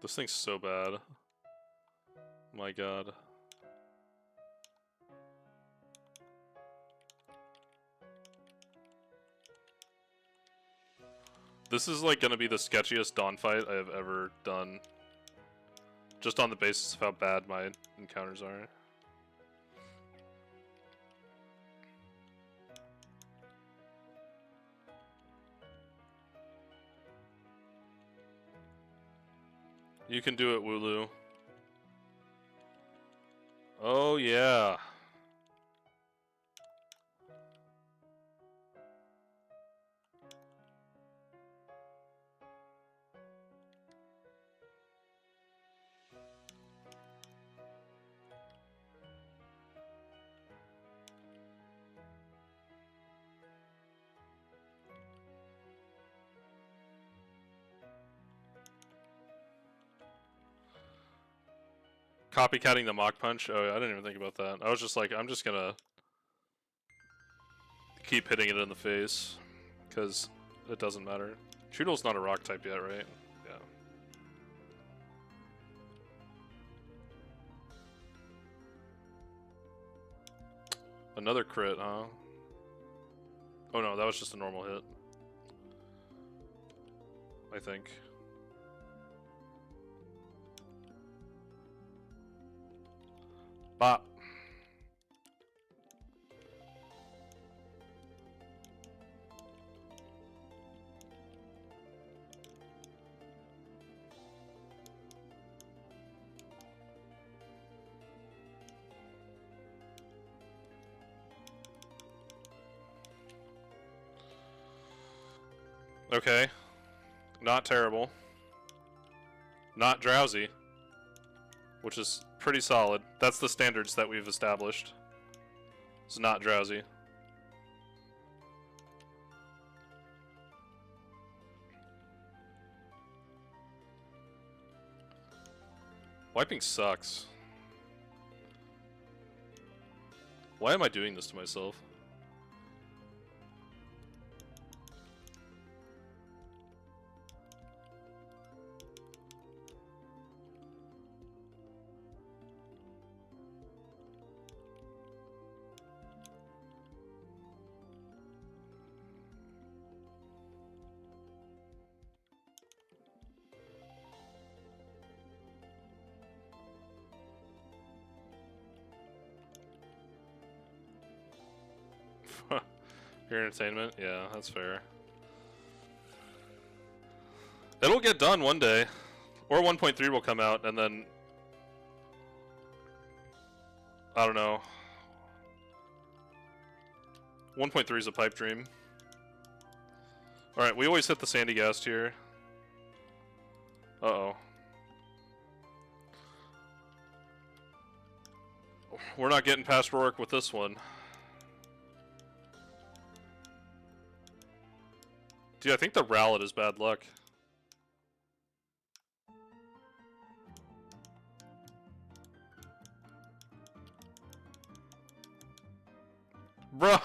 This thing's so bad. My god. This is like gonna be the sketchiest Dawn fight I have ever done. Just on the basis of how bad my encounters are. You can do it, Wooloo. Oh yeah. Copycatting the Mach Punch? Oh, I didn't even think about that. I was just like, I'm just gonna keep hitting it in the face, because it doesn't matter. Choodle's not a rock type yet, right? Yeah. Another crit, huh? Oh no, that was just a normal hit. I think. Bop. Okay. Not terrible. Not drowsy. Which is pretty solid. That's the standards that we've established. It's not drowsy. Wiping sucks. Why am I doing this to myself? Your entertainment? Yeah, that's fair. It'll get done one day. Or 1.3 will come out, and then... I don't know. 1.3 is a pipe dream. Alright, we always hit the Sandy Ghast here. Uh-oh. We're not getting past Rourke with this one. Dude, I think the Rowlet is bad luck. Bro!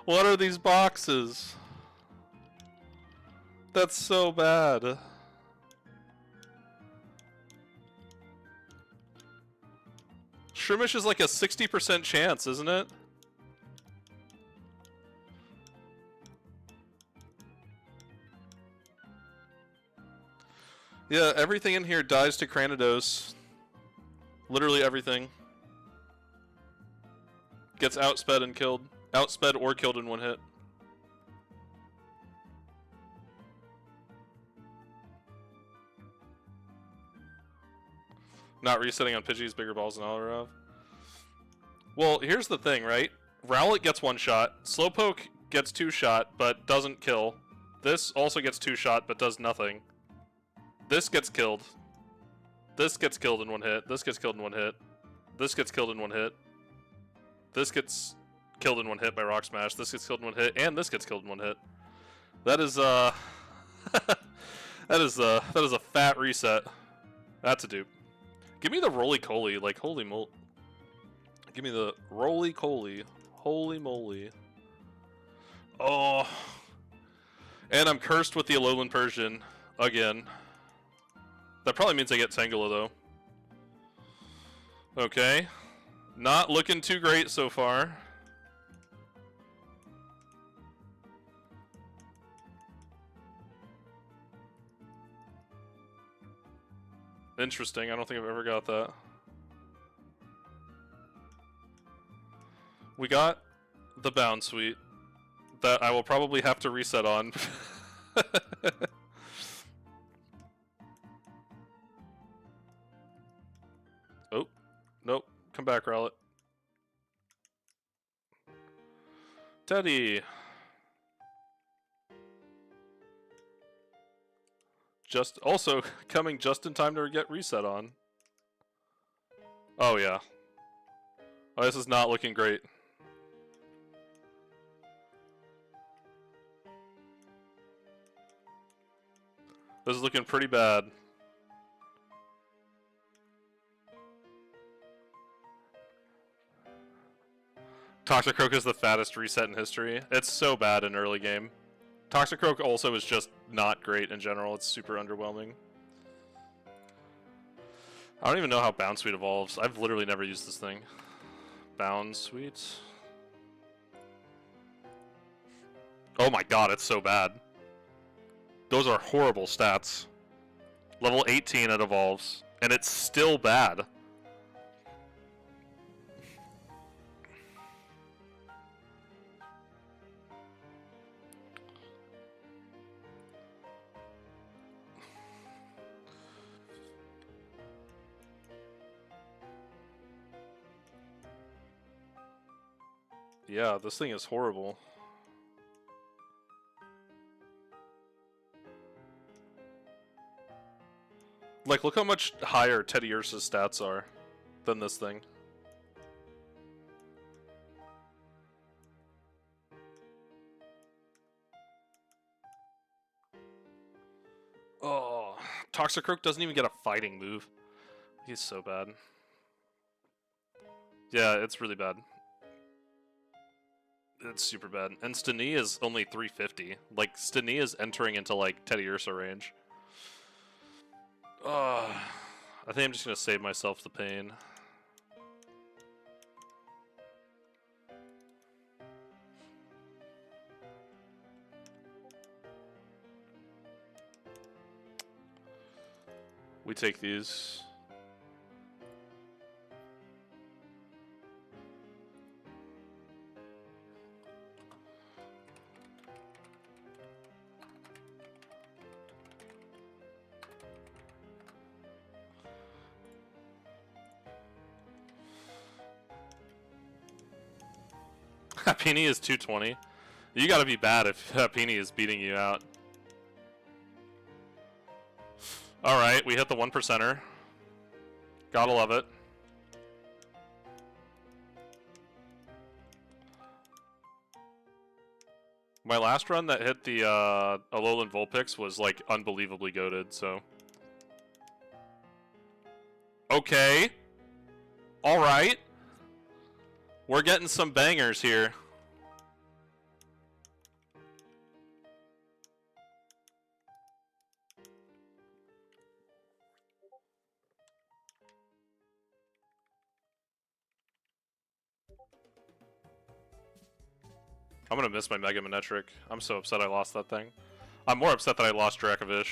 What are these boxes? That's so bad. Shroomish is like a 60% chance, isn't it? Yeah, everything in here dies to Cranidos. Literally everything. Gets outsped and killed. Outsped or killed in one hit. Not resetting on Pidgey's bigger balls than Alarov. Well, here's the thing, right? Rowlet gets one shot. Slowpoke gets two shot, but doesn't kill. This also gets two shot, but does nothing. This gets killed. This gets killed in one hit. This gets killed in one hit. This gets killed in one hit. This gets killed in one hit by Rock Smash. This gets killed in one hit, and this gets killed in one hit. That is that is a fat reset. That's a dupe. Give me the roly-coly, like holy mol. Give me the roly-coly, holy moly. Oh, and I'm cursed with the Alolan Persian again. That probably means I get Tangela though. Okay, not looking too great so far. Interesting, I don't think I've ever got that. We got the Bound Suite that I will probably have to reset on. Oh, nope. Come back, Rowlet. Teddy. Just also coming just in time to get reset on. Oh yeah. Oh, this is not looking great. This is looking pretty bad. Toxicroak is the fattest reset in history. It's so bad in early game. Toxicroak also is just not great in general. It's super underwhelming. I don't even know how Bound Suite evolves. I've literally never used this thing. Bound Suite. Oh my god, it's so bad. Those are horrible stats. Level 18 it evolves, and it's still bad. Yeah, this thing is horrible. Like, look how much higher Teddy Ursa's stats are than this thing. Oh, Toxicroak doesn't even get a fighting move. He's so bad. Yeah, it's really bad. It's super bad. And Stanii is only 350. Like, Stanii is entering into, like, Teddy Ursa range. I think I'm just gonna save myself the pain. We take these. Happini is 220. You gotta be bad if Happini is beating you out. Alright, we hit the 1%er. Gotta love it. My last run that hit the Alolan Vulpix was like unbelievably goated, so. Okay. Alright. We're getting some bangers here. I'm gonna miss my Mega Manectric. I'm so upset I lost that thing. I'm more upset that I lost Dracovish.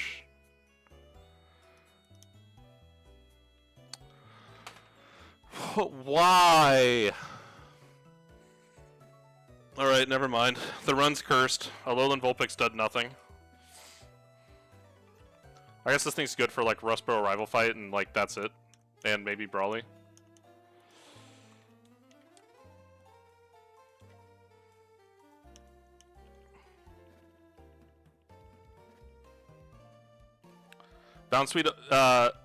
Why? Alright, never mind. The run's cursed. Alolan Vulpix did nothing. I guess this thing's good for like Rustboro rival fight and like that's it. And maybe Brawly. Bounce Sweet,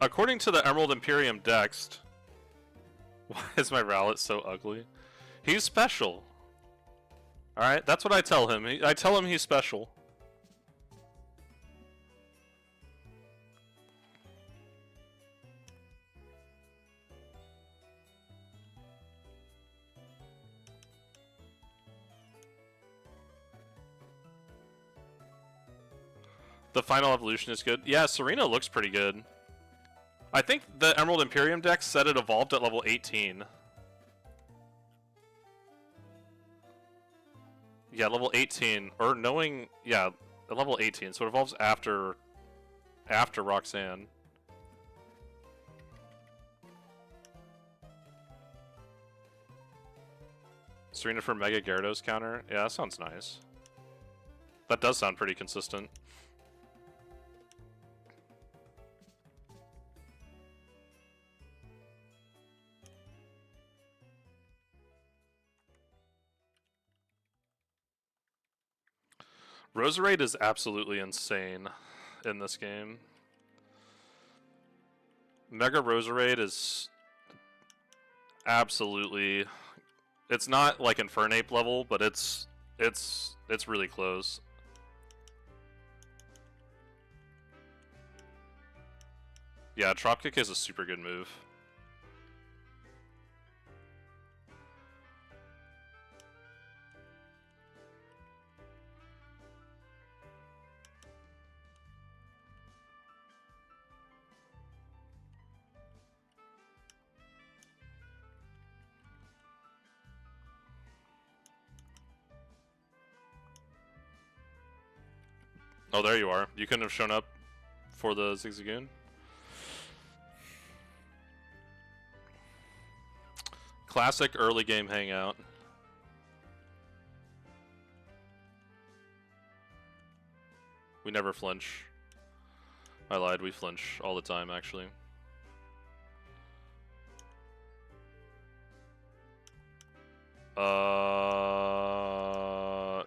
according to the Emerald Imperium Dext, why is my Rowlet so ugly? He's special. Alright, that's what I tell him. I tell him he's special. The final evolution is good. Yeah, Serena looks pretty good. I think the Emerald Imperium deck said it evolved at level 18. Yeah, level 18. Or knowing... Yeah, at level 18. So it evolves after Roxanne. Serena for Mega Gyarados counter? Yeah, that sounds nice. That does sound pretty consistent. Roserade is absolutely insane in this game. Mega Roserade is absolutely... It's not like Infernape level, but it's really close. Yeah, Dropkick is a super good move. Oh, there you are. You couldn't have shown up for the Zigzagoon? Classic early game hangout. We never flinch. I lied, we flinch all the time, actually.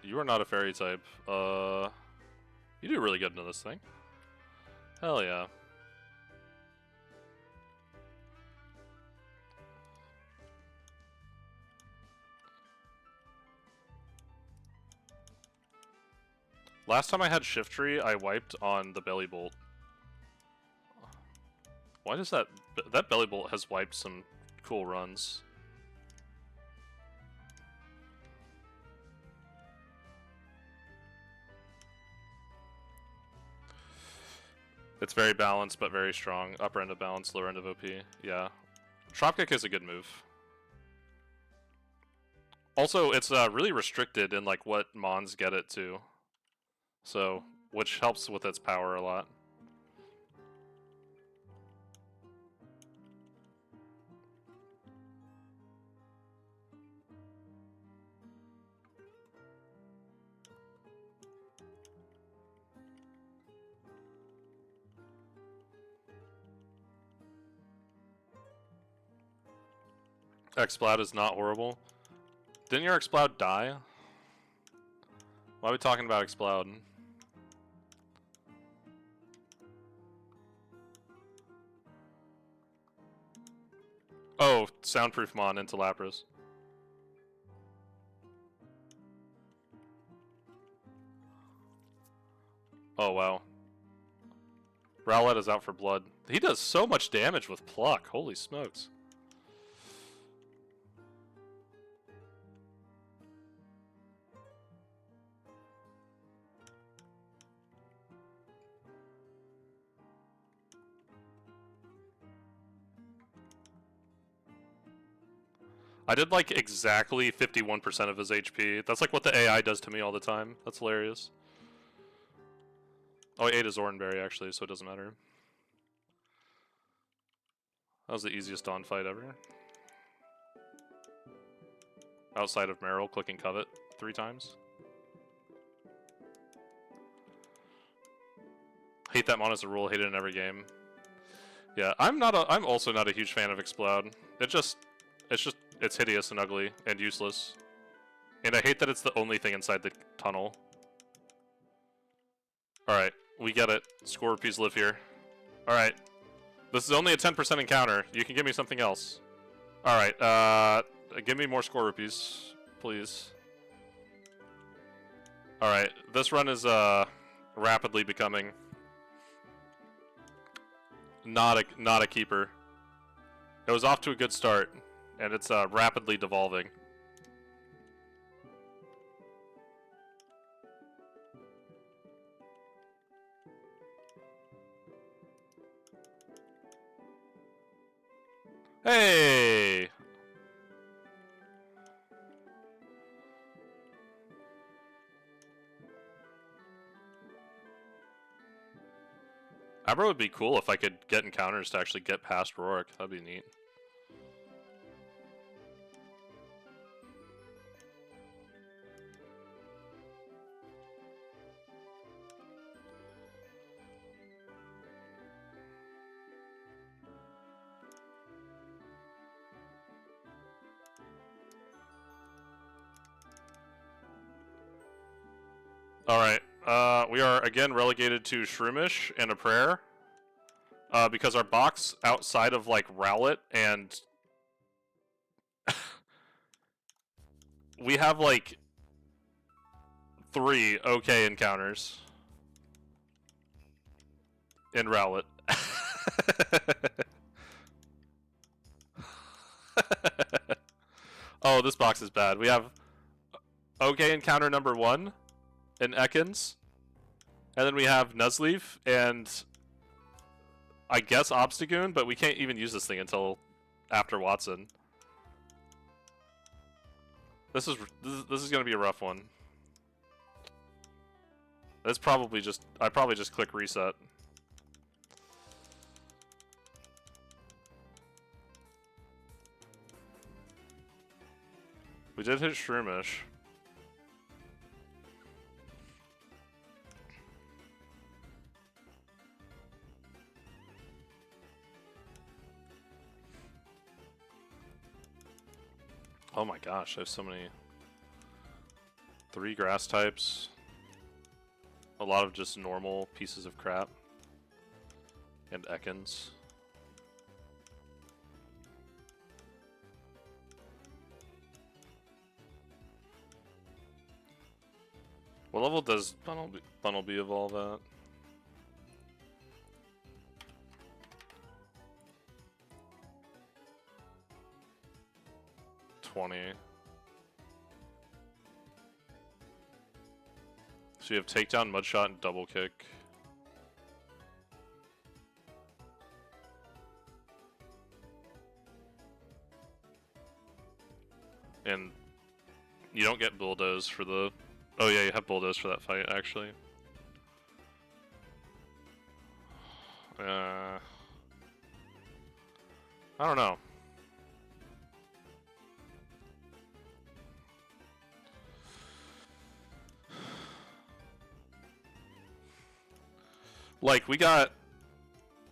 You are not a fairy type. You do really good into this thing. Hell yeah. Last time I had Shiftry, I wiped on the Belly Bolt. Why does that Belly Bolt has wiped some cool runs? It's very balanced, but very strong. Upper end of balance, lower end of OP. Yeah. Dropkick is a good move. Also, it's really restricted in like what Mons get it to. So, which helps with its power a lot. Exploud is not horrible. Didn't your Exploud die? Why are we talking about Exploud? Oh, Soundproof Mon into Lapras. Oh, wow. Rowlet is out for blood. He does so much damage with Pluck. Holy smokes. I did like exactly 51% of his HP. That's like what the AI does to me all the time. That's hilarious. Oh, I ate his Oranberry actually, so it doesn't matter. That was the easiest Dawn fight ever. outside of Meryl clicking covet 3 times. Hate that mon as a rule, hate it in every game. Yeah, I'm also not a huge fan of Explode. It's hideous and ugly and useless. And I hate that it's the only thing inside the tunnel. Alright, we get it. Score rupees live here. Alright. This is only a 10% encounter. You can give me something else. Alright, give me more score rupees, please. Alright, this run is, rapidly becoming not a keeper. It was off to a good start, and it's, rapidly devolving. Hey! Abra would be cool if I could get encounters to actually get past Rorik. That'd be neat. Alright, we are again relegated to Shroomish and a prayer. Because our box outside of, like, Rowlet and... we have, like, 3 okay encounters. In Rowlet. Oh, this box is bad. We have okay encounter number 1 in Ekans. And then we have Nuzleaf and I guess Obstagoon, but we can't even use this thing until after Wattson. This is gonna be a rough one. That's probably just I probably just click reset. We did hit Shroomish. Oh my gosh, I have so many. 3 grass types. A lot of just normal pieces of crap. And Ekans. What level does Bunnelby evolve at? So you have takedown, mudshot, and double kick. And you don't get bulldoze for the... Oh yeah, you have bulldoze for that fight, actually. I don't know. Like, we got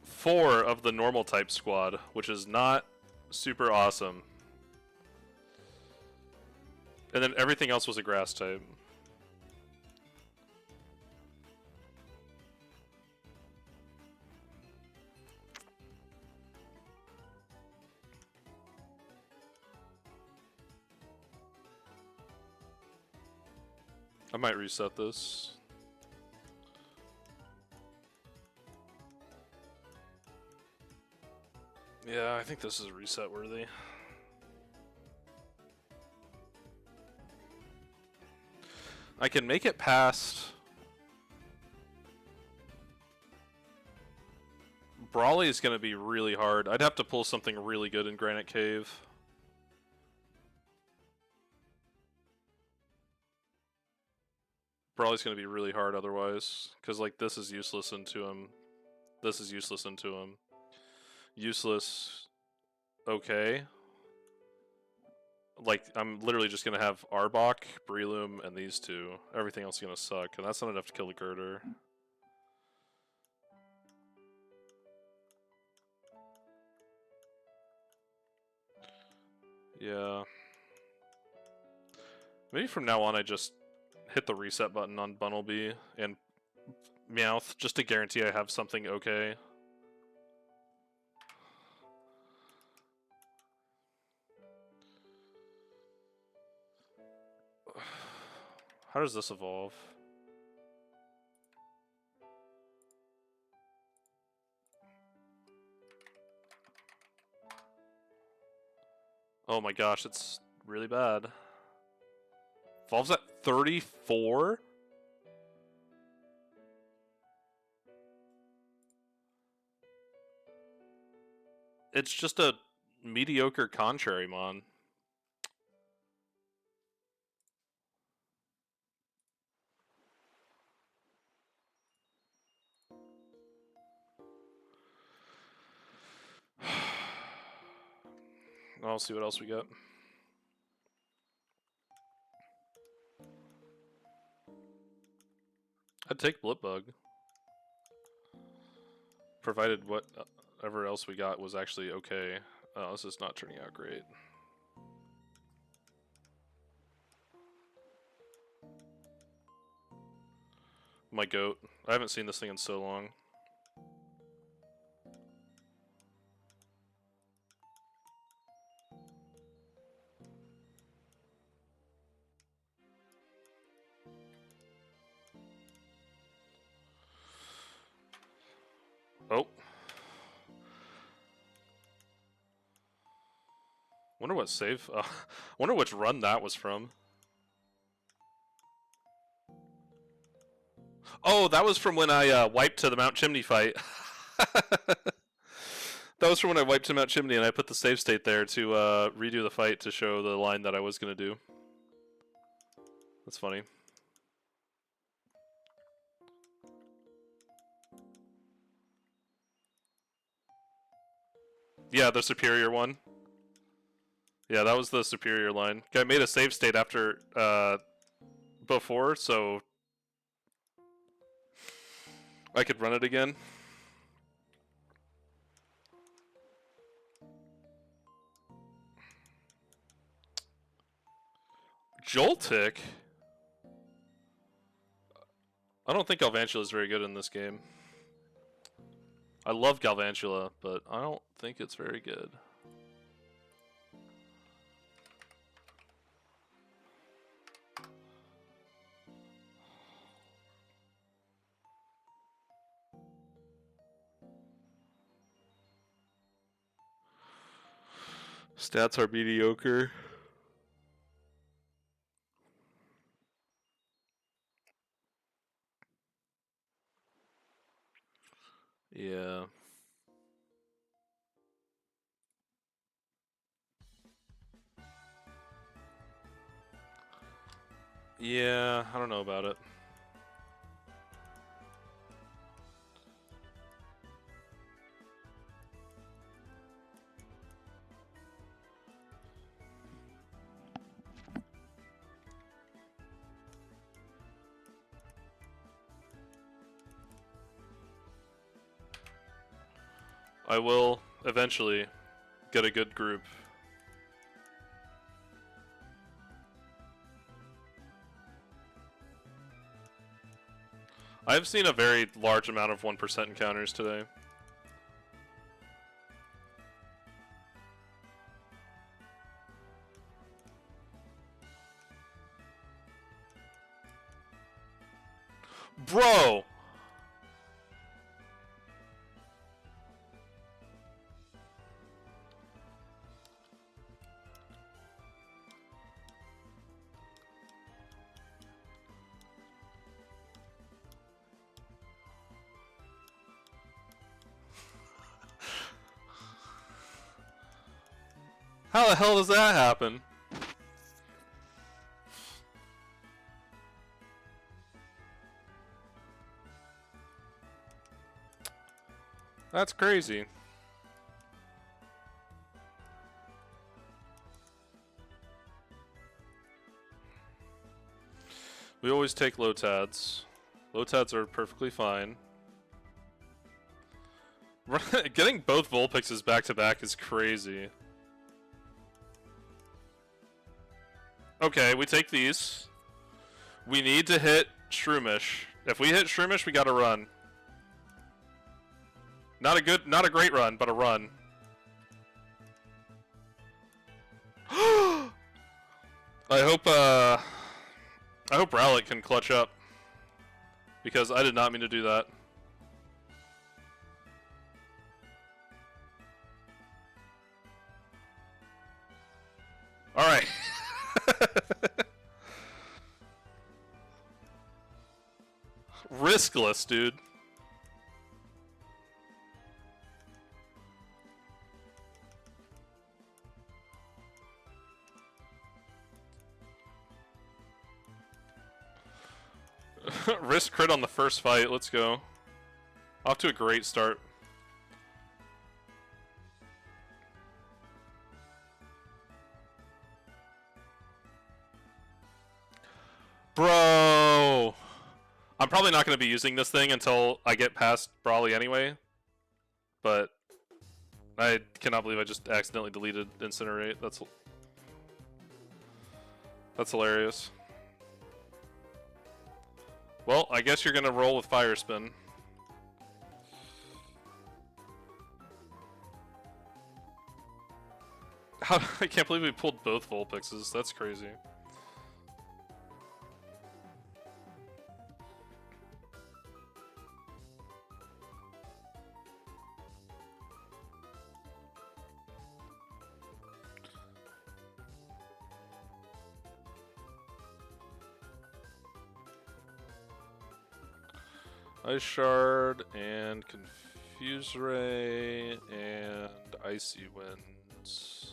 4 of the normal type squad, which is not super awesome. And then everything else was a grass type. I might reset this. Yeah, I think this is reset worthy. I can make it past Brawly is going to be really hard. I'd have to pull something really good in Granite Cave. Brawly's going to be really hard otherwise, because like this is useless into him. This is useless into him. Useless. Okay. like, I'm literally just gonna have Arbok, Breloom, and these two. Everything else is gonna suck, and that's not enough to kill the Girder. Yeah. Maybe from now on I just hit the reset button on Bunnelby and Meowth, just to guarantee I have something okay. How does this evolve? Oh my gosh, it's really bad. Evolves at 34? It's just a mediocre Contrary Mon. I'll see what else we got. I'd take Blipbug. Provided whatever else we got was actually okay. Oh, this is not turning out great. My goat. I haven't seen this thing in so long. Oh. Wonder what save. Wonder which run that was from. Oh, that was from when I wiped to the Mount Chimney fight. That was from when I wiped to Mount Chimney and I put the save state there to redo the fight to show the line that I was going to do. That's funny. Yeah, the superior one. Yeah, that was the superior line. I made a save state after before, so I could run it again. Joltik? I don't think Galvantula is very good in this game. I love Galvantula, but I don't think it's very good. Stats are mediocre. Yeah. Yeah, I don't know about it. I will eventually get a good group. I've seen a very large amount of 1% encounters today. Bro! How the hell does that happen? That's crazy. We always take low tads. Low tads are perfectly fine. Getting both Vulpixes back to back is crazy. Okay, we take these. We need to hit Shroomish. If we hit Shroomish, we gotta run. Not a great run, but a run. I hope Rowlet can clutch up. Because I did not mean to do that. Alright. Riskless, dude. Risk crit on the first fight, let's go. Off to a great start. Bro! I'm probably not going to be using this thing until I get past Brawly anyway. But I cannot believe I just accidentally deleted Incinerate. That's hilarious. Well, I guess you're going to roll with Fire Spin. I can't believe we pulled both Vulpixes. That's crazy. Ice Shard and Confuse Ray and Icy Winds.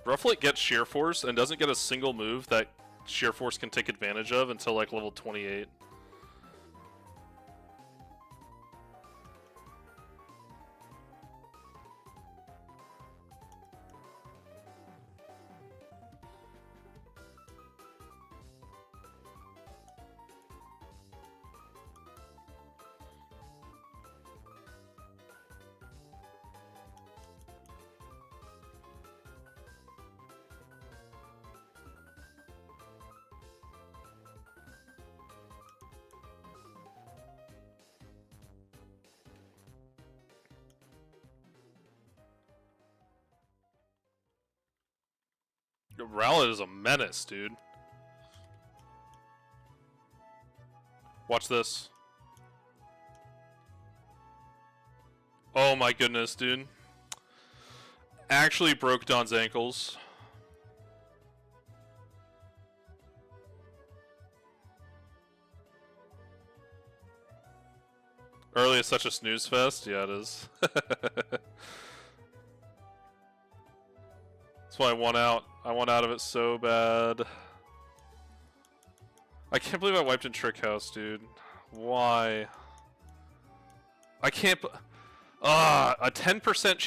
Rufflet gets Sheer Force and doesn't get a single move that Sheer Force can take advantage of until like level 28. Rowlet is a menace, dude. Watch this. Oh my goodness, dude. Actually broke Don's ankles. Early is such a snooze fest? Yeah, it is. That's why I won out. I want out of it so bad. I can't believe I wiped in Trick House, dude. Why? I can't... a 10%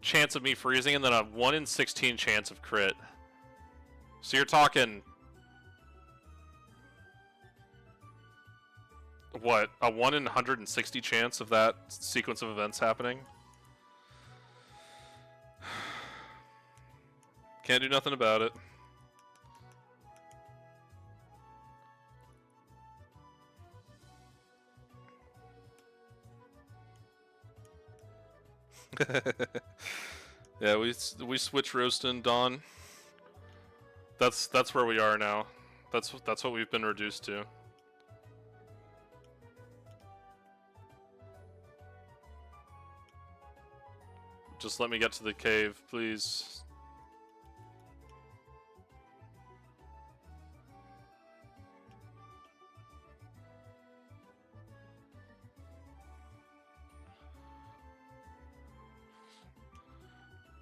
chance of me freezing and then a 1 in 16 chance of crit. So you're talking... What? A 1 in 160 chance of that sequence of events happening? Can't do nothing about it. Yeah, we switch roasting Dawn. That's where we are now. That's what we've been reduced to. Just let me get to the cave, please.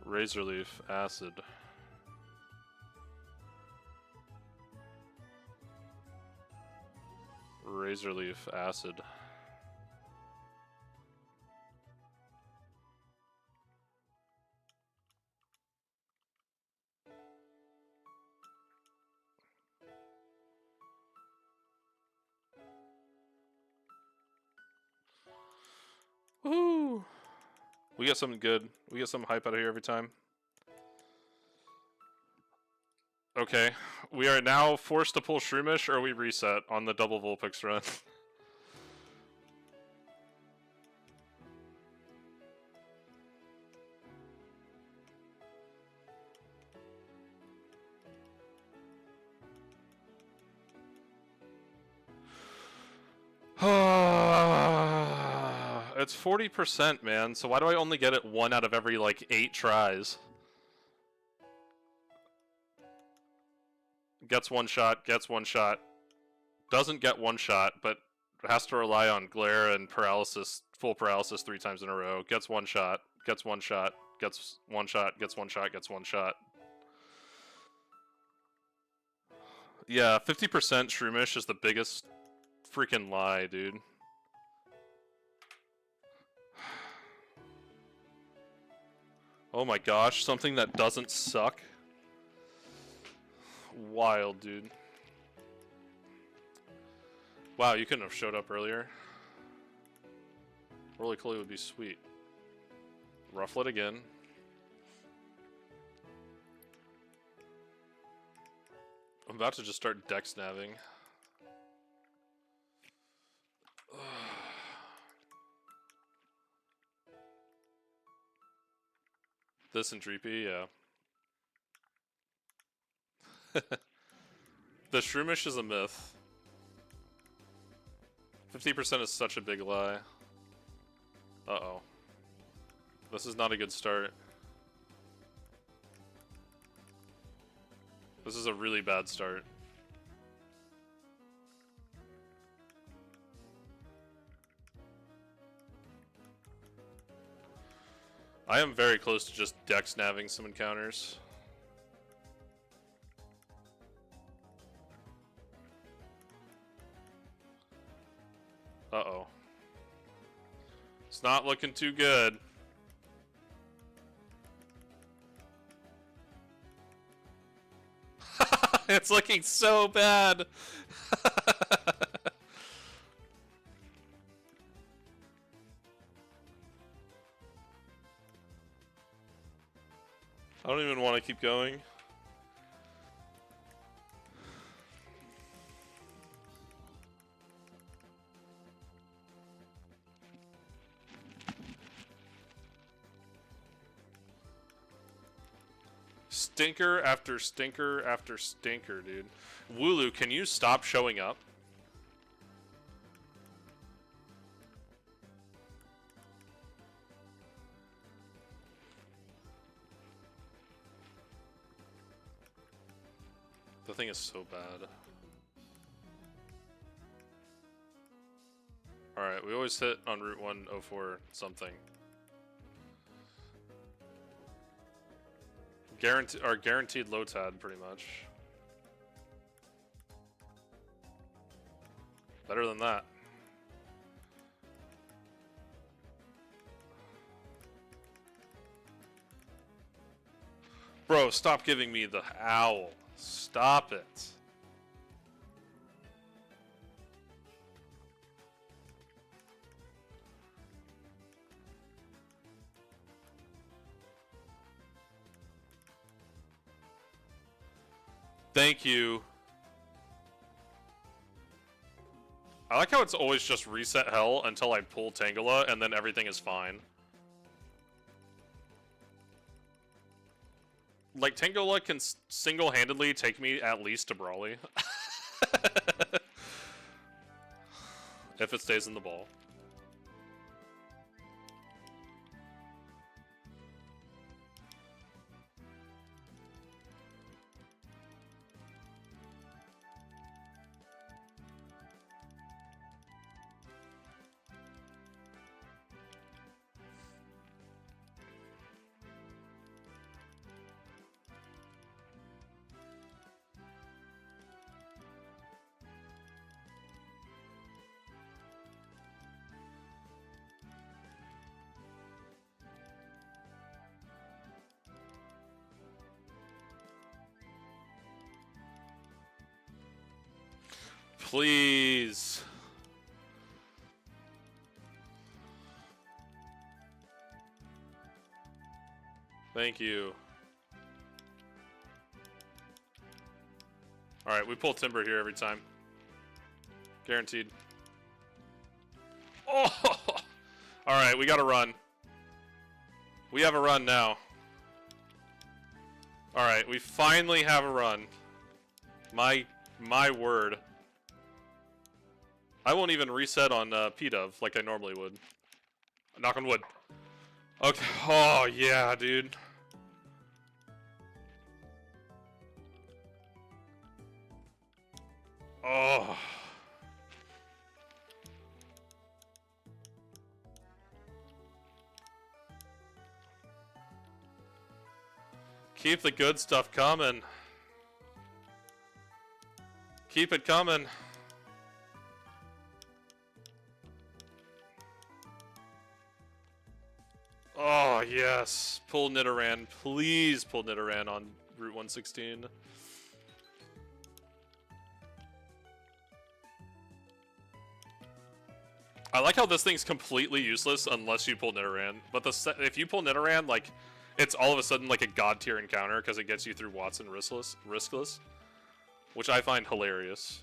Razor Leaf, Acid. Razor Leaf, Acid. Woo! We get something good. We get some hype out of here every time. Okay, we are now forced to pull Shroomish, or we reset on the double Vulpix run. It's 40%, man, so why do I only get it 1 out of every, like, 8 tries? Gets 1 shot, gets 1 shot. Doesn't get 1 shot, but has to rely on glare and paralysis, full paralysis 3 times in a row. Gets 1 shot, gets 1 shot, gets 1 shot, gets 1 shot, gets 1 shot. Yeah, 50% Shroomish is the biggest freaking lie, dude. Oh my gosh, something that doesn't suck. Wild, dude. Wow, you couldn't have showed up earlier. Roly Poly would be sweet. Rufflet again. I'm about to just start dex naving. This and Dreepy, yeah. The Shroomish is a myth. 50% is such a big lie. Uh-oh. This is not a good start. This is a really bad start. I am very close to just dex naving some encounters. Uh-oh. It's not looking too good. It's looking so bad. I don't even want to keep going. Stinker after stinker after stinker, dude. Wooloo, can you stop showing up? The thing is so bad. Alright, we always hit on Route 104 something. Guaranteed low tad, pretty much. Better than that. Bro, stop giving me the owl. Stop it. Thank you. I like how it's always just reset hell until I pull Tangela and then everything is fine. Like, Tangela can single-handedly take me at least to Brawly. If it stays in the ball. Please. Thank you. Alright, we pull timber here every time. Guaranteed. Oh! Alright, we gotta run. We have a run now. Alright, we finally have a run. My word. I won't even reset on PDove like I normally would. Knock on wood. Okay. Oh, yeah, dude. Oh. Keep the good stuff coming. Keep it coming. Oh, yes. Pull Nidoran. Please pull Nidoran on Route 116. I like how this thing's completely useless unless you pull Nidoran. But if you pull Nidoran, like, it's all of a sudden like a god tier encounter because it gets you through Wattson riskless, which I find hilarious.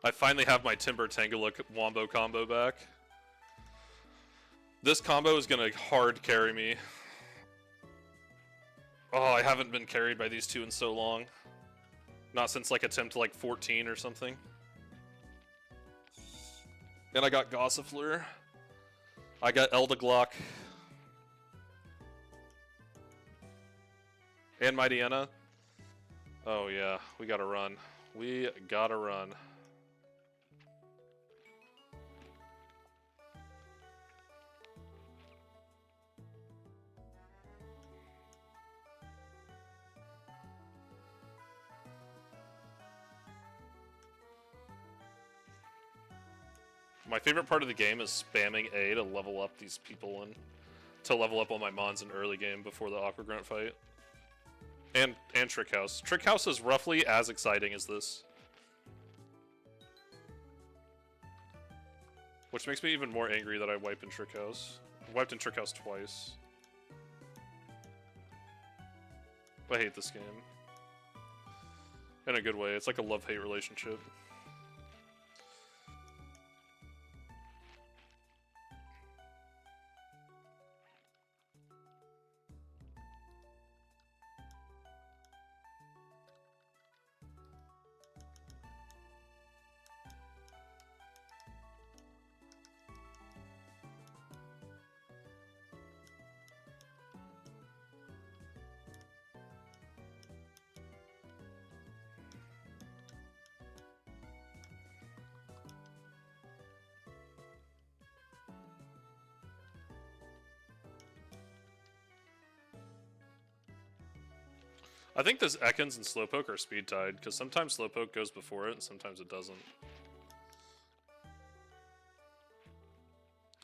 I finally have my Timber Tangela Wombo combo back. This combo is gonna hard carry me. Oh, I haven't been carried by these two in so long. Not since like attempt like 14 or something. And I got Gossifleur. I got Eldeglocke. And Mightyena. Oh yeah, we gotta run. We gotta run. My favorite part of the game is spamming A to level up these people and to level up all my mons in early game before the Aqua Grunt fight. And Trick House. Trick House is roughly as exciting as this. Which makes me even more angry that I wiped in Trick House. I wiped in Trick House twice. I hate this game. In a good way. It's like a love-hate relationship. I think this Ekans and Slowpoke are speed tied, because sometimes Slowpoke goes before it and sometimes it doesn't.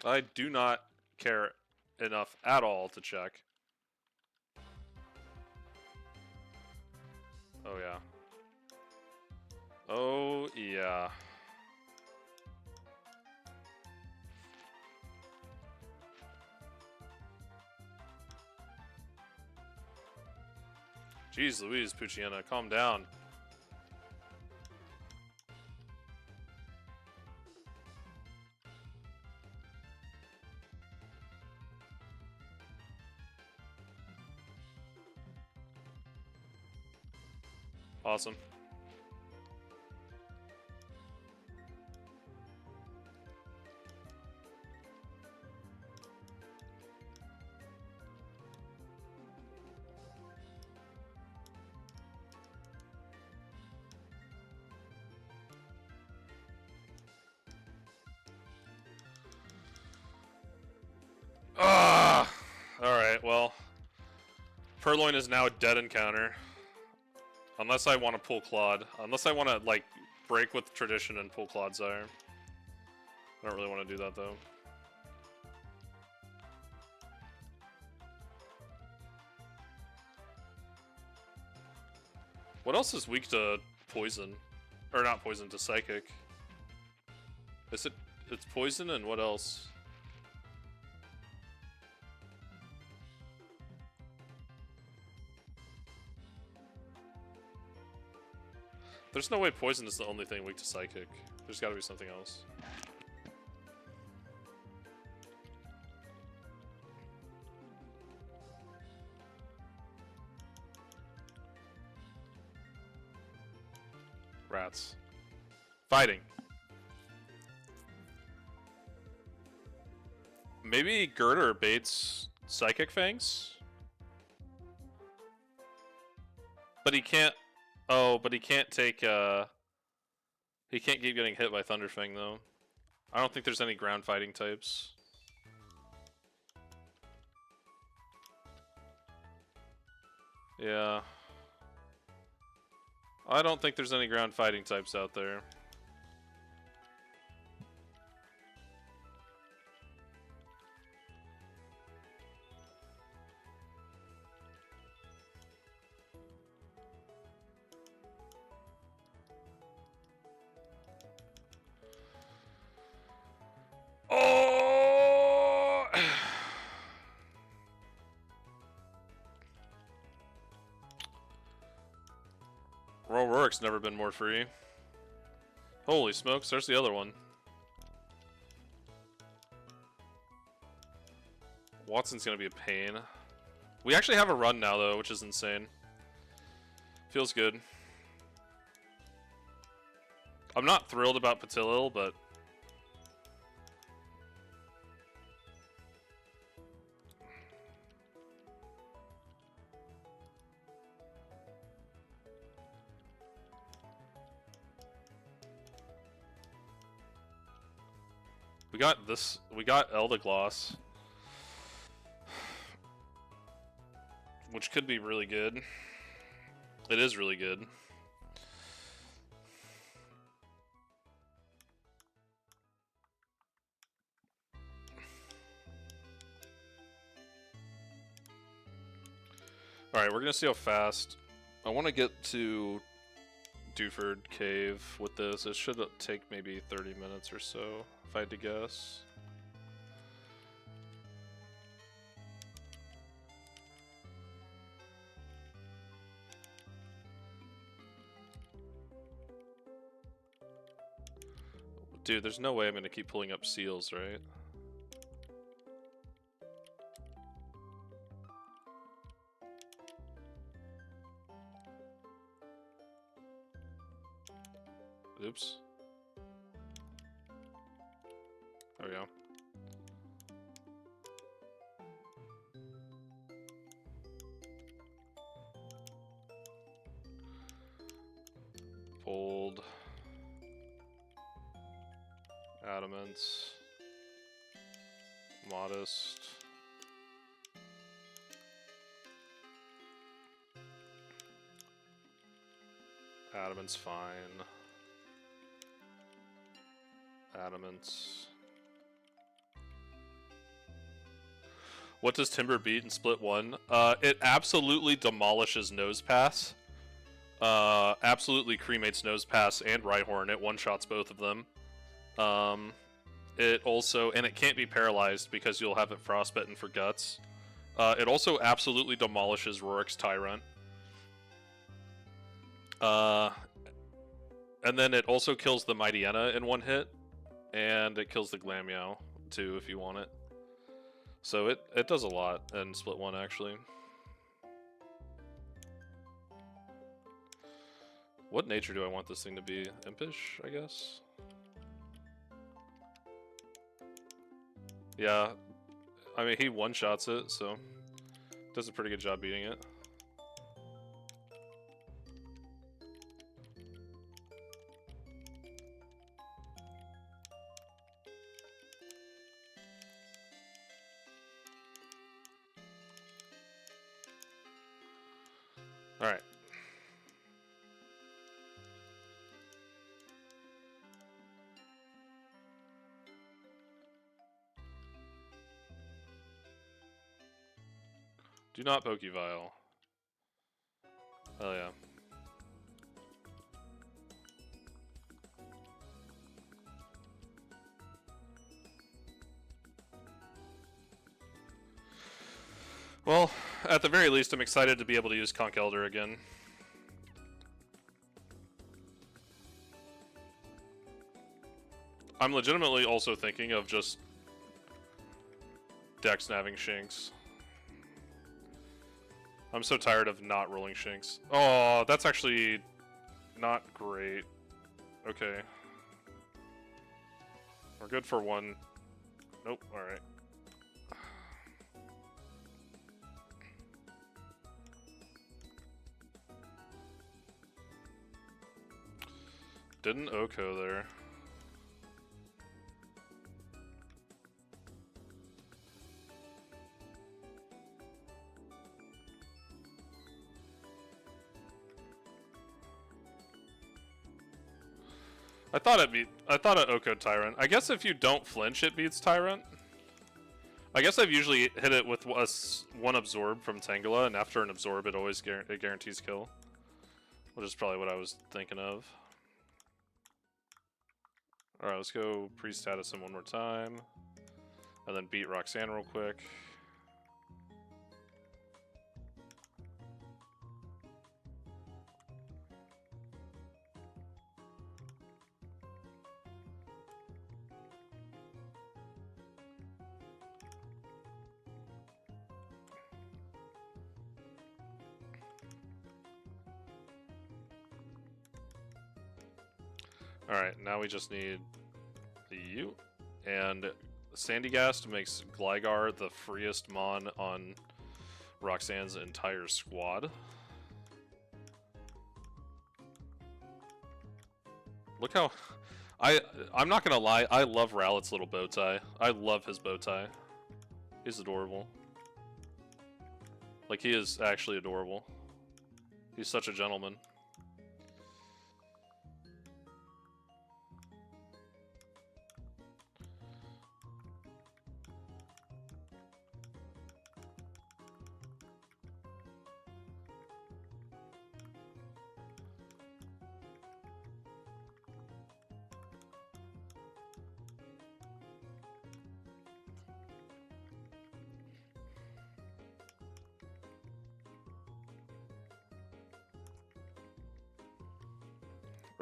I do not care enough at all to check. Oh yeah. Oh yeah. Jeez Louise, Poochyena, calm down. Awesome. Ah! Alright, well. Purloin is now a dead encounter. Unless I want to pull Claude. Unless I want to, like, break with tradition and pull Clodsire. I don't really want to do that, though. What else is weak to poison. Or not poison, to psychic. Is it? It's poison and what else? There's no way poison is the only thing weak to psychic. There's gotta be something else. Rats. Fighting. Maybe Girder baits Psychic Fangs? But he can't... Oh, but he can't take, he can't keep getting hit by Thunderfang, though. I don't think there's any ground fighting types. Yeah. I don't think there's any ground fighting types out there. Oh! Rorik's never been more free. Holy smokes, there's the other one. Wattson's gonna be a pain. We actually have a run now, though, which is insane. Feels good. I'm not thrilled about Patilil, but... We got this. We got Eldergloss, which could be really good. It is really good. All right, we're gonna see how fast. I want to get to Dewford Cave with this. It should take maybe 30 minutes or so, if I had to guess. Dude, there's no way I'm gonna keep pulling up seals, right? Oops. There we go. Fold. Adamant. Modest. Adamant's fine. Adamant. What does Timber beat in Split 1? It absolutely demolishes Nose Pass. Absolutely cremates Nose Pass and Rhyhorn. It one-shots both of them. It also, and it can't be paralyzed because you'll have it frostbitten for Guts. It also absolutely demolishes Rorik's Tyrant. And then it also kills the Mightyena in one hit. And it kills the Glameow, too, if you want it. So it does a lot in Split 1, actually. What nature do I want this thing to be? Impish, I guess? Yeah. I mean, he one-shots it, so... does a pretty good job beating it. Alright. Do not Pokevile. Hell yeah. Well, at the very least, I'm excited to be able to use Conch Elder again. I'm legitimately also thinking of just deck snapping Shinx. I'm so tired of not rolling Shinx. Oh, that's actually not great. Okay. We're good for one. Nope, alright. Didn't Oko there. I thought it Oko Tyrant. I guess if you don't flinch, it beats Tyrant. I guess I've usually hit it with one absorb from Tangela, and after an absorb, it always guarantees kill. Which is probably what I was thinking of. Alright, let's go pre-status him one more time. And then beat Roxanne real quick. Alright, now we just need the U. And Sandygast makes Gligar the freest Mon on Roxanne's entire squad. Look how... I'm not gonna lie, I love Rowlett's little bow tie. I love his bow tie. He's adorable. Like, he is actually adorable. He's such a gentleman.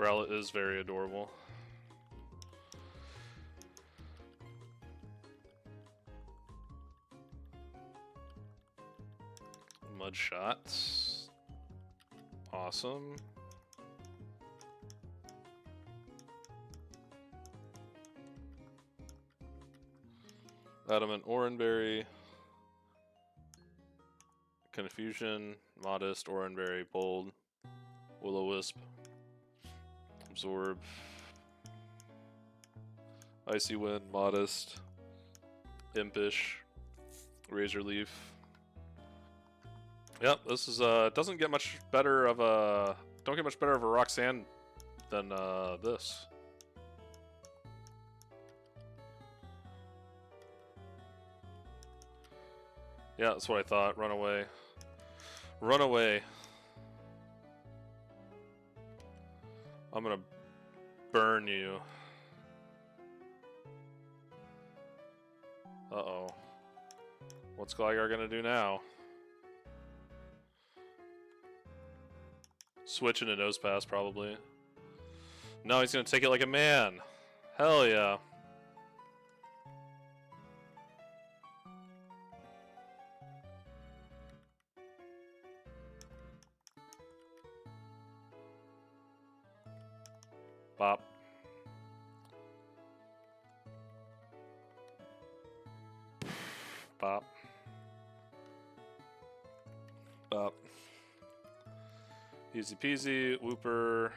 Rowlett is very adorable. Mud shots. Awesome. Adamant Oranberry. Confusion. Modest. Oranberry. Bold. Will-O-Wisp. Absorb. Icy Wind. Modest. Impish. Razor Leaf. Yep, this is doesn't get much better of a don't get much better of a Roxanne than this. Yeah, that's what I thought. Run away. Run away. I'm gonna burn you. Uh-oh. What's Gligar gonna do now? Switch into Nose Pass, probably. No, he's gonna take it like a man. Hell yeah. Bop. Bop. Bop. Easy peasy, Whooper.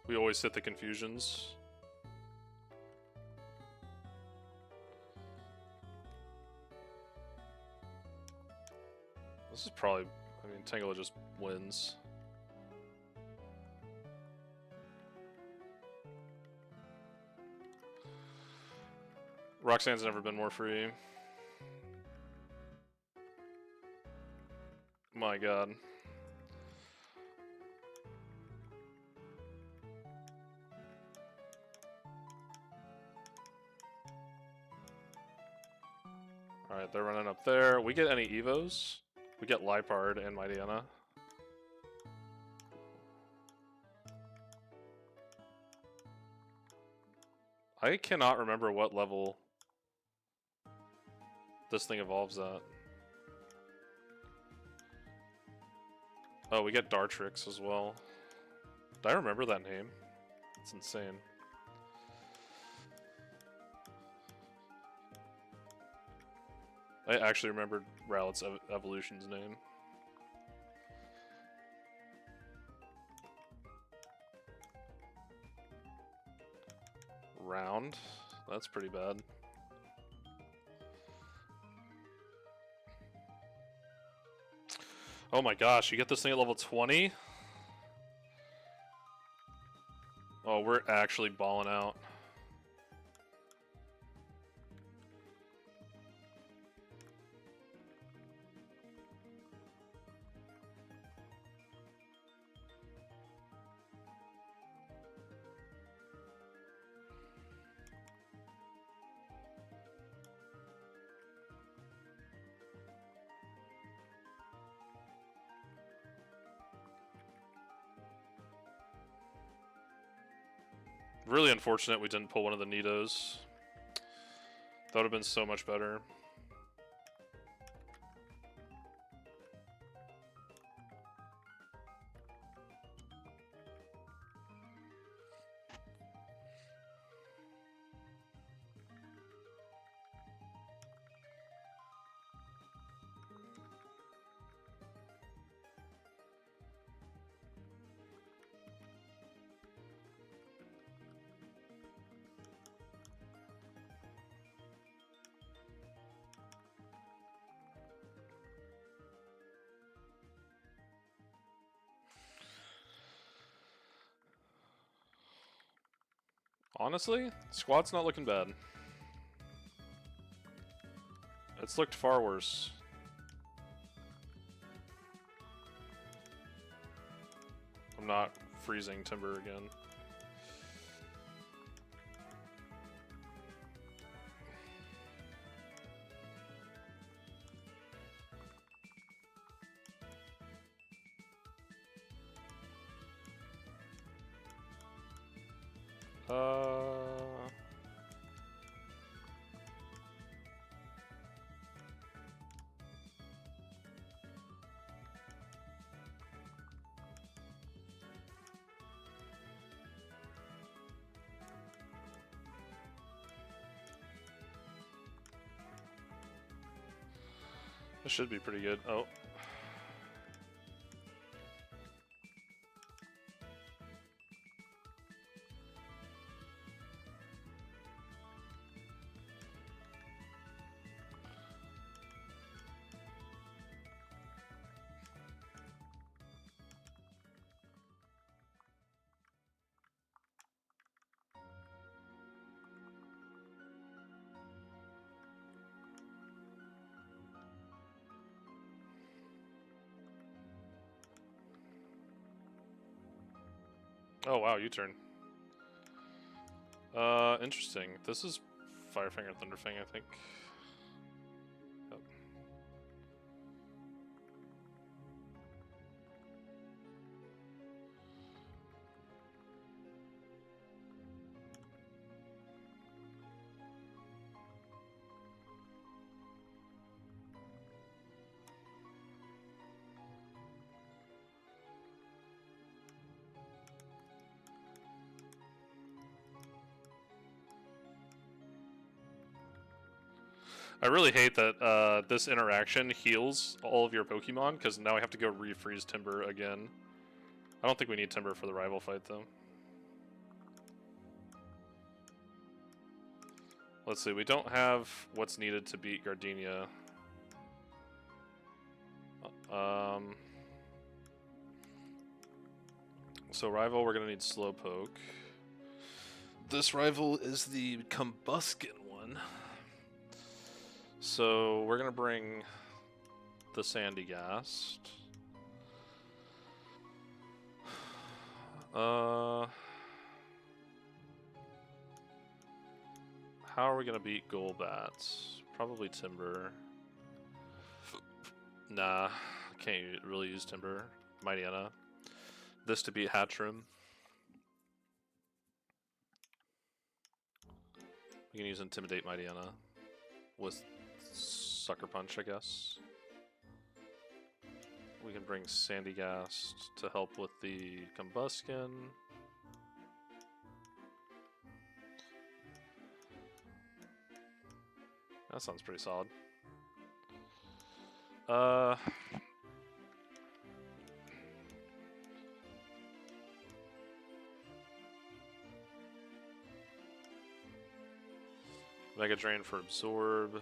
We always hit the confusions. This is probably, I mean, Tangela just wins. Roxanne's never been more free. My god. Alright, they're running up there. We get any Evos? We get Lipard and Mightyena. I cannot remember what level this thing evolves at. Oh, we get Dartrix as well. Do I remember that name? It's insane. I actually remembered Rowlet's evolution's name. Round. That's pretty bad. Oh my gosh, you get this thing at level 20? Oh, we're actually balling out. Really unfortunate we didn't pull one of the Nidos. That would have been so much better. Honestly, squad's not looking bad. It's looked far worse. I'm not freezing Timber again. This should be pretty good. Oh. Oh wow, U-turn. Interesting. This is Firefang or Thunderfang, I think. Yep. I really hate that this interaction heals all of your Pokemon, because now I have to go refreeze Timber again. I don't think we need Timber for the rival fight, though. Let's see, we don't have what's needed to beat Gardenia. So rival, we're gonna need Slowpoke. This rival is the Combuskin one. So we're gonna bring the Sandygast. How are we gonna beat Golbat? Probably timber. Nah, can't really use timber. Mightyena. This to beat Hatchroom. We can use Intimidate Mightyena with Sucker Punch, I guess. We can bring Sandygast to help with the Combustion. That sounds pretty solid. Mega Drain for Absorb.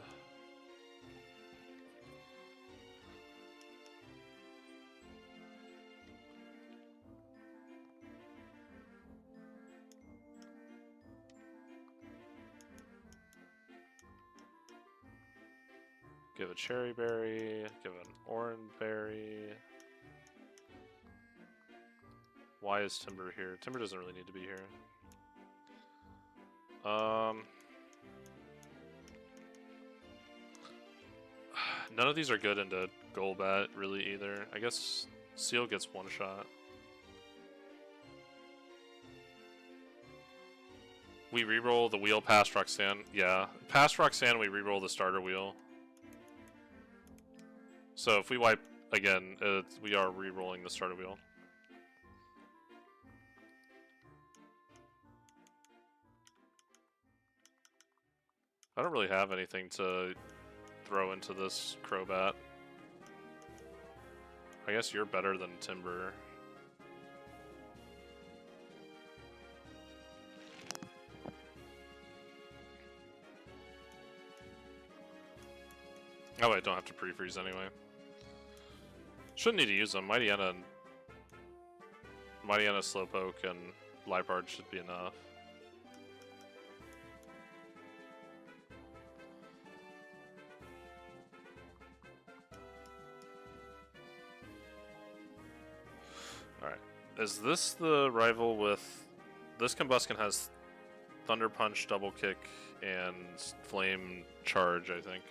Give a Cherry Berry, give an Orange Berry. Why is Timber here? Timber doesn't really need to be here. None of these are good into Golbat, really, either. I guess Seal gets one shot. We reroll the wheel past Roxanne. Yeah, past Roxanne, we reroll the starter wheel. So if we wipe again, we are re-rolling the starter wheel. I don't really have anything to throw into this Crobat. I guess you're better than Timber. Oh wait, don't have to pre-freeze anyway. Shouldn't need to use them. Mightyena, Slowpoke, and Liepard should be enough. Alright. Is this the rival with... This Combustion has Thunder Punch, Double Kick, and Flame Charge, I think.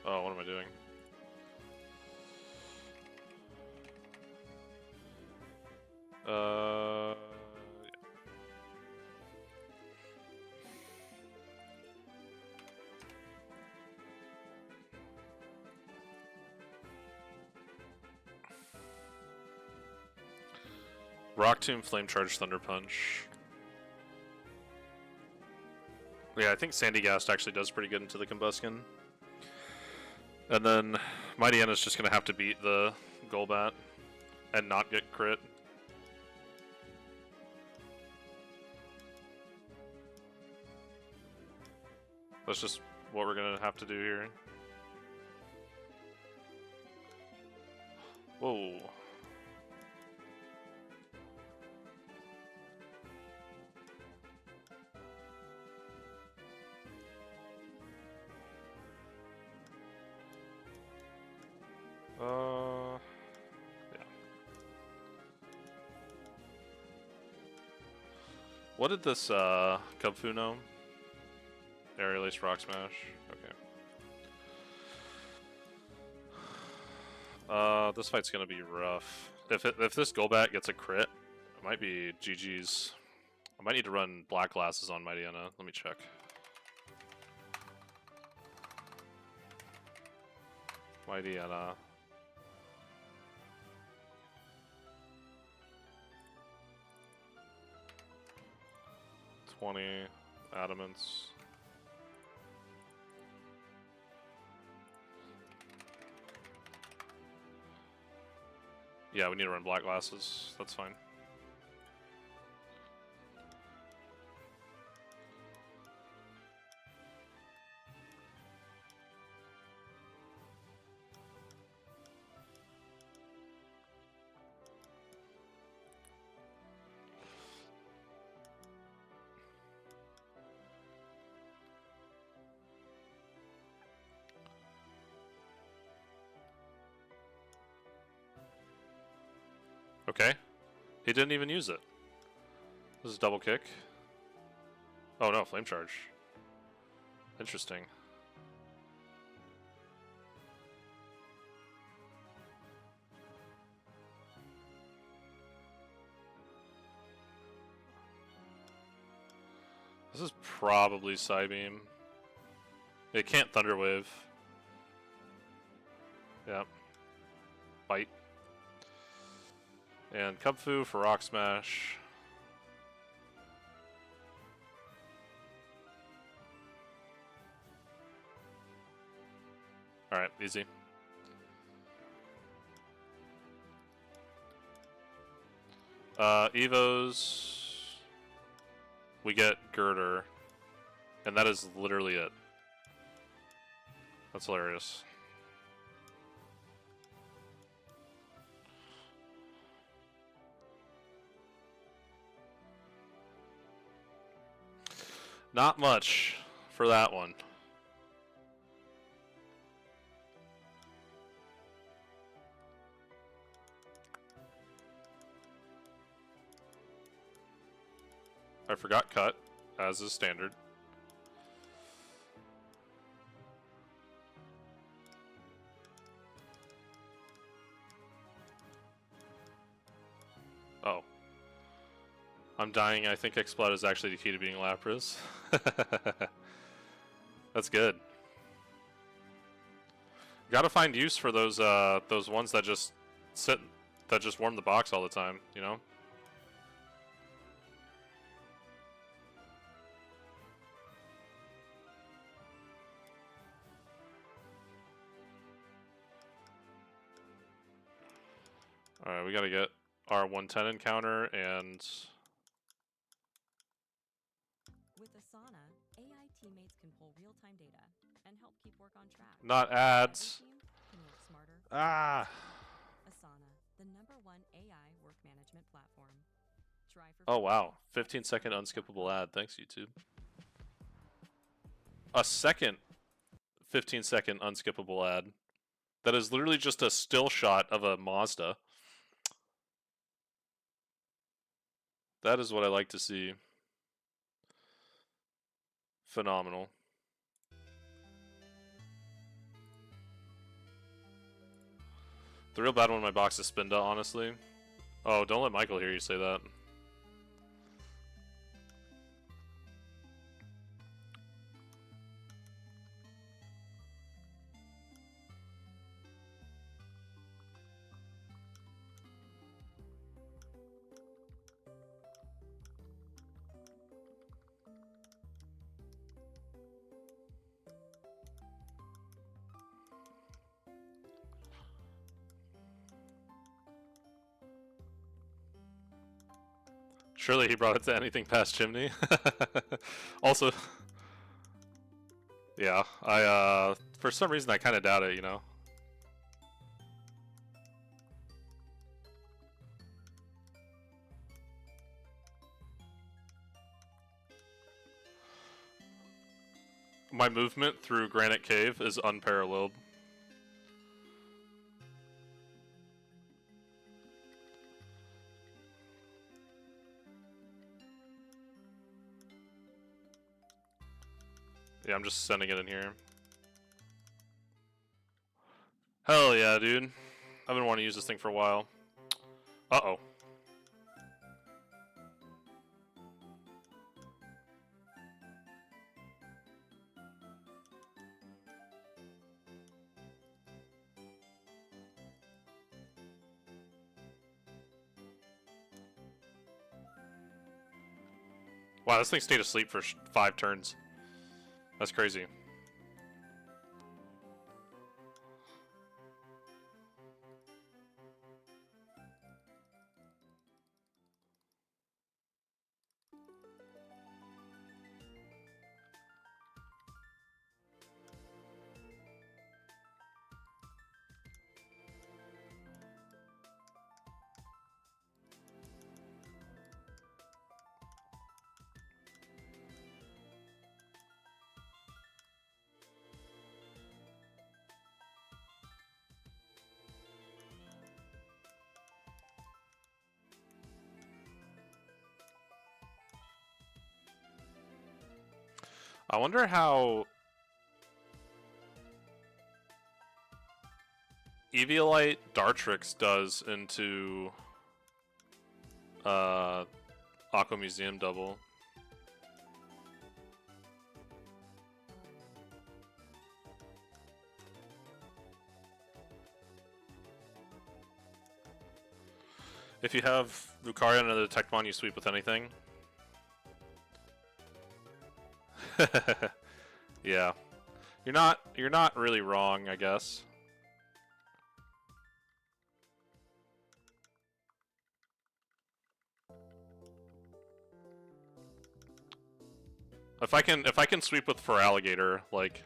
Oh, what am I doing? Yeah. Rock Tomb, Flame Charge, Thunder Punch. Yeah, I think Sandygast actually does pretty good into the Combustion. And then Mightyena's just gonna have to beat the Golbat and not get crit. That's just what we're gonna have to do here. Whoa. Yeah. What did this, Kubfu know? Aerial Ace Rock Smash? Okay. This fight's gonna be rough. If this Golbat gets a crit, it might be GG's. I might need to run Black Glasses on Mightyena. Let me check. Mightyena. 20 Adamants. Yeah, we need to run Black Glasses. That's fine. Okay. He didn't even use it. This is double kick. Oh no, flame charge. Interesting. This is probably Psybeam. It can't Thunder Wave. Yep. Bite. And Kubfu for Rock Smash. Alright, easy. Evos. We get Girder. And that is literally it. That's hilarious. Not much for that one. I forgot cut, as is standard. Oh. I'm dying. I think Exploud is actually the key to being Lapras. That's good. Gotta find use for those ones that just sit, that just warm the box all the time, you know? Alright, we gotta get our 110 encounter and... With Asana, AI teammates can pull real-time data and help keep work on track. Not ads. Every team can work smarter. Ah! Asana, the #1 AI work management platform. Try for Oh wow, 15-second unskippable ad. Thanks, YouTube. A second 15-second unskippable ad. That is literally just a still shot of a Mazda. That is what I like to see. Phenomenal. The real bad one in my box is Spinda, honestly. Oh, don't let Michael hear you say that. Surely he brought it to anything past Chimney. Also, yeah, for some reason I kind of doubt it, you know? My movement through Granite Cave is unparalleled. Yeah, I'm just sending it in here. Hell yeah, dude. I've been wanting to use this thing for a while. Uh-oh. Wow, this thing stayed asleep for 5 turns. That's crazy. I wonder how Eviolite Dartrix does into Aqua Museum double. If you have Lucario and another Tecmon, you sweep with anything. Yeah. You're not really wrong, I guess. If I can sweep with Feraligatr, like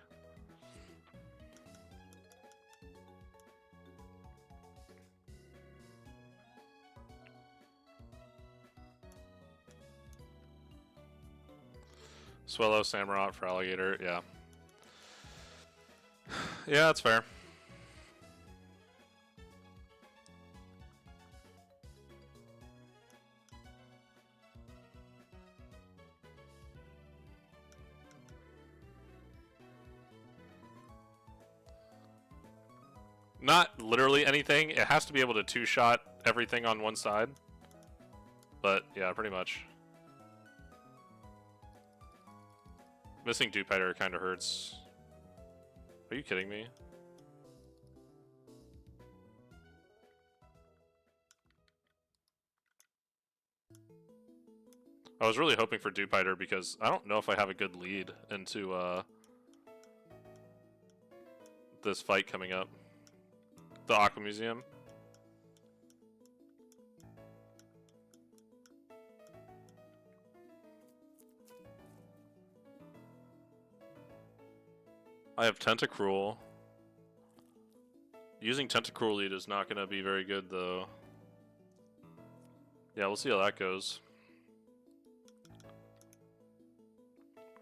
Swellow, Samurott, Feraligatr, yeah. Yeah, that's fair. Not literally anything. It has to be able to two-shot everything on one side. But, yeah, pretty much. Missing Dewpider kind of hurts. Are you kidding me? I was really hoping for Dewpider because I don't know if I have a good lead into this fight coming up. The Aqua Museum. I have Tentacruel. Using Tentacruel lead is not going to be very good, though. Yeah, we'll see how that goes.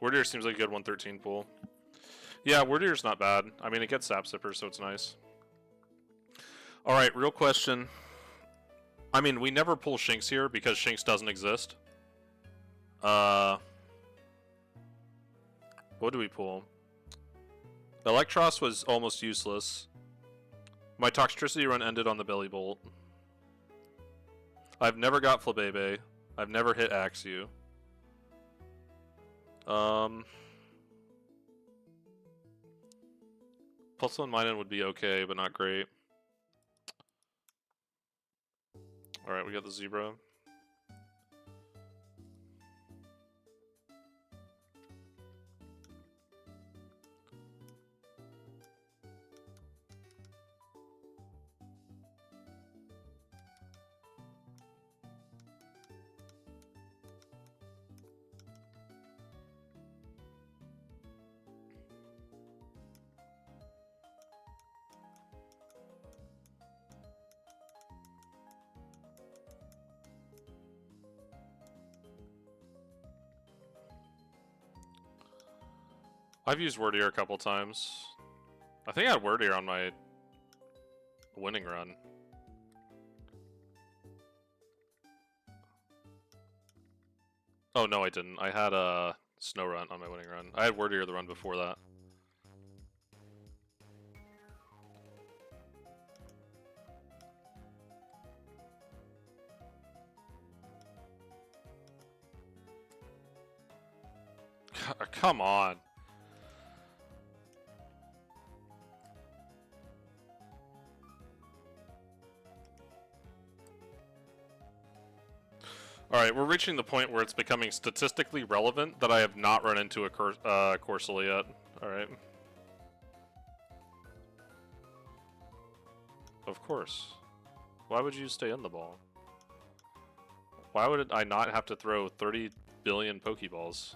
Wardeer seems like a good 113 pull. Yeah, Wardeer's not bad. I mean, it gets Sap Sipper, so it's nice. Alright, real question. I mean, we never pull Shinx here because Shinx doesn't exist. What do we pull? Electros was almost useless. My Toxtricity run ended on the Belly Bolt. I've never got Flabebe. I've never hit Axew. Pulse and Minun would be okay, but not great. Alright, we got the Zebra. I've used Wardeer a couple times. I think I had Wardeer on my winning run. Oh, no, I didn't. I had a Snow Run on my winning run. I had Wardeer the run before that. Come on. Alright, we're reaching the point where it's becoming statistically relevant that I have not run into a Corsola yet. Alright. Of course. Why would you stay in the ball? Why would I not have to throw 30 billion Pokeballs?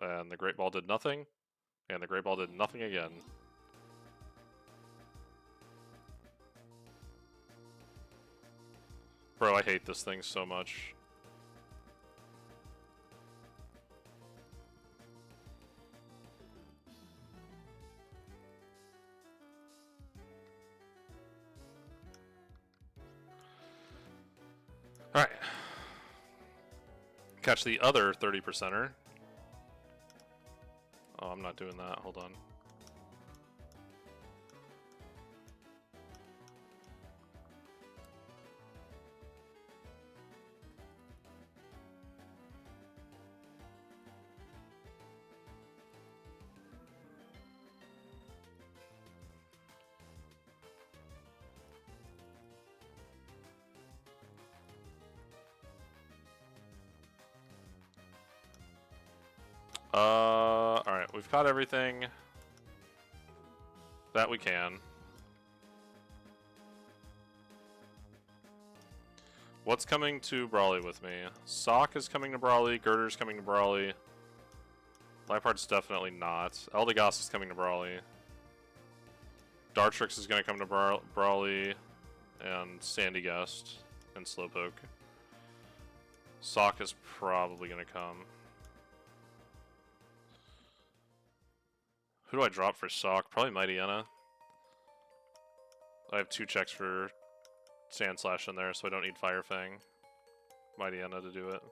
And the Great Ball did nothing. And the Great Ball did nothing again. Bro, I hate this thing so much. Alright. catch the other 30%er. Oh, I'm not doing that. Hold on. Alright, we've got everything that we can. What's coming to Brawley with me? Sock is coming to Brawley, Girder's coming to Brawley. Liepard's definitely not. Eldegoss is coming to Brawley. Dartrix is going to come to Brawley, and Sandy Gust, and Slowpoke. Sock is probably going to come. Who do I drop for Sock? Probably Mightyena. I have 2 checks for Sandslash in there, so I don't need Fire Fang. Mightyena to do it.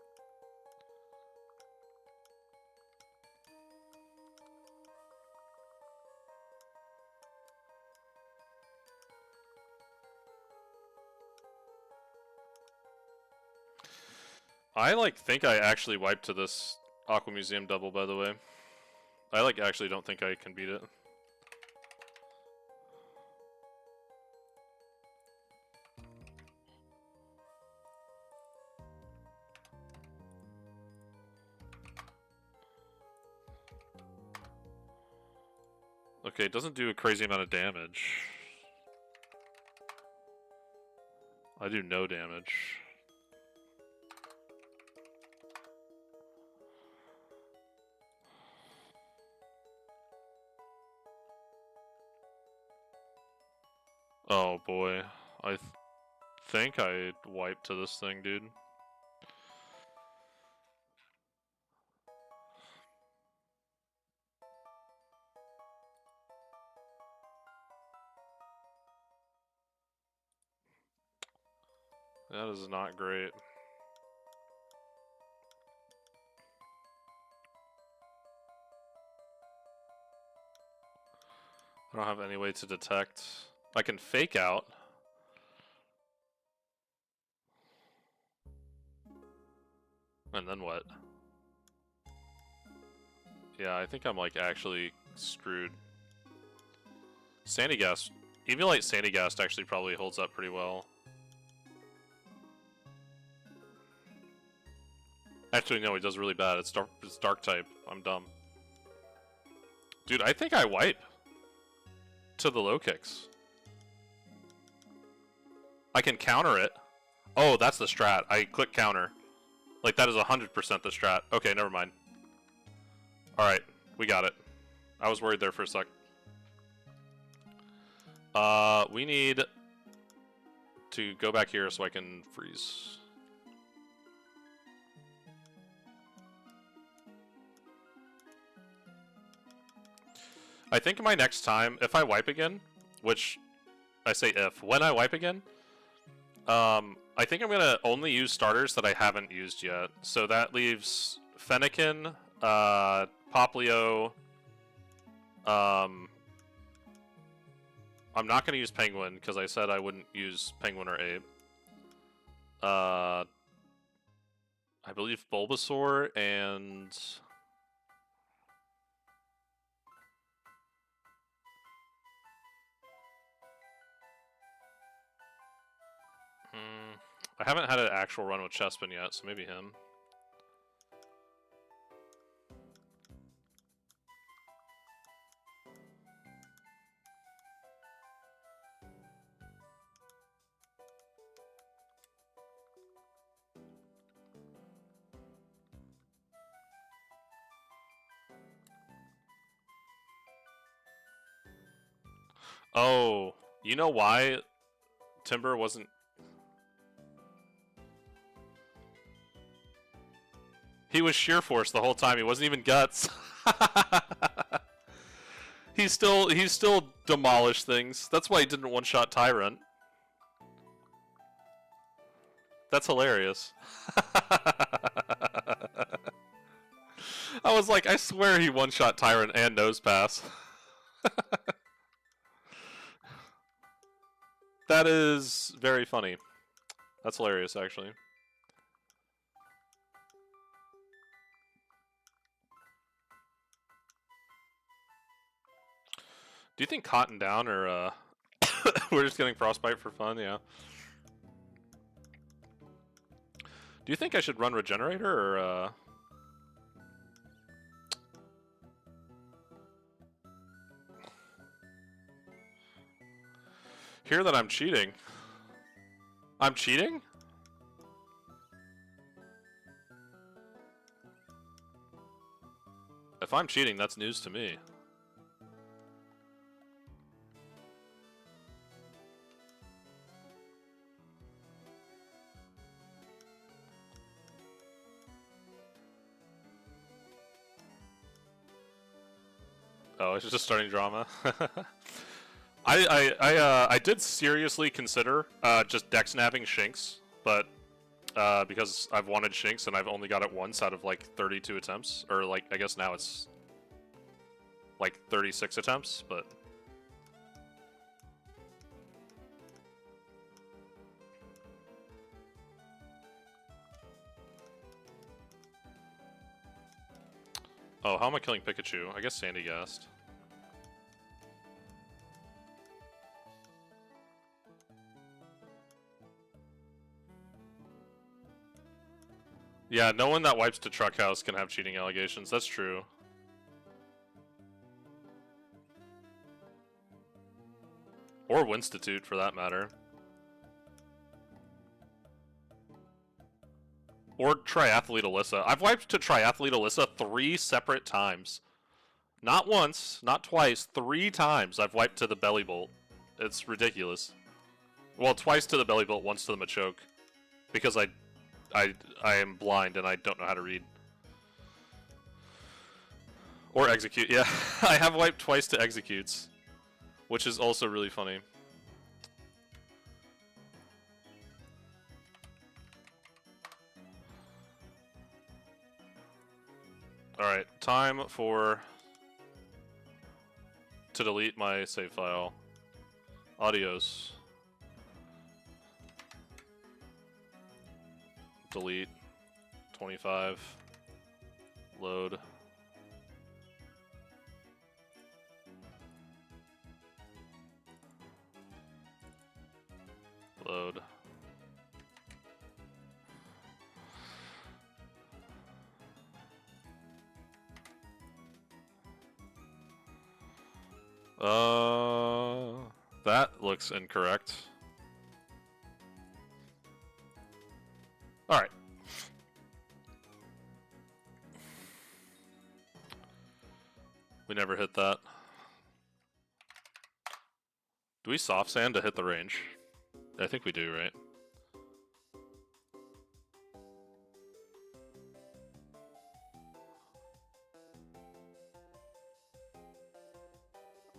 I think I actually wiped to this Aqua Museum double, by the way. I actually don't think I can beat it. Okay, it doesn't do a crazy amount of damage. I do no damage. Oh boy, I think I wiped to this thing, dude. That is not great. I don't have any way to detect. I can fake out. And then what? Yeah, I think I'm actually screwed. Sandygast. Eviolite Sandygast actually probably holds up pretty well. Actually, no, he does really bad. It's dark type. I'm dumb. Dude, I think I wipe to the low kicks. I can counter it. Oh, that's the strat. I click counter. That is 100% the strat. Okay, never mind. Alright, we got it. I was worried there for a sec. We need to go back here so I can freeze. I think my next time, if I wipe again, which I say if, when I wipe again, I think I'm gonna only use starters that I haven't used yet. So that leaves Fennekin, Poplio. I'm not gonna use Penguin because I said I wouldn't use Penguin or Ape. I believe Bulbasaur and I haven't had an actual run with Chespin yet, so maybe him. Oh, you know why Timber wasn't... He was Sheer Force the whole time. He wasn't even Guts. He still demolished things. That's why he didn't one-shot Tyrant. That's hilarious. was like, I swear he one-shot Tyrant and nose pass. That is very funny. That's hilarious, actually. Do you think Cotton down or we're just getting Frostbite for fun? Yeah. Do you think I should run Regenerator or Hear that I'm cheating. I'm cheating? If I'm cheating, that's news to me. Oh, it's just starting drama. I did seriously consider just deck snapping Shinx, but because I've wanted Shinx and I've only got it once out of like 32 attempts, or like I guess now it's like 36 attempts, but oh, how am I killing Pikachu? I guess Sandy gassed. Yeah, no one that wipes to Truck House can have cheating allegations. That's true. Or Winstitute, for that matter. Or Triathlete Alyssa. I've wiped to Triathlete Alyssa 3 separate times. Not once, not twice, 3 times I've wiped to the Belly Bolt. It's ridiculous. Well, twice to the Belly Bolt, once to the Machoke. Because I am blind and I don't know how to read. Or Execute, yeah. I have wiped twice to Executes. Which is also really funny. Alright, time for... to delete my save file. Audios. Delete. 25. Load. Load. That looks incorrect. Alright. We never hit that. Do we soft sand to hit the range? I think we do, right?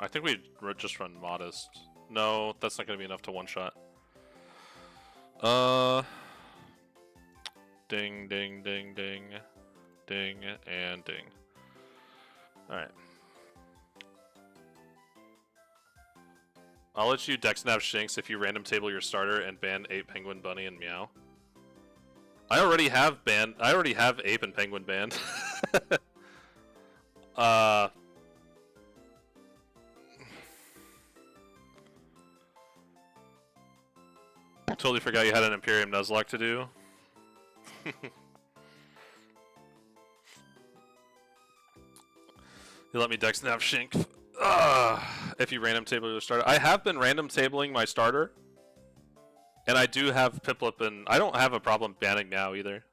I think we just run Modest. No, that's not going to be enough to one-shot. Ding, ding, ding, ding. Ding, and ding. Alright. I'll let you deck snap Shinx if you random table your starter and ban Ape, Penguin, Bunny, and Meow. I already have Ape and Penguin banned. Totally forgot you had an Imperium Nuzlocke to do. You let me deck snap Shinx. If you random table your starter. I have been random tabling my starter. And I do have Piplup, and I don't have a problem banning Meow either.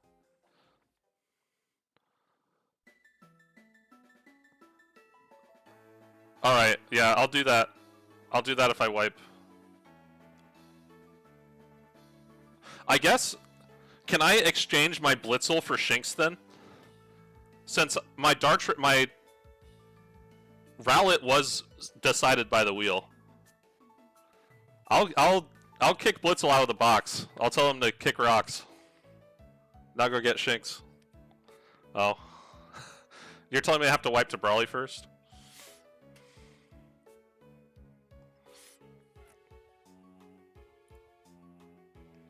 Alright, yeah, I'll do that. I'll do that if I wipe. I guess, can I exchange my Blitzel for Shinx then? Since my my Rowlet was decided by the wheel. I'll kick Blitzel out of the box. I'll tell him to kick rocks. Now go get Shinx. Oh. You're telling me I have to wipe to Brawly first?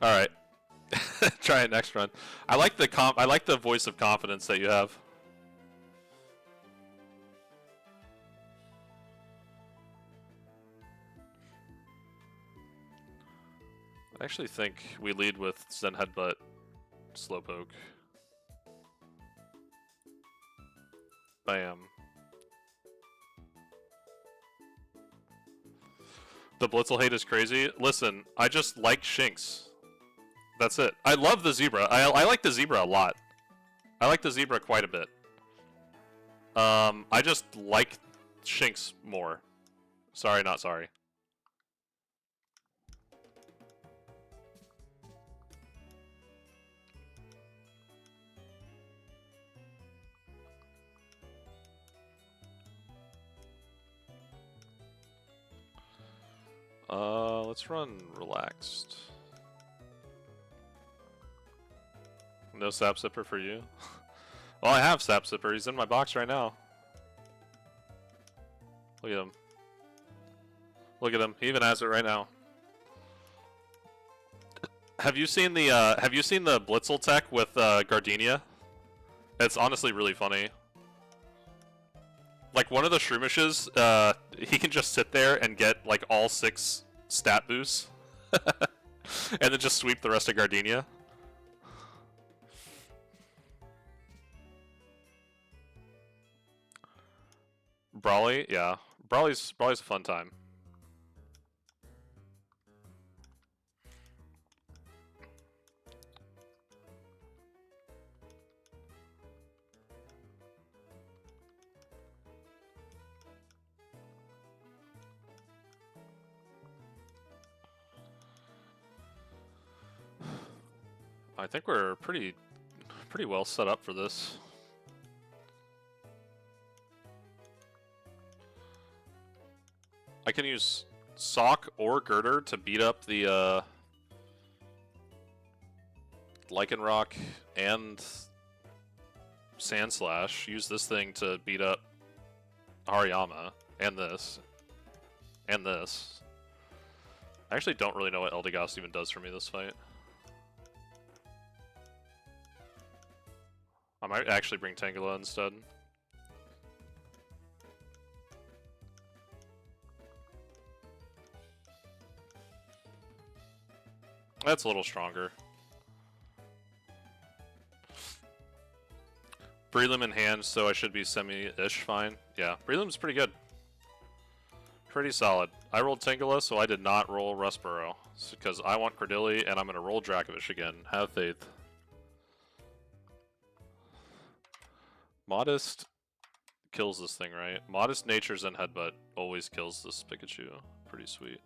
All right. Try it next run. I like the voice of confidence that you have. I actually think we lead with Zen Headbutt, Slowpoke. Bam. The Blitzel hate is crazy. Listen, I just like Shinx. That's it. I love the Zebra. I like the Zebra a lot. I like the Zebra quite a bit. I just like Shinx more. Sorry, not sorry. Let's run relaxed. No Sap Sipper for you? Well, I have Sap Sipper. He's in my box right now. Look at him. Look at him. He even has it right now. Have you seen the Blitzel tech with Gardenia? It's honestly really funny. Like one of the Shroomishes, he can just sit there and get like all 6 stat boosts, and then just sweep the rest of Gardenia. Brawly, yeah, Brawly's a fun time. I think we're pretty well set up for this. I can use Sock or Girder to beat up the Lycanroc and Sandslash. Use this thing to beat up Hariyama and this. And this. I actually don't really know what Eldegoss even does for me this fight. I might actually bring Tangela instead. That's a little stronger. Breloom in hand, so I should be semi-ish fine. Yeah, Breloom's pretty good. Pretty solid. I rolled Tangela, so I did not roll Rustboro. Because I want Cordilli, and I'm going to roll Dracovish again. Have faith. Modest kills this thing, right? Modest Natures and Headbutt always kills this Pikachu. Pretty sweet.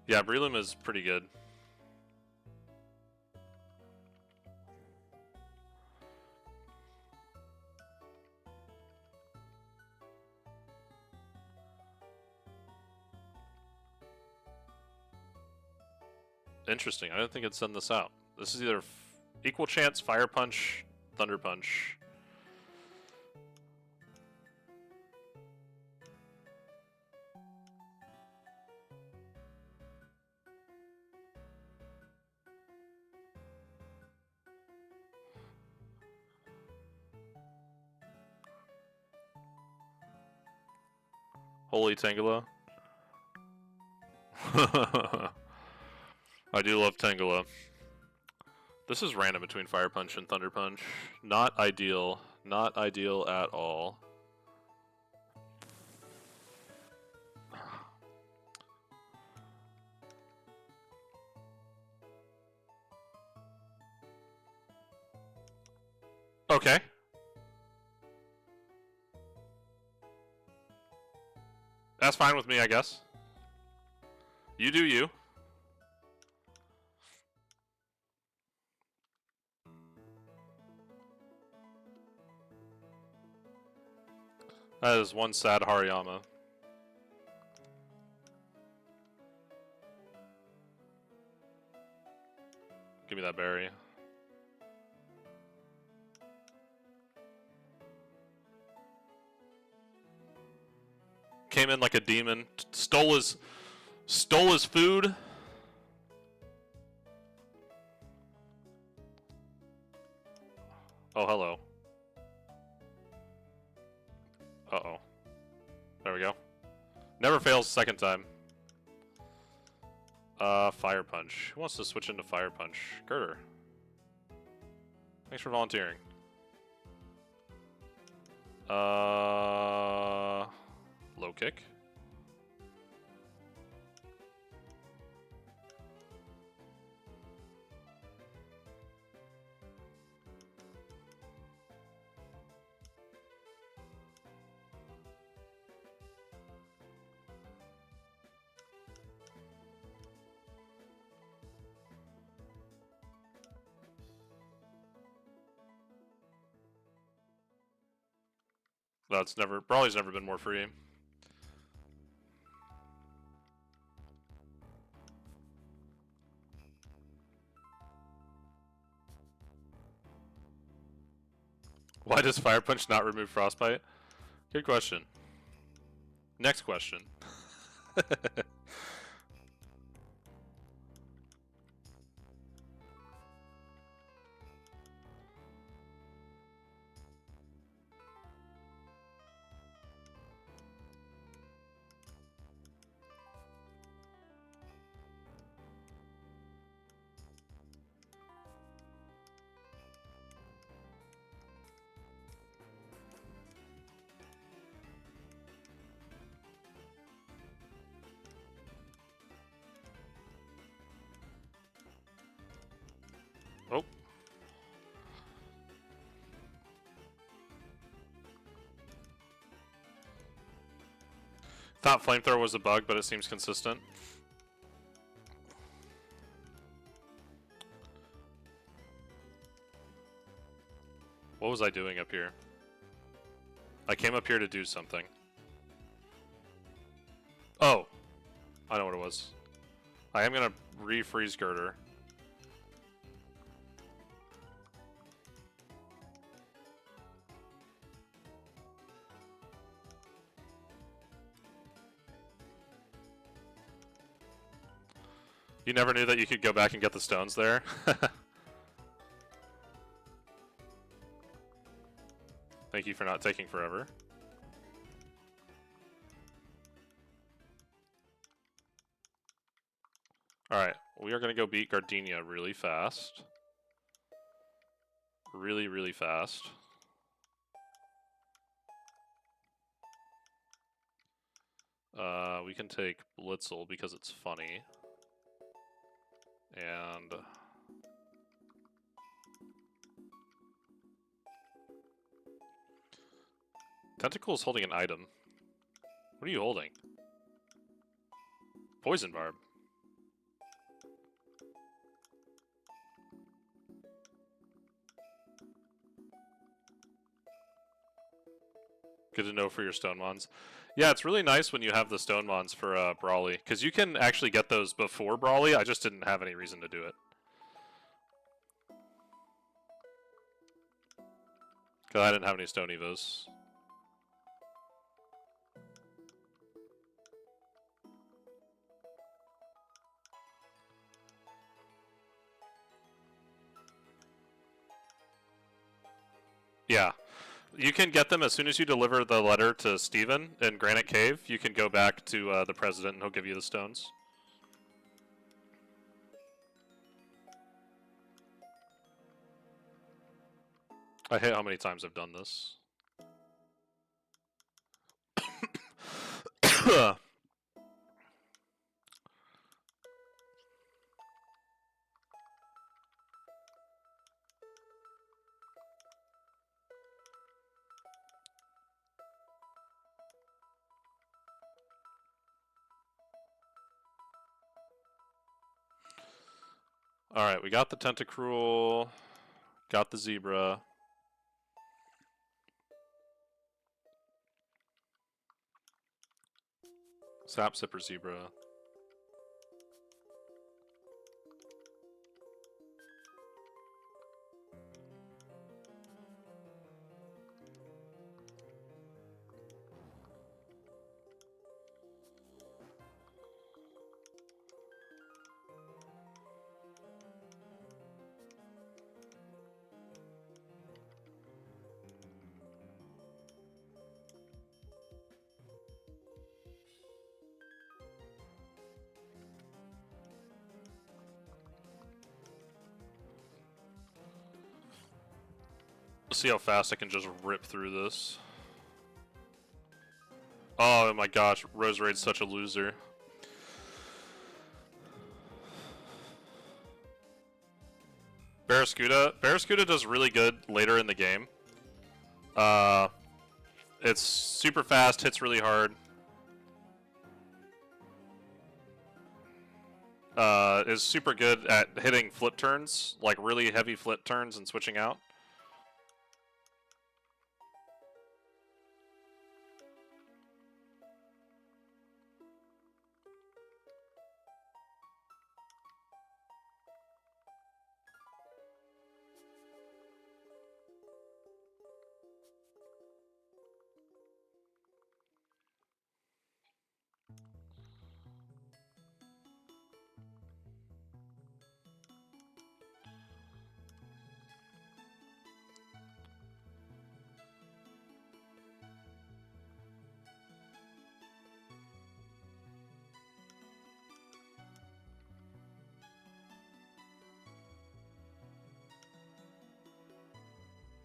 Yeah, Breloom is pretty good. Interesting. I don't think it'd send this out. This is either equal chance, Fire Punch, Thunder Punch. Holy Tangela. I do love Tangela. This is random between Fire Punch and Thunder Punch. Not ideal. Not ideal at all. Okay. That's fine with me, I guess. You do you. That is one sad Hariyama. Give me that berry. Came in like a demon, stole his food. Oh, hello. Uh-oh. There we go. Never fails second time. Fire Punch. Who wants to switch into Fire Punch? Girder. Thanks for volunteering. Low kick. That's never, Brawly's never been more free. Why does Fire Punch not remove Frostbite? Good question. Next question. Oh. Thought Flamethrower was a bug, but it seems consistent. What was I doing up here? I came up here to do something. Oh! I know what it was. I am gonna refreeze Girder. You never knew that you could go back and get the stones there? Thank you for not taking forever. Alright, we are going to go beat Gardenia really fast. Really, really fast. We can take Blitzel because it's funny. And... Tentacle is holding an item. What are you holding? Poison Barb. Good to know for your Stone Mons. Yeah, it's really nice when you have the Stone Mons for Brawly, because you can actually get those before Brawly. I just didn't have any reason to do it. Because I didn't have any Stone Evos. Yeah. You can get them as soon as you deliver the letter to Steven in Granite Cave. You can go back to the president and he'll give you the stones. I hate how many times I've done this. Alright, we got the Tentacruel, got the Zebra. Sap Sipper Zebra. Let's see how fast I can just rip through this. Oh my gosh, Rose Raid's such a loser. Barraskewda does really good later in the game. It's super fast, hits really hard. Is super good at hitting flip turns, like really heavy flip turns and switching out.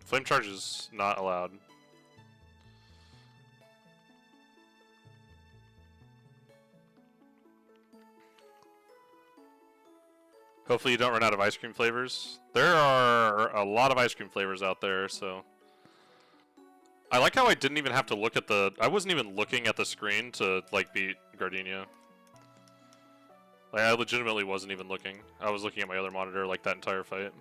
Flame charge is not allowed. Hopefully you don't run out of ice cream flavors. There are a lot of ice cream flavors out there, so... I like how I didn't even have to look at the... I wasn't even looking at the screen to, like, beat Gardenia. Like, I legitimately wasn't even looking. I was looking at my other monitor, like, that entire fight.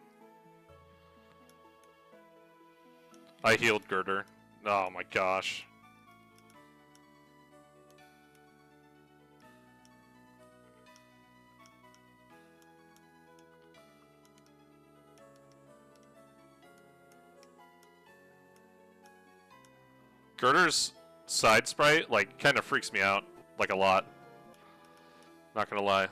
I healed Girder. Oh my gosh. Girder's side sprite, like, kind of freaks me out, like, a lot. Not gonna lie.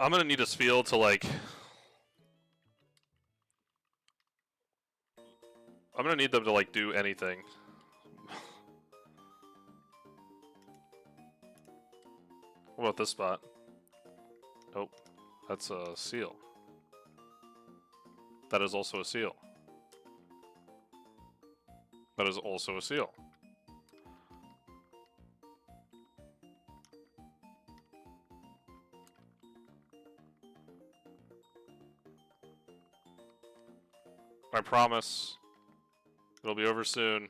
I'm gonna need a spiel to, like... I'm gonna need them to, like, do anything. What about this spot? Oh, that's a seal. That is also a seal. That is also a seal. I promise. It'll be over soon.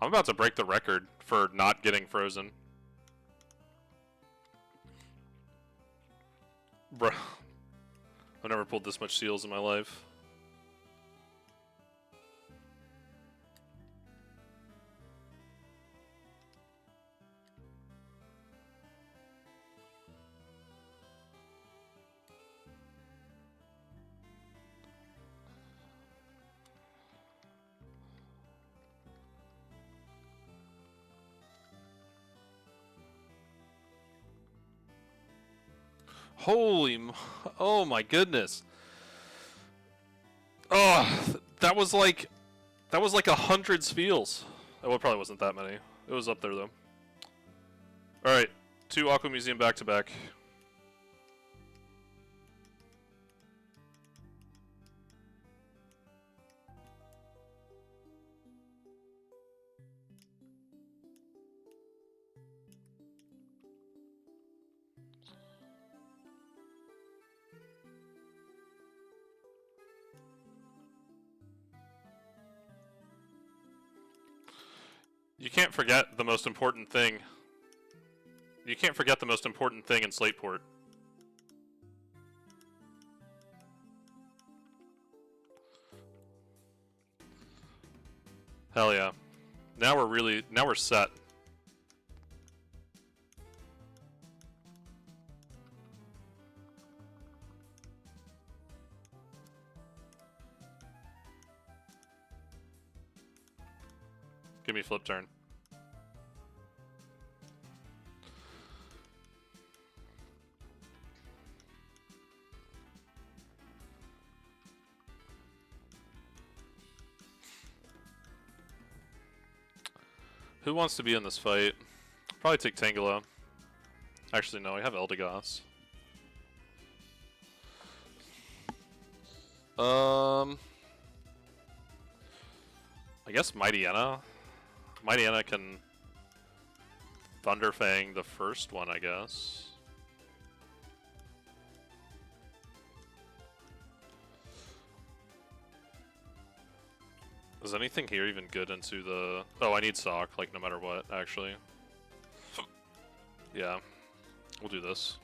I'm about to break the record for not getting frozen. Bruh. I've never pulled this much seals in my life. Oh my goodness. Oh, that was like 100 spiels. Oh, well, it probably wasn't that many. It was up there though. All right, 2 Aqua Museum back to back. You can't forget the most important thing. You can't forget the most important thing in Slateport. Hell yeah. Now we're set. Give me flip turn. Who wants to be in this fight? Probably take Tangela. Actually, no, I have Eldegoss. I guess Mightyena. Mightyena can Thunderfang the first one, I guess. Is anything here even good into the... Oh, I need Sock, like, no matter what, actually. Yeah. We'll do this.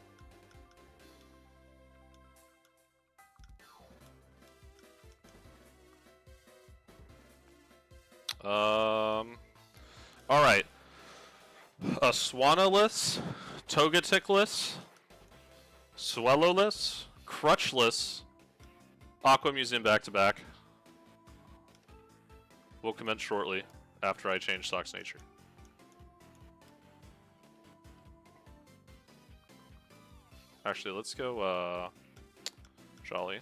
Alright. A Swanoless, Togeticless, Swellowless, Crutchless, Aqua Museum back-to-back. Will commence shortly after I change Sock's nature. Actually, let's go, Jolly.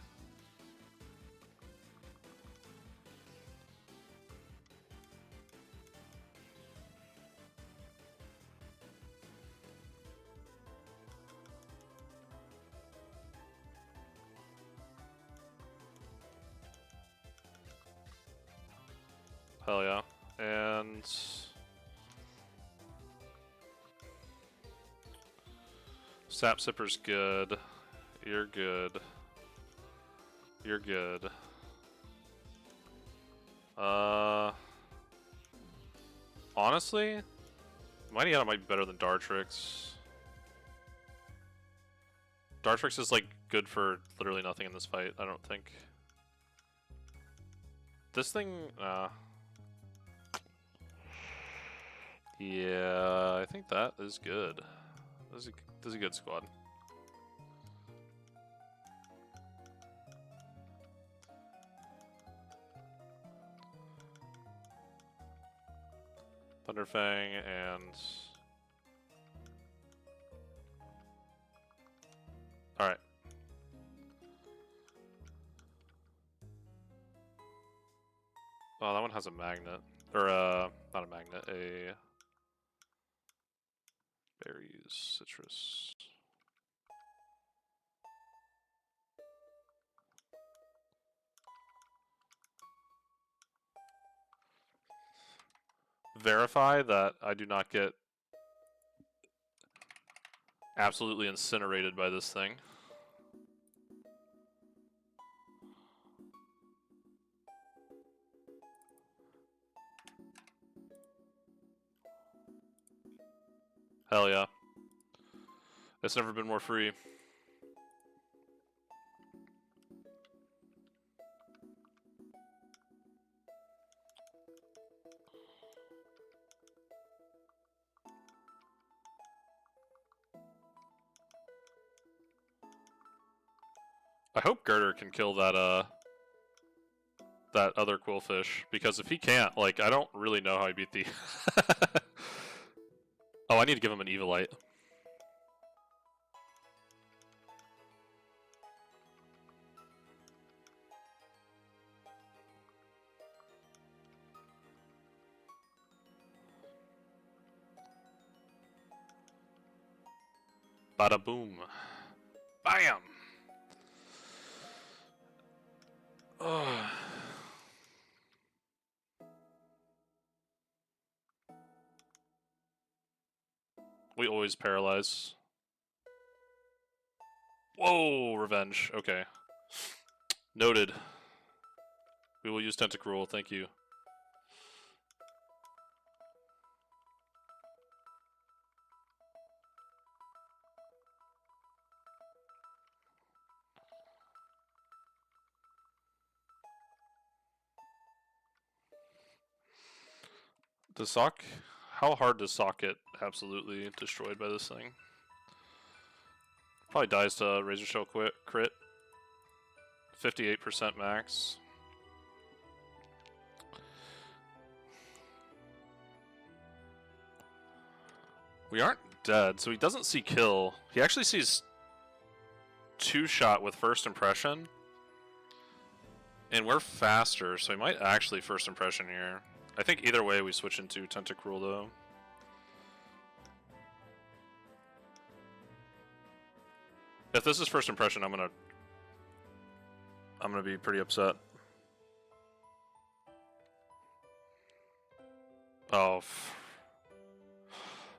Hell yeah. And... Sap Sipper's good. You're good. You're good. Honestly, Mightyena might be better than Dartrix. Dartrix is, like, good for literally nothing in this fight, I don't think. This thing, yeah, I think that is good. This is a good squad. Thunderfang and... Alright. Oh, that one has a magnet. Or, not a magnet, a... Berries, citrus. Verify that I do not get absolutely incinerated by this thing. Hell yeah. It's never been more free. I hope Girder can kill that, that other Quillfish, because if he can't, like, I don't really know how he beat the... Oh, I need to give him an Evilite. Bada boom. Bam! Ugh. We always paralyze. Whoa, revenge. Okay. Noted. We will use Tentacruel, thank you. Does Sock... How hard does Sock get absolutely destroyed by this thing? Probably dies to Razor Shell crit. 58% max. We aren't dead, so he doesn't see kill. He actually sees 2-shot with first impression. And we're faster, so he might actually first impression here. I think either way we switch into Tentacruel though. If this is first impression, I'm gonna be pretty upset. Oh.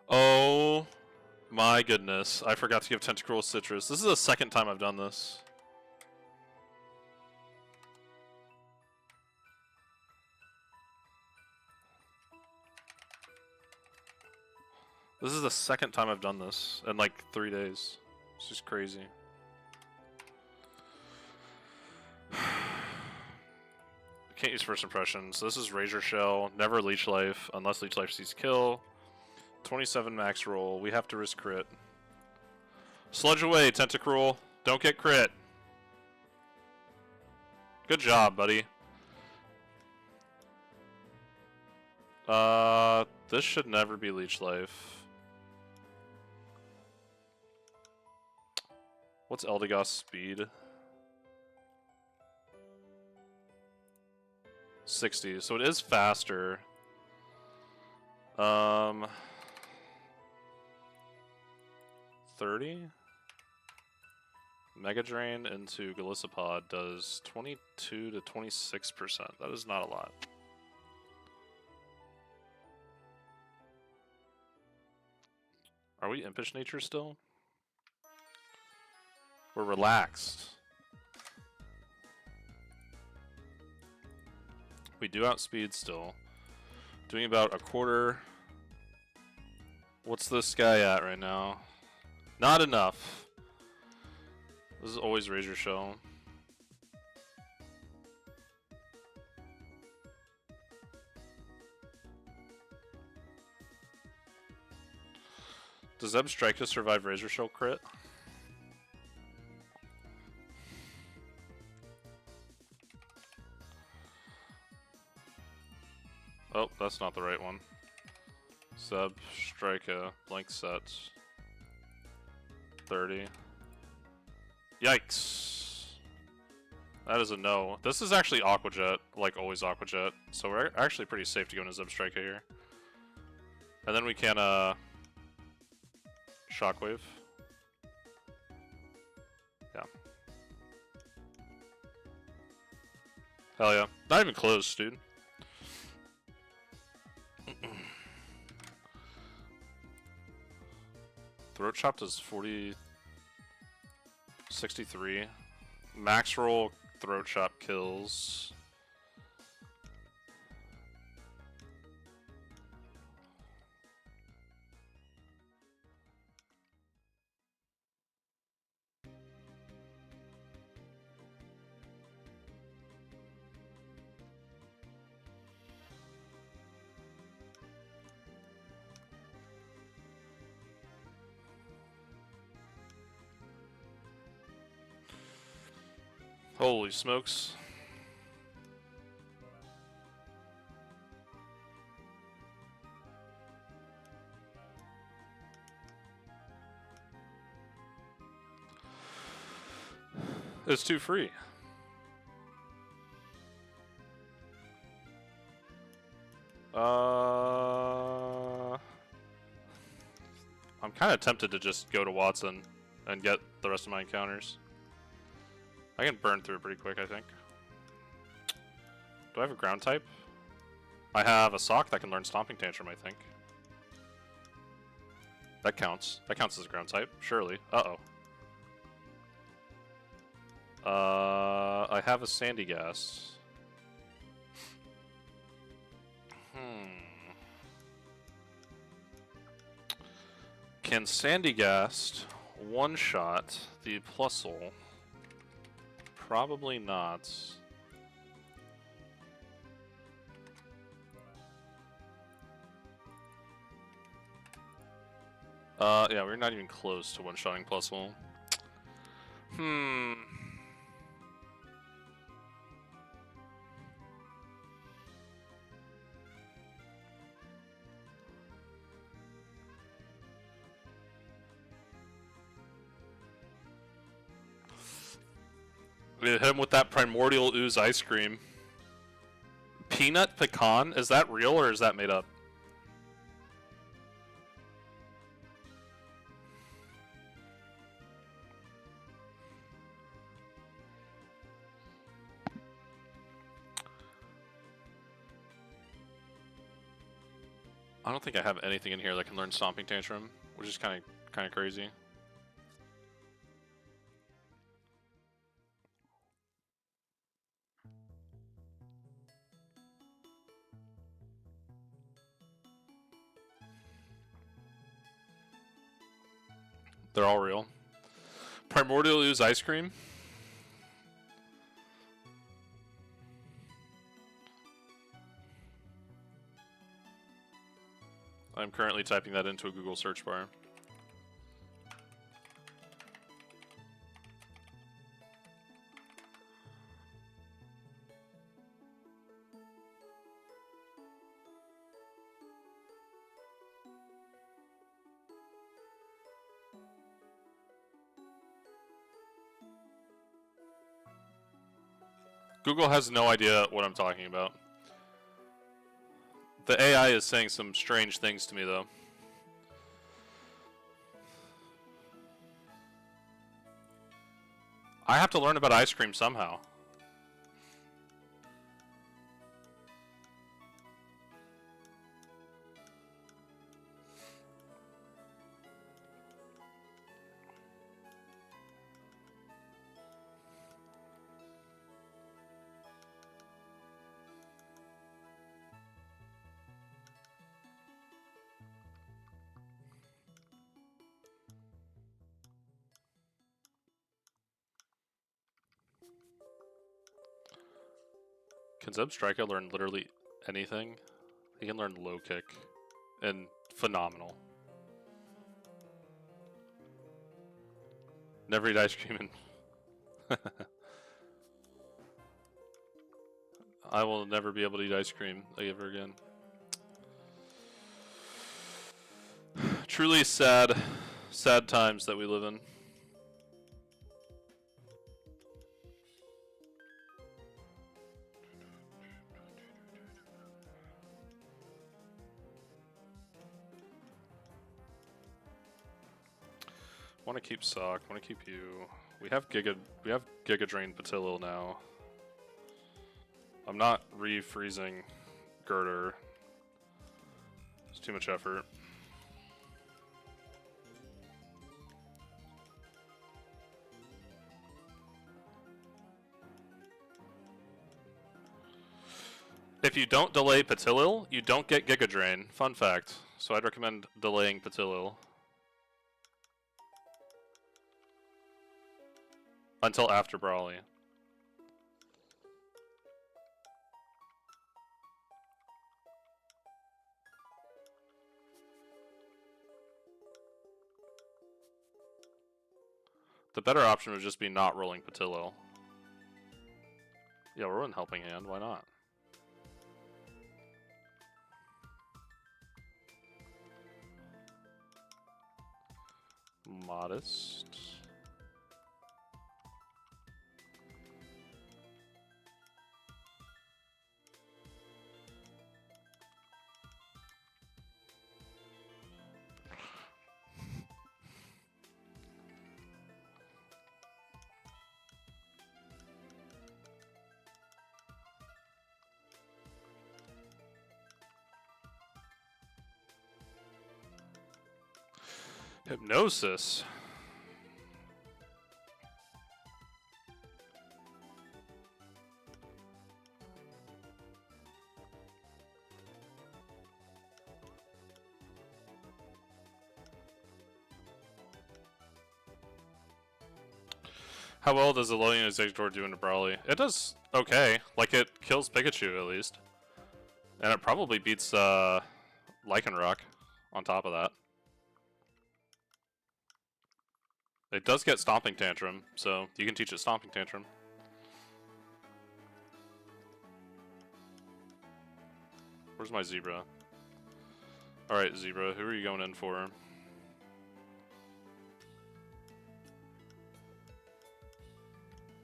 Oh my goodness. I forgot to give Tentacruel Citrus. This is the second time I've done this. This is the second time I've done this in like 3 days. It's just crazy. Can't use first impressions. So this is Razor Shell, never Leech Life, unless Leech Life sees kill. 27 max roll. We have to risk crit. Sludge away, Tentacruel. Don't get crit. Good job, buddy. This should never be Leech Life. What's Eldegoss speed? 60, so it is faster. 30? Mega Drain into Golisopod does 22 to 26%. That is not a lot. Are we Impish Nature still? We're relaxed. We do outspeed still. Doing about a quarter. What's this guy at right now? Not enough. This is always Razor Shell. Does Zebstrika survive Razor Shell crit? Oh, that's not the right one. Zebstrika, blank set. 30. Yikes. That is a no. This is actually Aqua Jet, like always Aqua Jet. So we're actually pretty safe to go into Zebstrika here. And then we can, Shockwave. Yeah. Hell yeah. Not even close, dude. Throat Chop does 63. Max roll Throat Chop kills. Holy smokes. It's too free. I'm kind of tempted to just go to Wattson and get the rest of my encounters. I can burn through it pretty quick, I think. Do I have a ground type? I have a sock that can learn Stomping Tantrum, I think. That counts. That counts as a ground type, surely. Uh-oh. I have a Sandygast. Can Sandygast one-shot the Plusle? Probably not. Yeah, we're not even close to one-shotting plus wall. Hit him with that primordial ooze ice cream. Peanut pecan? Is that real or is that made up? I don't think I have anything in here that can learn Stomping Tantrum, which is kind of crazy. They're all real. Primordial ooze ice cream. I'm currently typing that into a Google search bar. Google has no idea what I'm talking about. The AI is saying some strange things to me, though. I have to learn about ice cream somehow. Can Zeb Striker learn literally anything? He can learn low kick. And phenomenal. Never eat ice cream and... I will never be able to eat ice cream ever again. Truly sad times that we live in. Want to keep Sock, want to keep you. We have Giga Drain Patillo now. I'm not refreezing Girder. It's too much effort. If you don't delay Patilil, you don't get Giga Drain. Fun fact. So I'd recommend delaying Patilil until after Brawly. The better option would just be not rolling Patillo. Yeah, we're in Helping Hand, why not? Modest. Hypnosis. How well does the Lillian Executor do into Brawly? It does okay. Like, it kills Pikachu, at least. And it probably beats Lycanroc on top of that. It does get Stomping Tantrum, so you can teach it Stomping Tantrum. Where's my zebra? Alright, zebra, who are you going in for?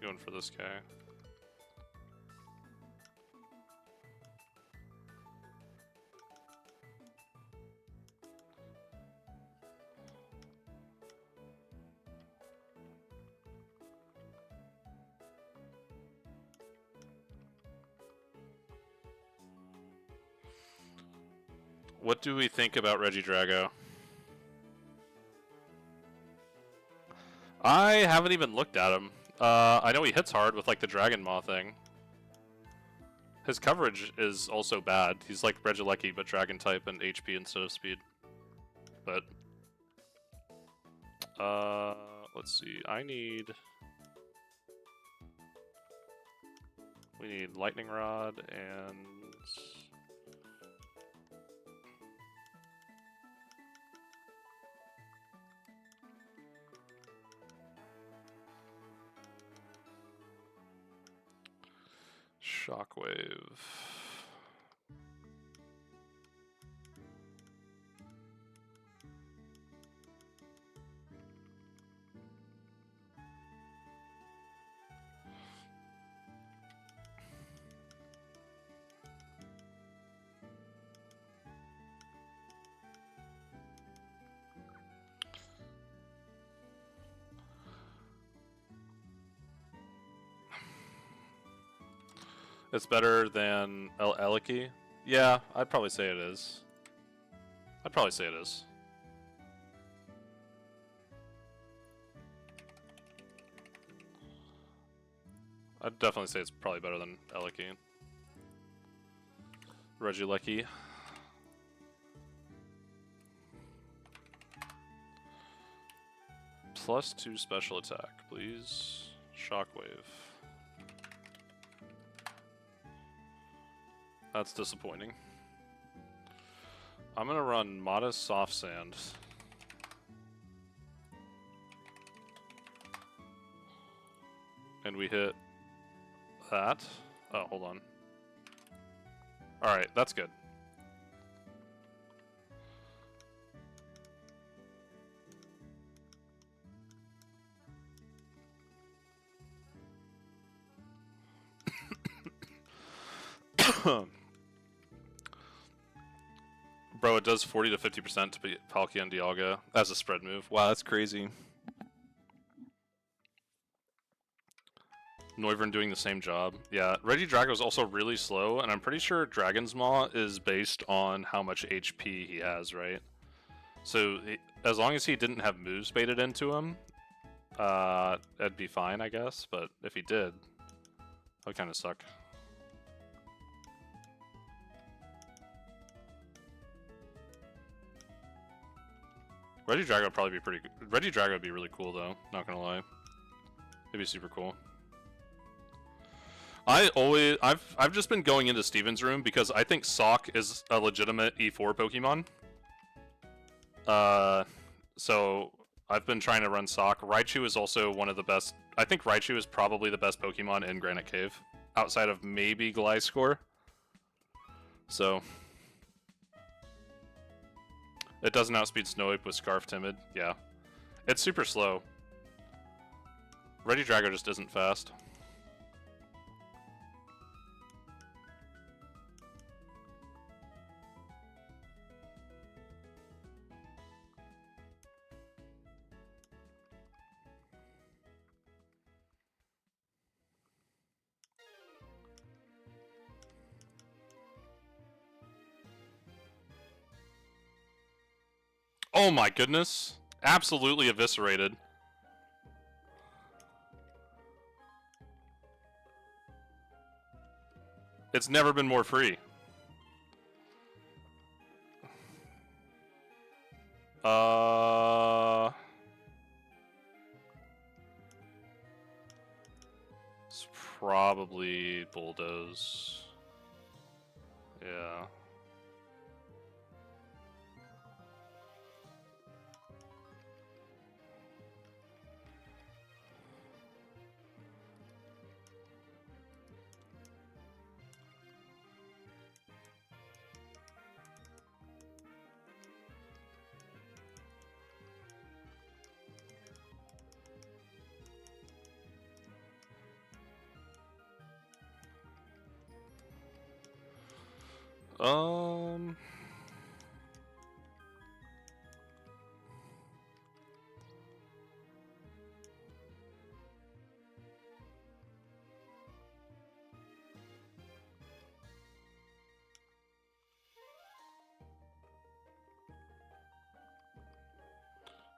Going for this guy. What do we think about Regidrago? I haven't even looked at him. I know he hits hard with like the Dragon Maw thing. His coverage is also bad. He's like Regilecki, but Dragon type and HP instead of speed. But let's see. We need Lightning Rod and Shockwave. It's better than Eliki? Yeah, I'd probably say it is. I'd definitely say it's probably better than Eliki. Regilecki. +2 special attack, please. Shockwave. That's disappointing. I'm gonna run Modest Soft Sand. And we hit that. Oh, hold on. Alright, that's good. Bro, it does 40 to 50% to be Palkia and Dialga as a spread move. Wow, that's crazy. Noivern doing the same job. Yeah, Regidrago is also really slow, and I'm pretty sure Dragon's Maw is based on how much HP he has, right? So, as long as he didn't have moves baited into him, that'd be fine, I guess. But if he did, that would kind of suck. Regidrago would probably be pretty good. Regidrago would be really cool, though. Not gonna lie. It'd be super cool. I've just been going into Steven's room because I think Sock is a legitimate E4 Pokemon. So I've been trying to run Sock. Raichu is also one of the best. I think Raichu is probably the best Pokemon in Granite Cave, outside of maybe Gliscor. So it doesn't outspeed Snowipe with Scarf Timid. Yeah, it's super slow. Regidrago just isn't fast. Oh my goodness. Absolutely eviscerated. It's never been more free. It's probably Bulldoze. Yeah. Um.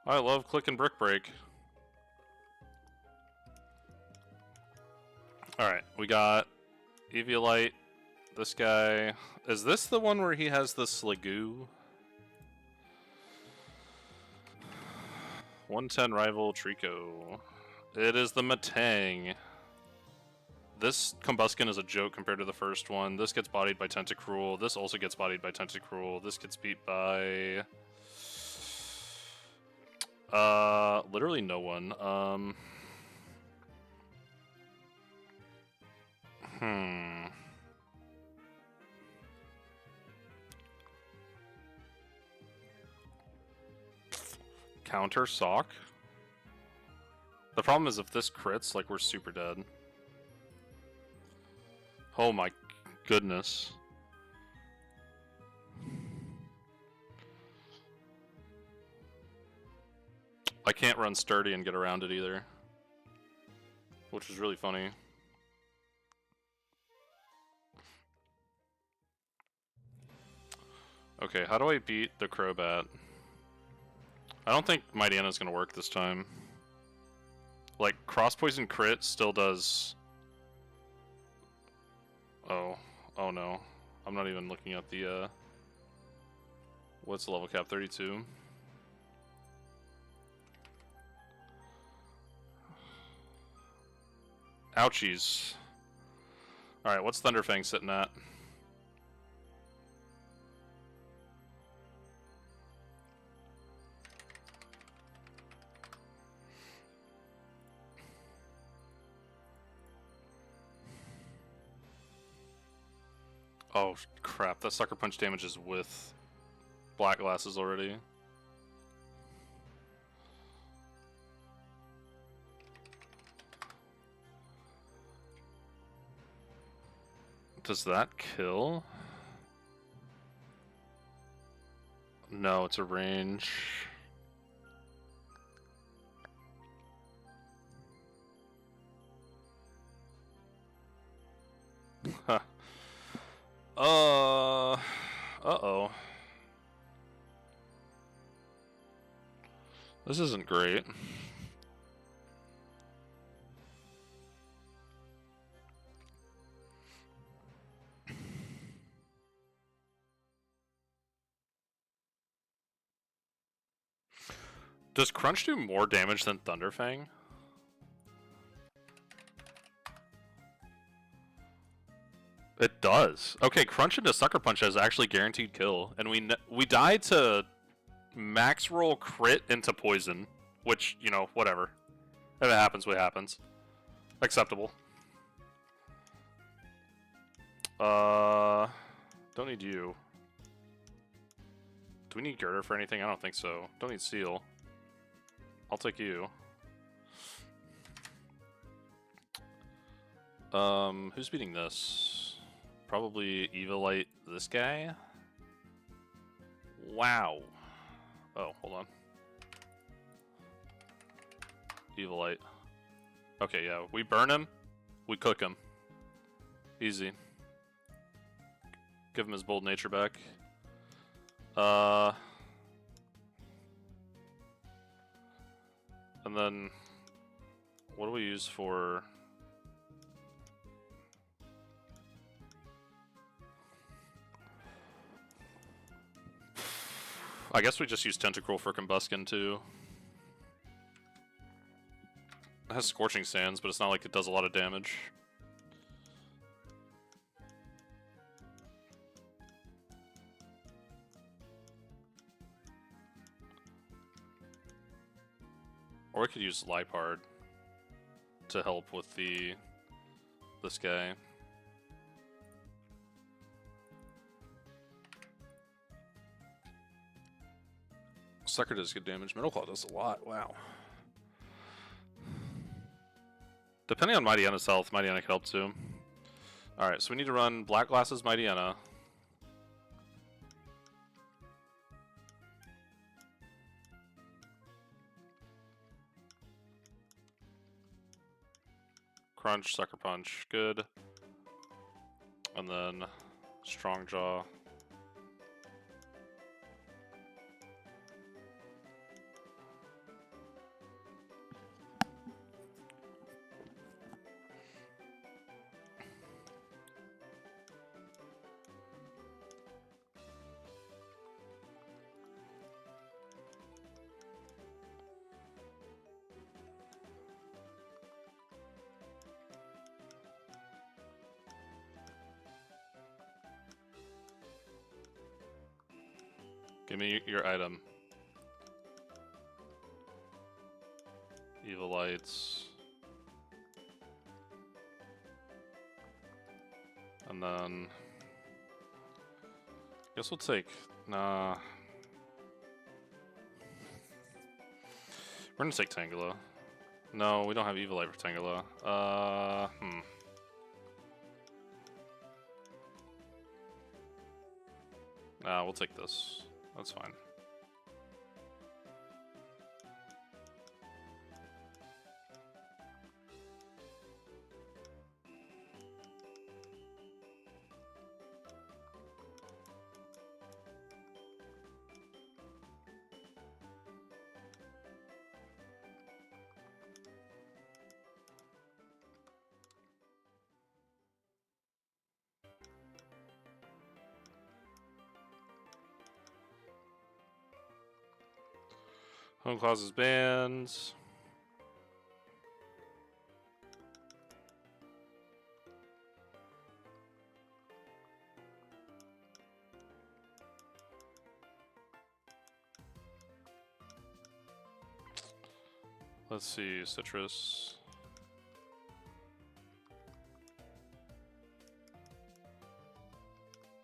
I love click and brick break. Alright, we got Eviolite, this guy. Is this the one where he has the Sligoo? 110 rival Trico. It is the Matang. This Combuskin is a joke compared to the first one. This gets bodied by Tentacruel. This also gets bodied by Tentacruel. This gets beat by... literally no one. Counter Sock? The problem is if this crits, like, we're super dead. Oh my goodness. I can't run Sturdy and get around it either. Which is really funny. Okay, how do I beat the Crobat? I don't think Mightyana's gonna work this time. Like, Cross Poison crit still does... Oh no. I'm not even looking at the, what's the level cap? 32? Ouchies. Alright, what's Thunderfang sitting at? Oh crap, that Sucker Punch damage is with Black Glasses already. Does that kill? No, it's a range. Huh. Uh-oh. This isn't great. Does Crunch do more damage than Thunderfang? It does. Okay, Crunch into Sucker Punch has actually guaranteed kill, and we died to max roll crit into poison, which, you know, whatever. If it happens, what happens. Acceptable. Don't need you. Do we need Girder for anything? I don't think so. Don't need Seal. I'll take you. Who's beating this? Probably Evilite this guy? Wow. Oh, hold on. Evilite. Okay, yeah. We burn him, we cook him. Easy. Give him his bold nature back. And then, what do we use for... I guess we just use Tentacruel for Combuskin too. It has Scorching Sands, but it's not like it does a lot of damage. Or we could use Lipard to help with this guy. Sucker does good damage. Metal Claw does a lot. Wow. Depending on Mightyana's health, Mightyana can help too. Alright, so we need to run Black Glasses Mightyana. Crunch, Sucker Punch, good. And then Strong Jaw. Give me your item. Evil Lights. And then... guess we'll take... nah. We're gonna take Tangela. No, we don't have Evil Light for Tangela. Nah, we'll take this. That's fine. Home clauses bans. Let's see, Citrus.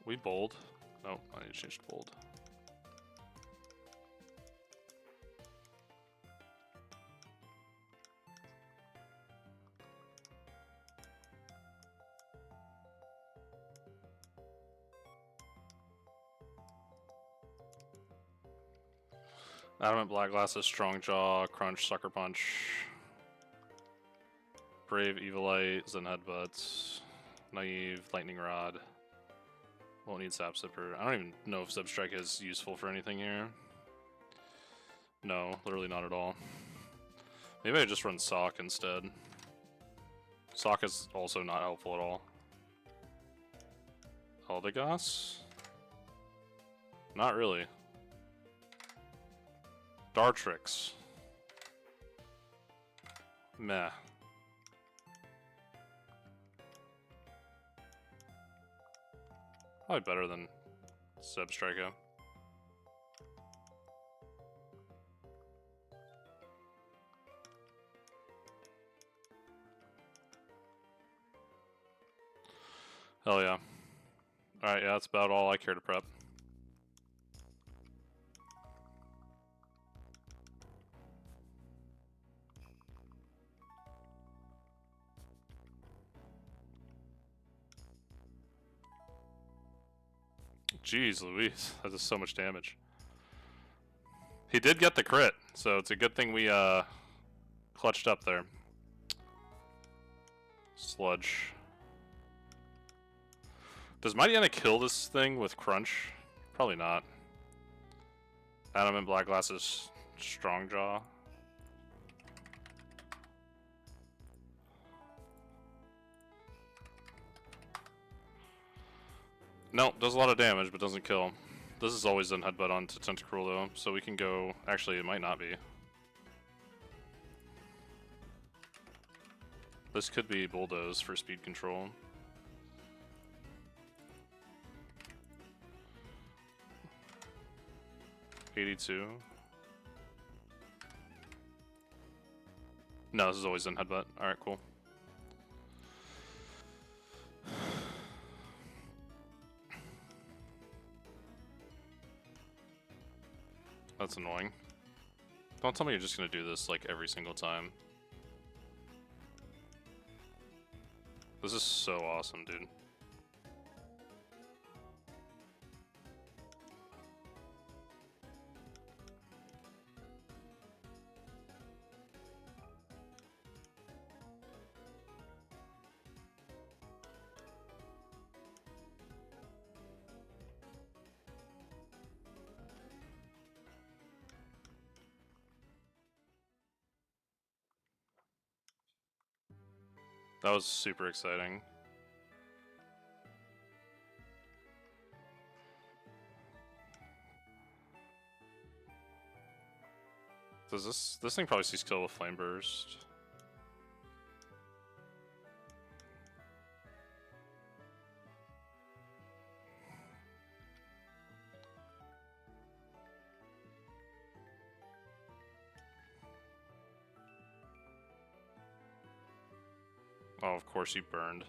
We bold? No, I need to change to bold. Adamant Black Glasses, Strong Jaw, Crunch, Sucker Punch, Brave, Evil Light, Zen Headbutts, Naive, Lightning Rod. Won't need Sap Sipper. I don't even know if Zeb Strike is useful for anything here. No, literally not at all. Maybe I just run Sock instead. Sock is also not helpful at all. Eldegoss? Not really. Dartrix. Meh. Probably better than Zebstrika. Hell yeah. Alright, yeah, that's about all I care to prep. Jeez Louise, that does so much damage. He did get the crit, so it's a good thing we clutched up there. Sludge. Does Mightyena kill this thing with Crunch? Probably not. Adamant Black Glasses, Strong Jaw. No, does a lot of damage, but doesn't kill. This is always in Headbutt onto Tentacruel though, so we can go... actually, it might not be. This could be Bulldoze for speed control. $82. No, this is always in Headbutt. Alright, cool. That's annoying. Don't tell me you're just gonna do this like every single time. This is so awesome, dude. That was super exciting. Does this thing probably sees kill with Flame Burst? Oh, of course you burned.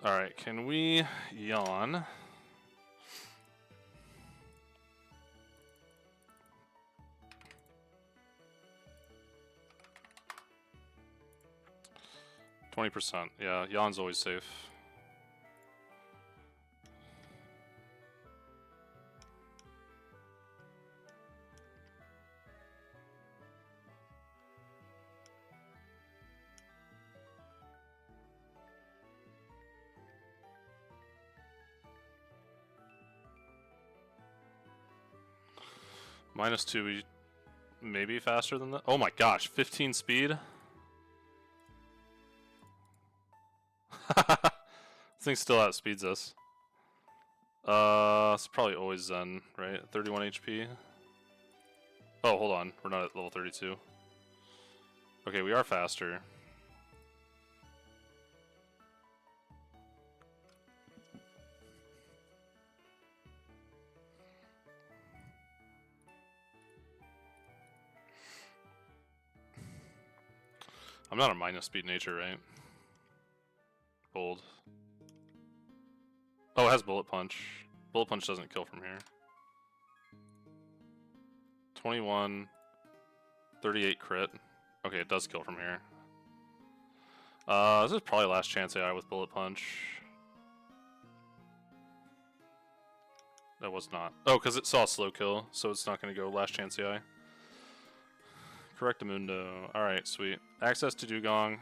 Alright, can we yawn? %. Yeah, yawn's always safe. -2, we maybe faster than that. Oh my gosh, 15 speed? This thing still outspeeds us. It's probably always Zen, right? 31 HP. Oh, hold on. We're not at level 32. Okay, we are faster. I'm not a minus speed nature, right? Bold. Oh, it has bullet punch. Bullet punch doesn't kill from here. 21, 38 crit. Okay, it does kill from here. This is probably last chance AI with bullet punch. That was not. Oh, because it saw slow kill, so it's not going to go last chance AI. Correctamundo. Alright, sweet. Access to Dugong.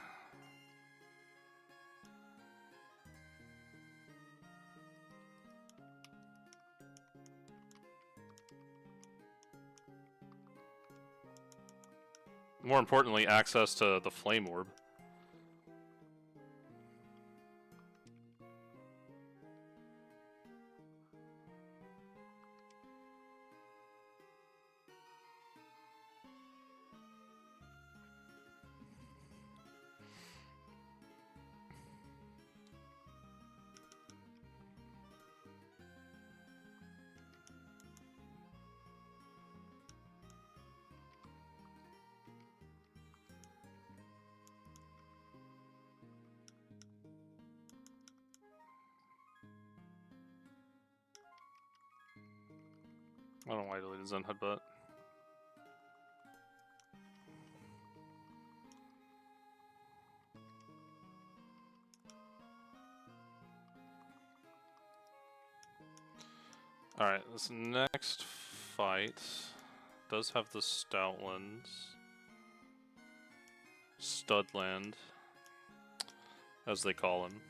More importantly, access to the Flame Orb. I don't know why I deleted Zen Headbutt. Alright, this next fight does have the Stoutlands. Studland, as they call him.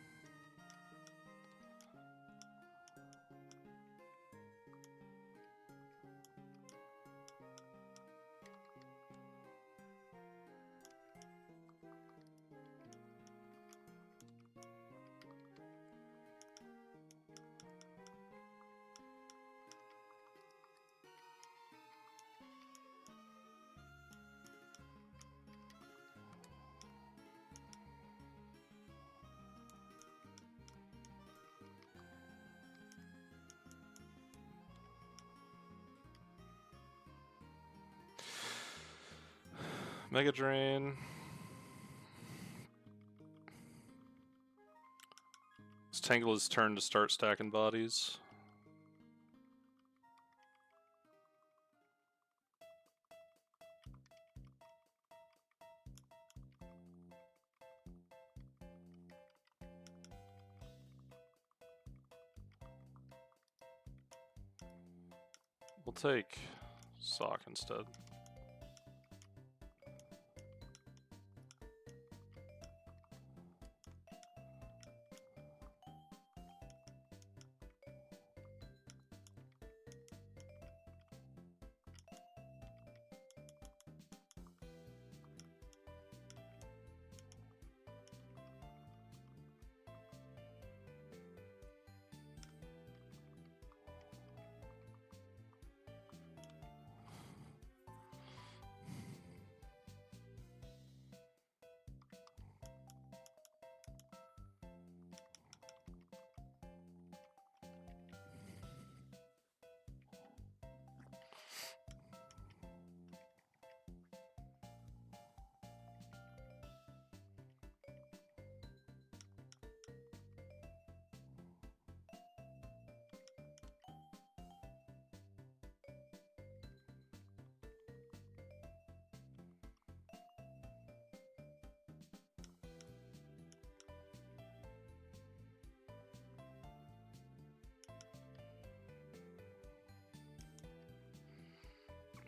Mega Drain. It's Tangle's turn to start stacking bodies. We'll take Sock instead.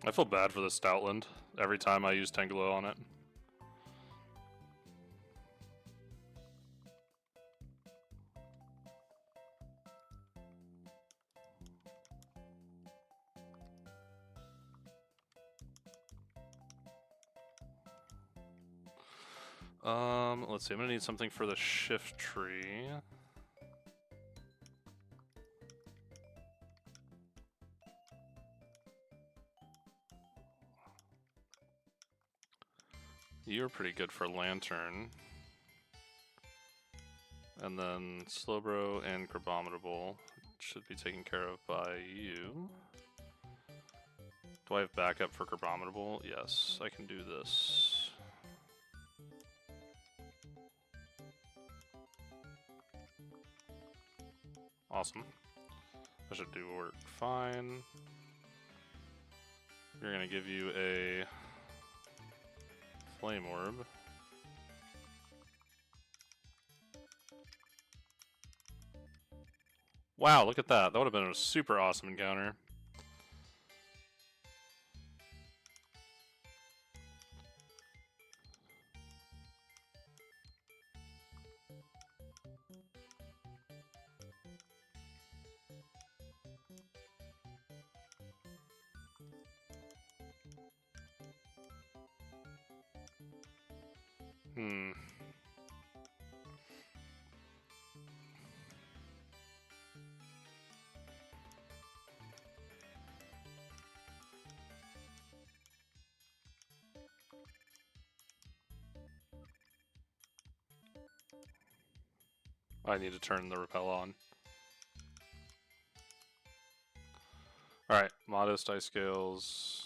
I feel bad for the Stoutland every time I use Tangelo on it. Let's see, I'm gonna need something for the shift tree. You're pretty good for lantern. And then Slowbro and Crabominable should be taken care of by you. Do I have backup for Crabominable? Yes, I can do this. Awesome. That should do work fine. We're gonna give you a Flame Orb. Wow, look at that. That would have been a super awesome encounter. I need to turn the repel on. Alright, modest ice scales.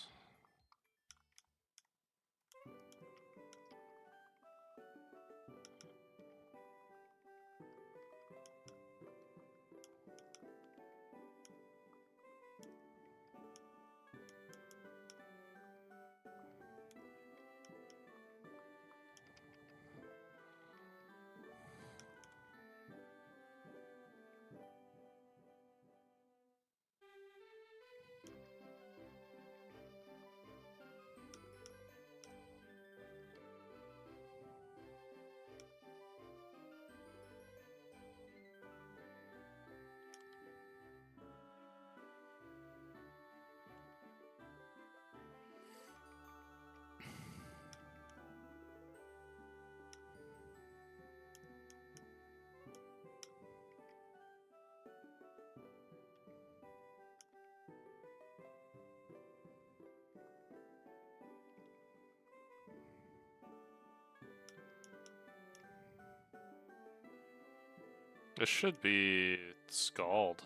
This should be Scald.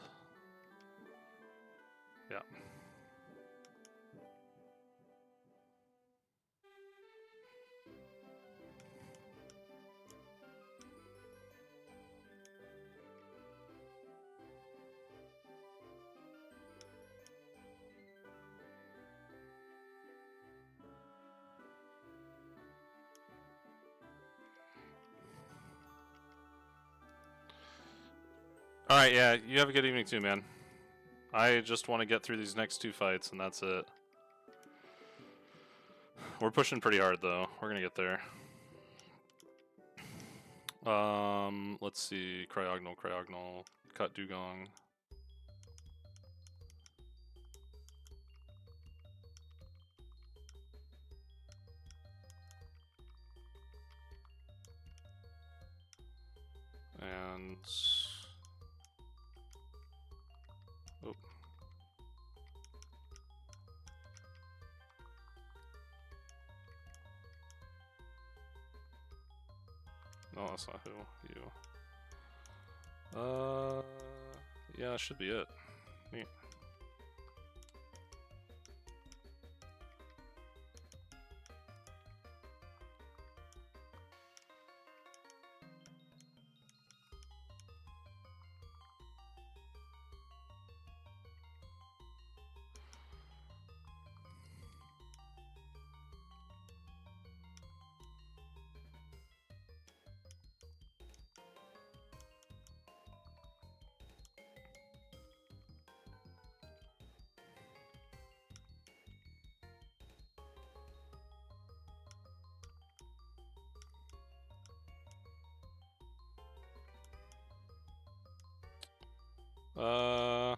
Yeah. Alright, yeah, you have a good evening too, man. I just want to get through these next two fights, and that's it. We're pushing pretty hard, though. We're gonna get there. Let's see. Cryogonal, cut Dugong. And... oh. No, that's not who. You. Yeah, that should be it. Neat. Huh.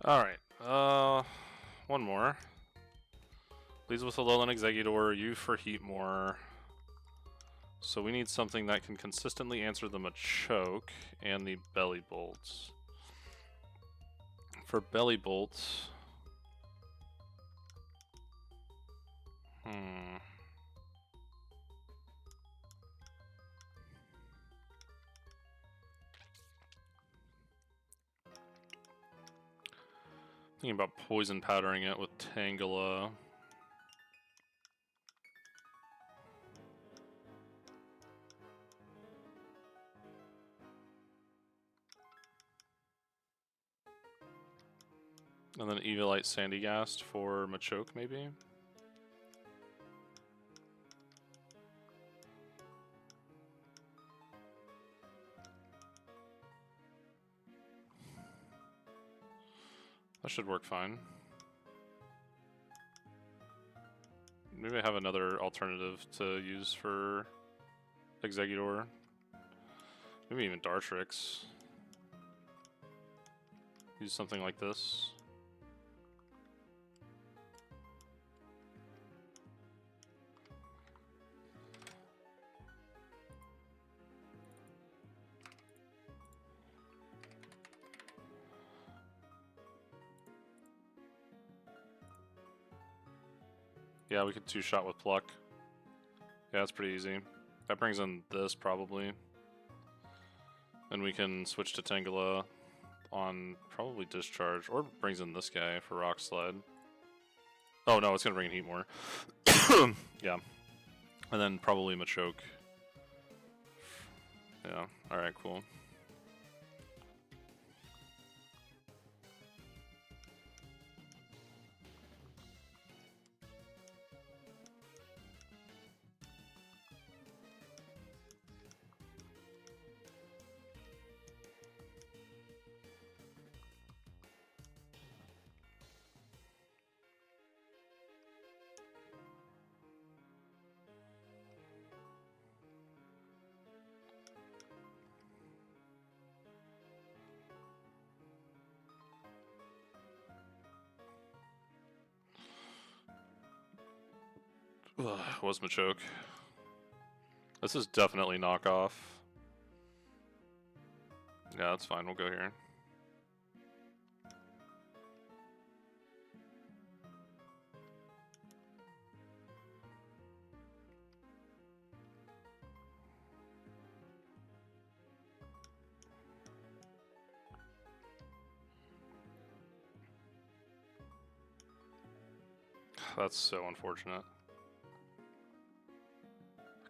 Alright, one more. Leads with a Lowland Executor, U for heat more. So we need something that can consistently answer the Machoke and the Belly Bolts. For Belly Bolts... Thinking about poison powdering it with Tangela. And then Evilite Sandygast for Machoke, maybe? That should work fine. Maybe I have another alternative to use for Executor. Maybe even Dartrix. Use something like this. Yeah, we could two-shot with Pluck. Yeah, that's pretty easy. That brings in this, probably. And we can switch to Tangela on probably Discharge, or brings in this guy for Rock Slide. Oh no, it's gonna bring in Heat more. Yeah. And then probably Machoke. Yeah, alright, cool. Was Machoke. This is definitely knockoff. Yeah, that's fine. We'll go here. That's so unfortunate.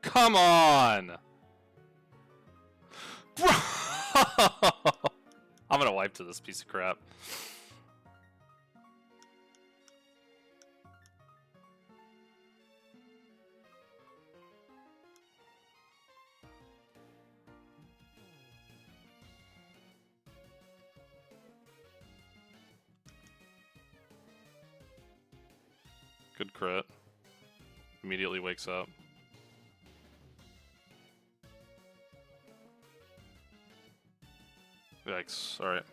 Come on! I'm gonna wipe to this piece of crap. Good crit. Immediately wakes up. Yikes. Alright.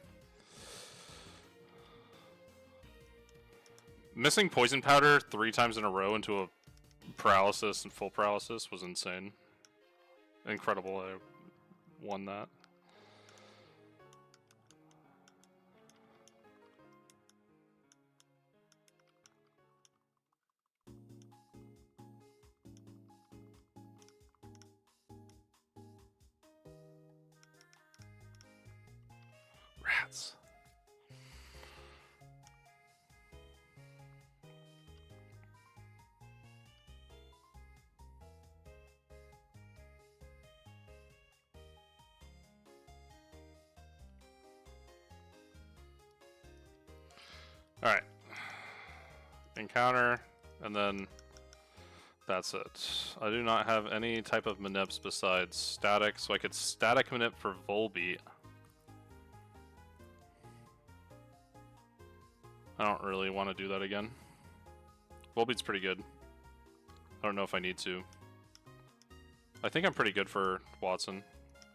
Missing Poison Powder 3 times in a row into a paralysis and full paralysis was insane. Incredible I won that. Alright. Encounter, and then that's it. I do not have any type of manips besides static, so I could static manip for Volbeat. I don't really want to do that again. Volbeat's pretty good. I don't know if I need to. I think I'm pretty good for Wattson.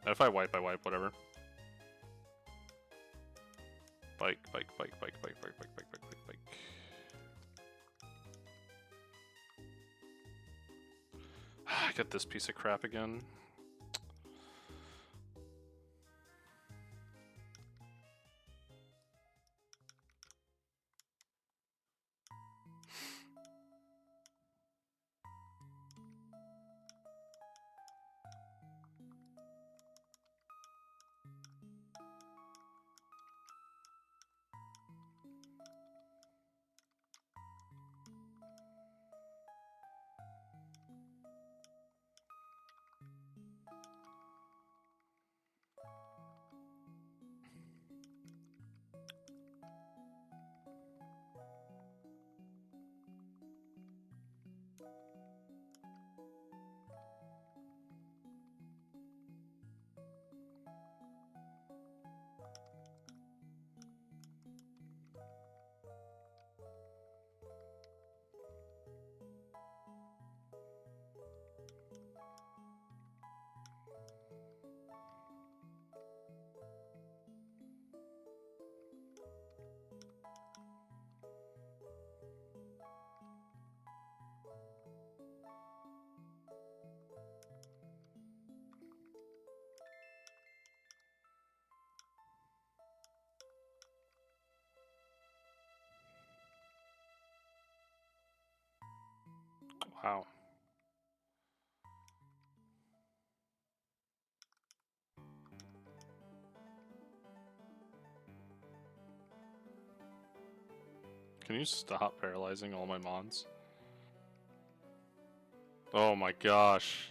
If I wipe, whatever. Bike, bike, bike, bike, bike, bike, bike, bike, bike, bike, bike. I got this piece of crap again. Wow. Can you stop paralyzing all my mons? Oh my gosh.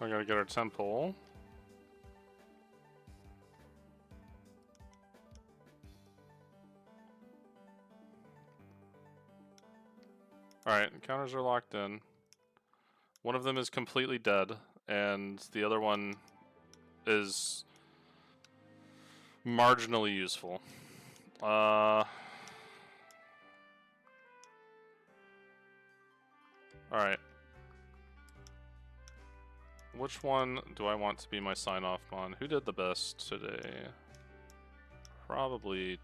I gotta get our temple. Alright, encounters are locked in. One of them is completely dead, and the other one is marginally useful. Alright. Which one do I want to be my sign-off mon? Who did the best today? Probably...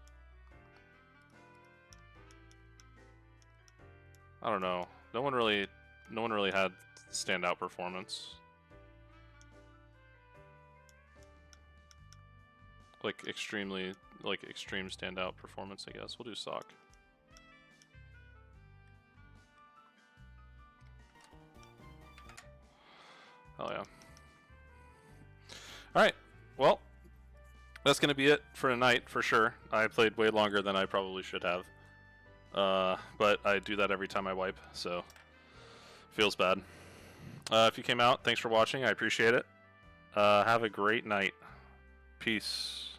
I don't know. No one really had standout performance. Like extreme standout performance, I guess. We'll do sock. Hell yeah. Alright, well, that's gonna be it for tonight, for sure. I played way longer than I probably should have. But I do that every time I wipe, so feels bad. If you came out, thanks for watching, I appreciate it. Have a great night. Peace.